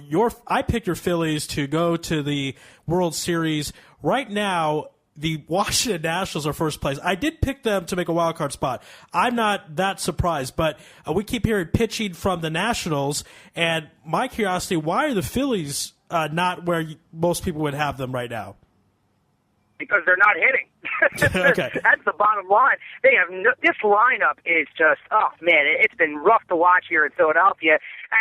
[SPEAKER 2] I picked your Phillies to go to the World Series. Right now, the Washington Nationals are first place. I did pick them to make a wild card spot. I'm not that surprised, but we keep hearing pitching from the Nationals, and my curiosity, why are the Phillies not where most people would have them right now?
[SPEAKER 11] Because they're not hitting.
[SPEAKER 2] Okay.
[SPEAKER 11] That's the bottom line. They have this lineup is just, it's been rough to watch here in Philadelphia.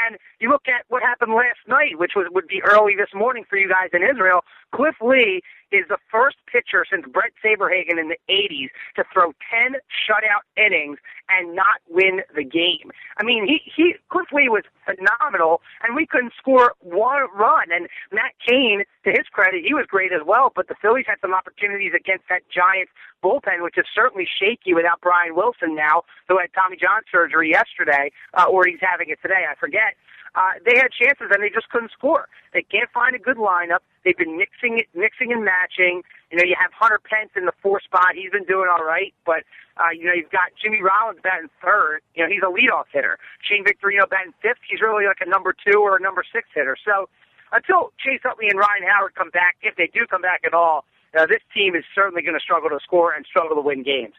[SPEAKER 11] And you look at what happened last night, which would be early this morning for you guys in Israel. Cliff Lee is the first pitcher since Brett Saberhagen in the 80s to throw 10 shutout innings and not win the game. Cliff Lee was phenomenal, and we couldn't score one run. And Matt Cain, to his credit, he was great as well, but the Phillies had some opportunities against that Giants bullpen, which is certainly shaky without Brian Wilson now, who had Tommy John surgery yesterday, or he's having it today, I forget. They had chances, and they just couldn't score. They can't find a good lineup. They've been mixing and matching. You have Hunter Pence in the 4th spot. He's been doing all right, but you've got Jimmy Rollins batting 3rd. He's a leadoff hitter. Shane Victorino batting 5th. He's really like a number 2 or a number 6 hitter. So until Chase Utley and Ryan Howard come back, if they do come back at all, this team is certainly going to struggle to score and struggle to win games.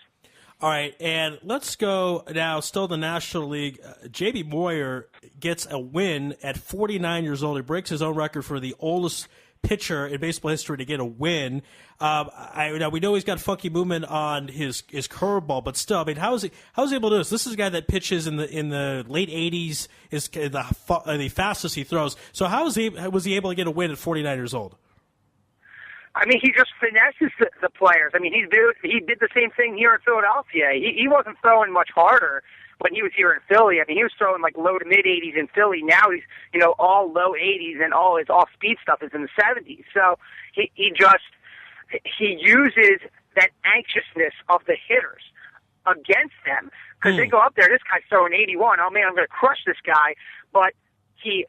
[SPEAKER 2] All right, and let's go now, still the National League. J.B. Moyer gets a win at 49 years old. He breaks his own record for the oldest pitcher in baseball history to get a win. Now we know he's got funky movement on his curveball, but still, I mean, how is he able to do this? This is a guy that pitches in the late 80s, is the fastest he throws. So was he able to get a win at 49 years old?
[SPEAKER 11] I mean, he just finesses the players. I mean, he did the same thing here in Philadelphia. He wasn't throwing much harder when he was here in Philly. I mean, he was throwing like low to mid 80s in Philly. Now he's, all low 80s, and all his off speed stuff is in the 70s. So he uses that anxiousness of the hitters against them, because they go up there, this guy's throwing 81. Oh man, I'm going to crush this guy. But he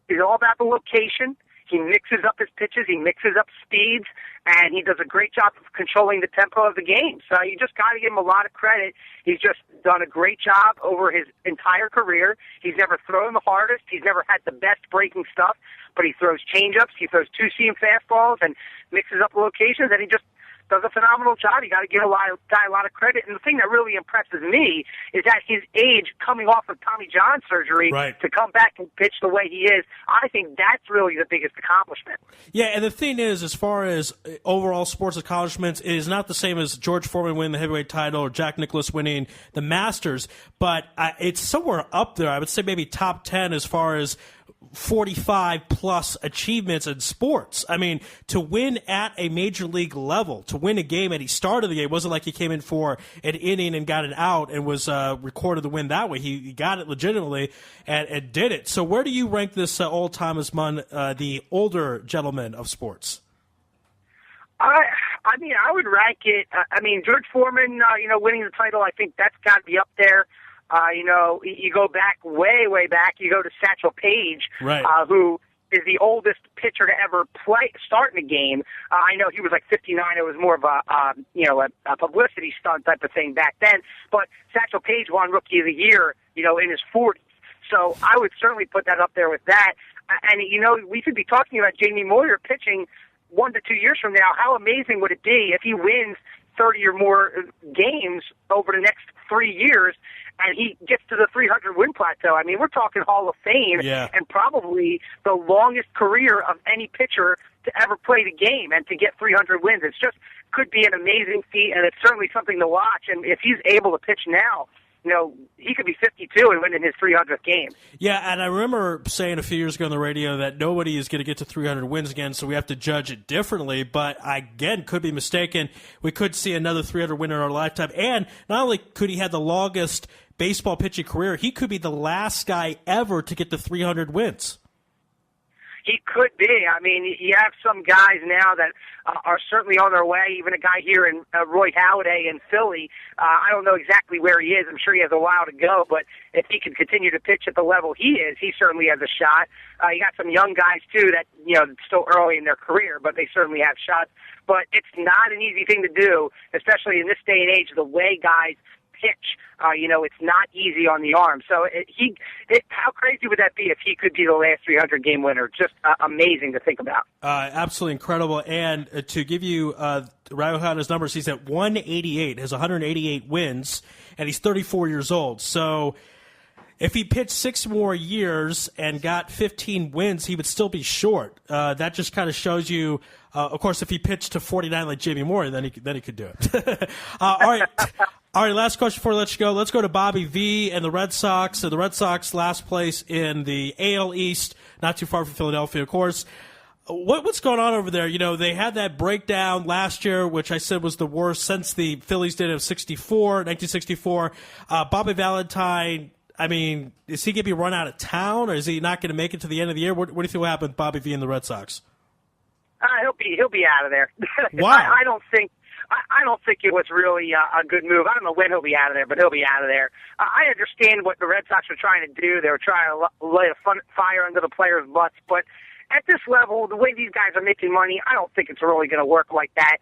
[SPEAKER 11] is all about the location. He mixes up his pitches, he mixes up speeds, and he does a great job of controlling the tempo of the game. So you just got to give him a lot of credit. He's just done a great job over his entire career. He's never thrown the hardest. He's never had the best breaking stuff, but he throws changeups, he throws two-seam fastballs, and mixes up the locations, and he just does a phenomenal job. You got to give a guy a lot of credit. And the thing that really impresses me is that his age, coming off of Tommy John surgery, to come back and pitch the way he is, I think that's really the biggest accomplishment.
[SPEAKER 2] Yeah, and the thing is, as far as overall sports accomplishments, it is not the same as George Foreman winning the heavyweight title or Jack Nicklaus winning the Masters, but it's somewhere up there. I would say maybe top 10 as far as 45-plus achievements in sports. I mean, to win at a major league level, to win a game, and he started the game. It wasn't like he came in for an inning and got it out and was recorded the win that way. He got it legitimately and did it. So where do you rank this old Thomas Munn, the older gentleman of sports?
[SPEAKER 11] I mean, I would rank it. George Foreman, winning the title, I think that's got to be up there. You go back, way back. You go to Satchel Paige, who is the oldest pitcher to ever start in a game. I know he was like 59. It was more of a publicity stunt type of thing back then. But Satchel Paige won Rookie of the Year, in his 40s. So I would certainly put that up there with that. And, we could be talking about Jamie Moyer pitching 1 to 2 years from now. How amazing would it be if he wins 30 or more games over the next 3 years, and he gets to the 300-win plateau? I mean, we're talking Hall of Fame, and probably the longest career of any pitcher to ever play the game, and to get 300 wins. It's just could be an amazing feat, and it's certainly something to watch. And if he's able to pitch now, he could be 52 and win in his 300th game.
[SPEAKER 2] Yeah, and I remember saying a few years ago on the radio that nobody is going to get to 300 wins again, so we have to judge it differently. But I, again, could be mistaken. We could see another 300 win in our lifetime. And not only could he have the longest baseball pitching career, he could be the last guy ever to get to 300 wins.
[SPEAKER 11] He could be. I mean, you have some guys now that are certainly on their way, even a guy here in Roy Halladay in Philly. I don't know exactly where he is. I'm sure he has a while to go, but if he can continue to pitch at the level he is, he certainly has a shot. You got some young guys, too, that, still early in their career, but they certainly have shots. But it's not an easy thing to do, especially in this day and age, the way guys pitch. It's not easy on the arm. So how crazy would that be if he could be the last 300-game winner? Just amazing to think about.
[SPEAKER 2] Absolutely incredible. And to give you Raiohana's numbers, he's at 188, has 188 wins, and he's 34 years old. So if he pitched 6 more years and got 15 wins, he would still be short. That just kind of shows you. Of course, if he pitched to 49 like Jamie Moore, then he could do it. All right. All right, last question before I let you go. Let's go to Bobby V and the Red Sox. So the Red Sox last place in the AL East, not too far from Philadelphia, of course. What's going on over there? They had that breakdown last year, which I said was the worst since the Phillies did of 1964. Bobby Valentine, I mean, is he going to be run out of town, or is he not going to make it to the end of the year? What do you think will happen with Bobby V and the Red Sox?
[SPEAKER 11] He'll be out of there.
[SPEAKER 2] Wow.
[SPEAKER 11] I don't think it was really a good move. I don't know when he'll be out of there, but he'll be out of there. I understand what the Red Sox were trying to do. They were trying to light a fire under the players' butts, but at this level, the way these guys are making money, I don't think it's really going to work like that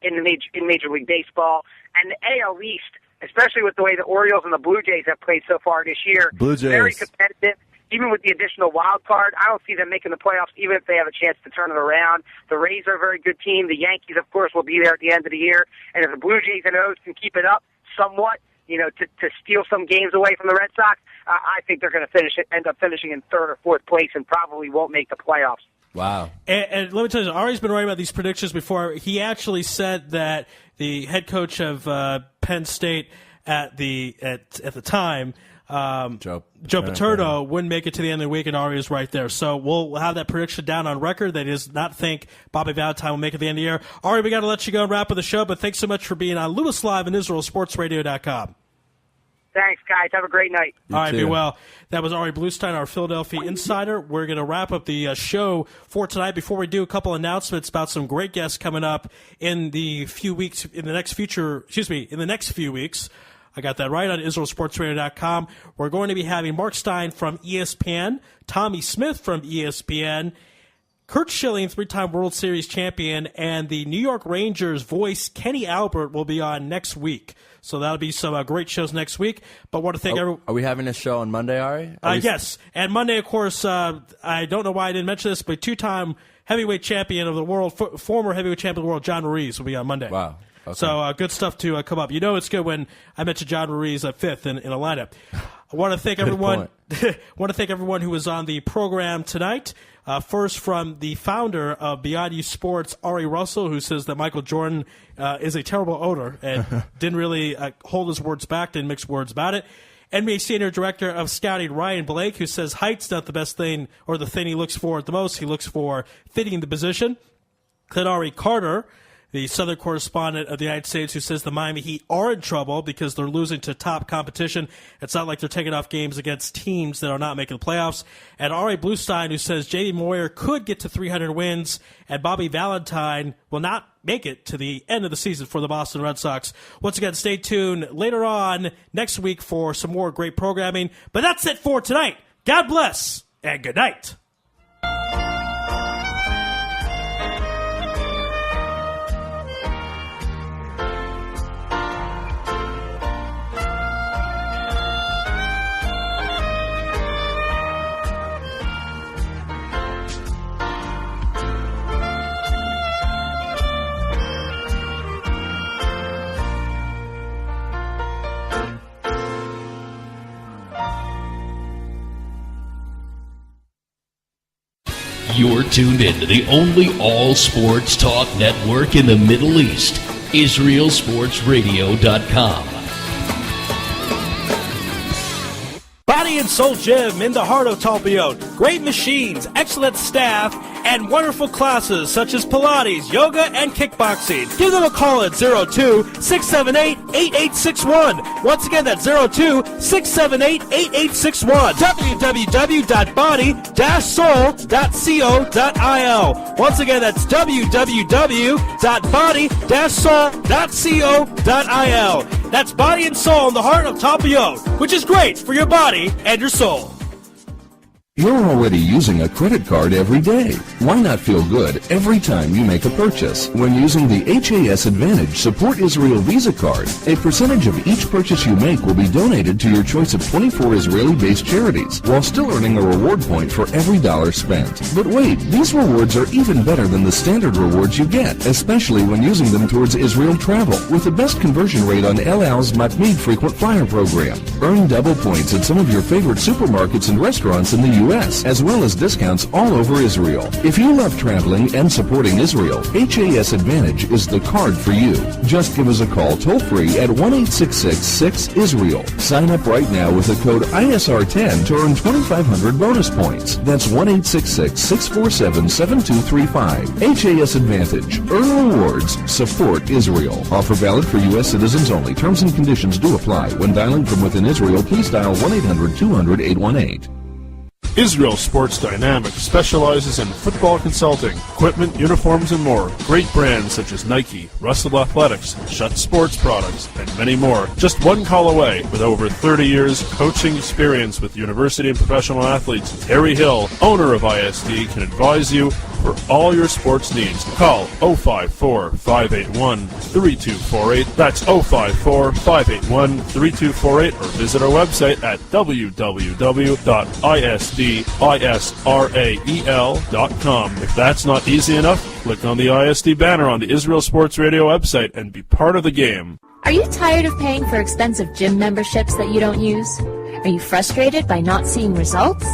[SPEAKER 11] in Major League Baseball. And the AL East, especially with the way the Orioles and the Blue Jays have played so far this year, very competitive. Even with the additional wild card, I don't see them making the playoffs, even if they have a chance to turn it around. The Rays are a very good team. The Yankees, of course, will be there at the end of the year. And if the Blue Jays and O's can keep it up somewhat, to steal some games away from the Red Sox, I think they're going to end up finishing in 3rd or 4th place and probably won't make the playoffs.
[SPEAKER 8] Wow.
[SPEAKER 2] And let me tell you, Ari's been writing about these predictions before. He actually said that the head coach of Penn State at the time, Joe Paterno, wouldn't make it to the end of the week, and Ari is right there. So we'll have that prediction down on record. That he does not think Bobby Valentine will make it to the end of the year. Ari, we got to let you go and wrap up the show, but thanks so much for being on Louis Live and IsraelSportsRadio.com.
[SPEAKER 11] Thanks, guys. Have a great night.
[SPEAKER 2] All right, be well. That was Ari Bluestein, our Philadelphia insider. We're going to wrap up the show for tonight. Before we do, a couple announcements about some great guests coming up in the next few weeks. I got that right on IsraelSportsRadio.com. We're going to be having Mark Stein from ESPN, Tommy Smith from ESPN, Kurt Schilling, three-time World Series champion, and the New York Rangers voice, Kenny Albert, will be on next week. So that'll be some great shows next week. But want to thank everyone.
[SPEAKER 8] Are we having a show on Monday, Ari?
[SPEAKER 2] Yes. And Monday, of course, I don't know why I didn't mention this, but two-time heavyweight champion of the world, former heavyweight champion of the world, John Ruiz, will be on Monday.
[SPEAKER 8] Wow. Okay.
[SPEAKER 2] So good stuff to come up. You know it's good when I mention John Ruiz at fifth in a lineup. I want to thank everyone. Want to thank everyone who was on the program tonight. First, from the founder of Beyond You Sports, Ari Russell, who says that Michael Jordan is a terrible owner and didn't really hold his words back, didn't mix words about it. NBA Senior Director of Scouting, Ryan Blake, who says height's not the best thing or the thing he looks for at the most. He looks for fitting the position. Then Ari Carter, the Southern correspondent of the United States, who says the Miami Heat are in trouble because they're losing to top competition. It's not like they're taking off games against teams that are not making the playoffs. And Ari Bluestein, who says J.D. Moyer could get to 300 wins, and Bobby Valentine will not make it to the end of the season for the Boston Red Sox. Once again, stay tuned later on next week for some more great programming. But that's it for tonight. God bless, and good night.
[SPEAKER 1] You're tuned in to the only all-sports talk network in the Middle East, IsraelSportsRadio.com.
[SPEAKER 2] Body and Soul Gym in the heart of Talpiot. Great machines, excellent staff, and wonderful classes such as Pilates, yoga, and kickboxing. Give them a call at 02-678-8861. Once again, that's 02-678-8861. www.body-soul.co.il. Once again, that's www.body-soul.co.il. That's Body and Soul in the heart of Talpiot, which is great for your body and your soul.
[SPEAKER 3] You're already using a credit card every day. Why not feel good every time you make a purchase? When using the HAS Advantage Support Israel Visa card, a percentage of each purchase you make will be donated to your choice of 24 Israeli-based charities, while still earning a reward point for every dollar spent. But wait, these rewards are even better than the standard rewards you get, especially when using them towards Israel travel, with the best conversion rate on El Al's Matmeed frequent flyer program. Earn double points at some of your favorite supermarkets and restaurants in the U.S., as well as discounts all over Israel. If you love traveling and supporting Israel, HAS Advantage is the card for you. Just give us a call toll-free at 1-866-6-ISRAEL. Sign up right now with the code ISR10 to earn 2,500 bonus points. That's 1-866-647-7235. HAS Advantage. Earn rewards. Support Israel. Offer valid for U.S. citizens only. Terms and conditions do apply. When dialing from within Israel, please dial 1-800-200-818.
[SPEAKER 4] Israel Sports Dynamics specializes in football consulting, equipment, uniforms, and more. Great brands such as Nike, Russell Athletics, Shutt Sports Products, and many more. Just one call away. With over 30 years coaching experience with university and professional athletes, Terry Hill, owner of ISD, can advise you for all your sports needs. Call 054-581-3248. That's 054-581-3248, or visit our website at www.isdisrael.com. If that's not easy enough, click on the ISD banner on the Israel Sports Radio website and be part of the game.
[SPEAKER 5] Are you tired of paying for expensive gym memberships that you don't use? Are you frustrated by not seeing results?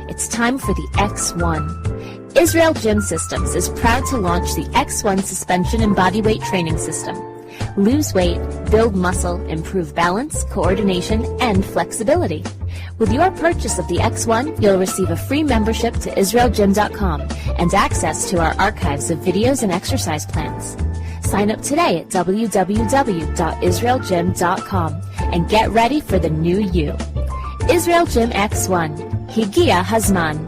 [SPEAKER 5] It's time for the X1. Israel Gym Systems is proud to launch the X1 suspension and bodyweight training system. Lose weight, build muscle, improve balance, coordination, and flexibility. With your purchase of the X1, you'll receive a free membership to IsraelGym.com and access to our archives of videos and exercise plans. Sign up today at www.israelgym.com and get ready for the new you. Israel Gym X1. Higia Hazman.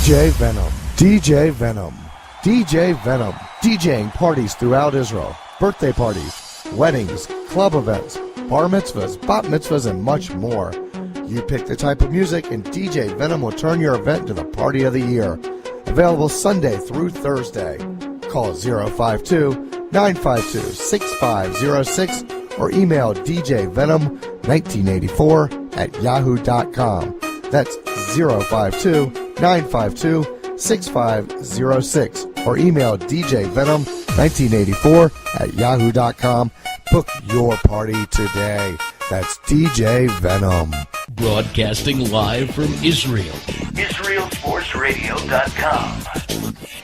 [SPEAKER 6] DJ Venom. DJ Venom. DJ Venom. DJing parties throughout Israel. Birthday parties, weddings, club events, bar mitzvahs, bat mitzvahs, and much more. You pick the type of music and DJ Venom will turn your event into the party of the year. Available Sunday through Thursday. Call 052-952-6506 or email djvenom1984@yahoo.com. That's 052-952-6506 or email djvenom1984@yahoo.com. Book your party today. That's DJ Venom.
[SPEAKER 1] Broadcasting live from Israel.
[SPEAKER 12] IsraelSportsRadio.com.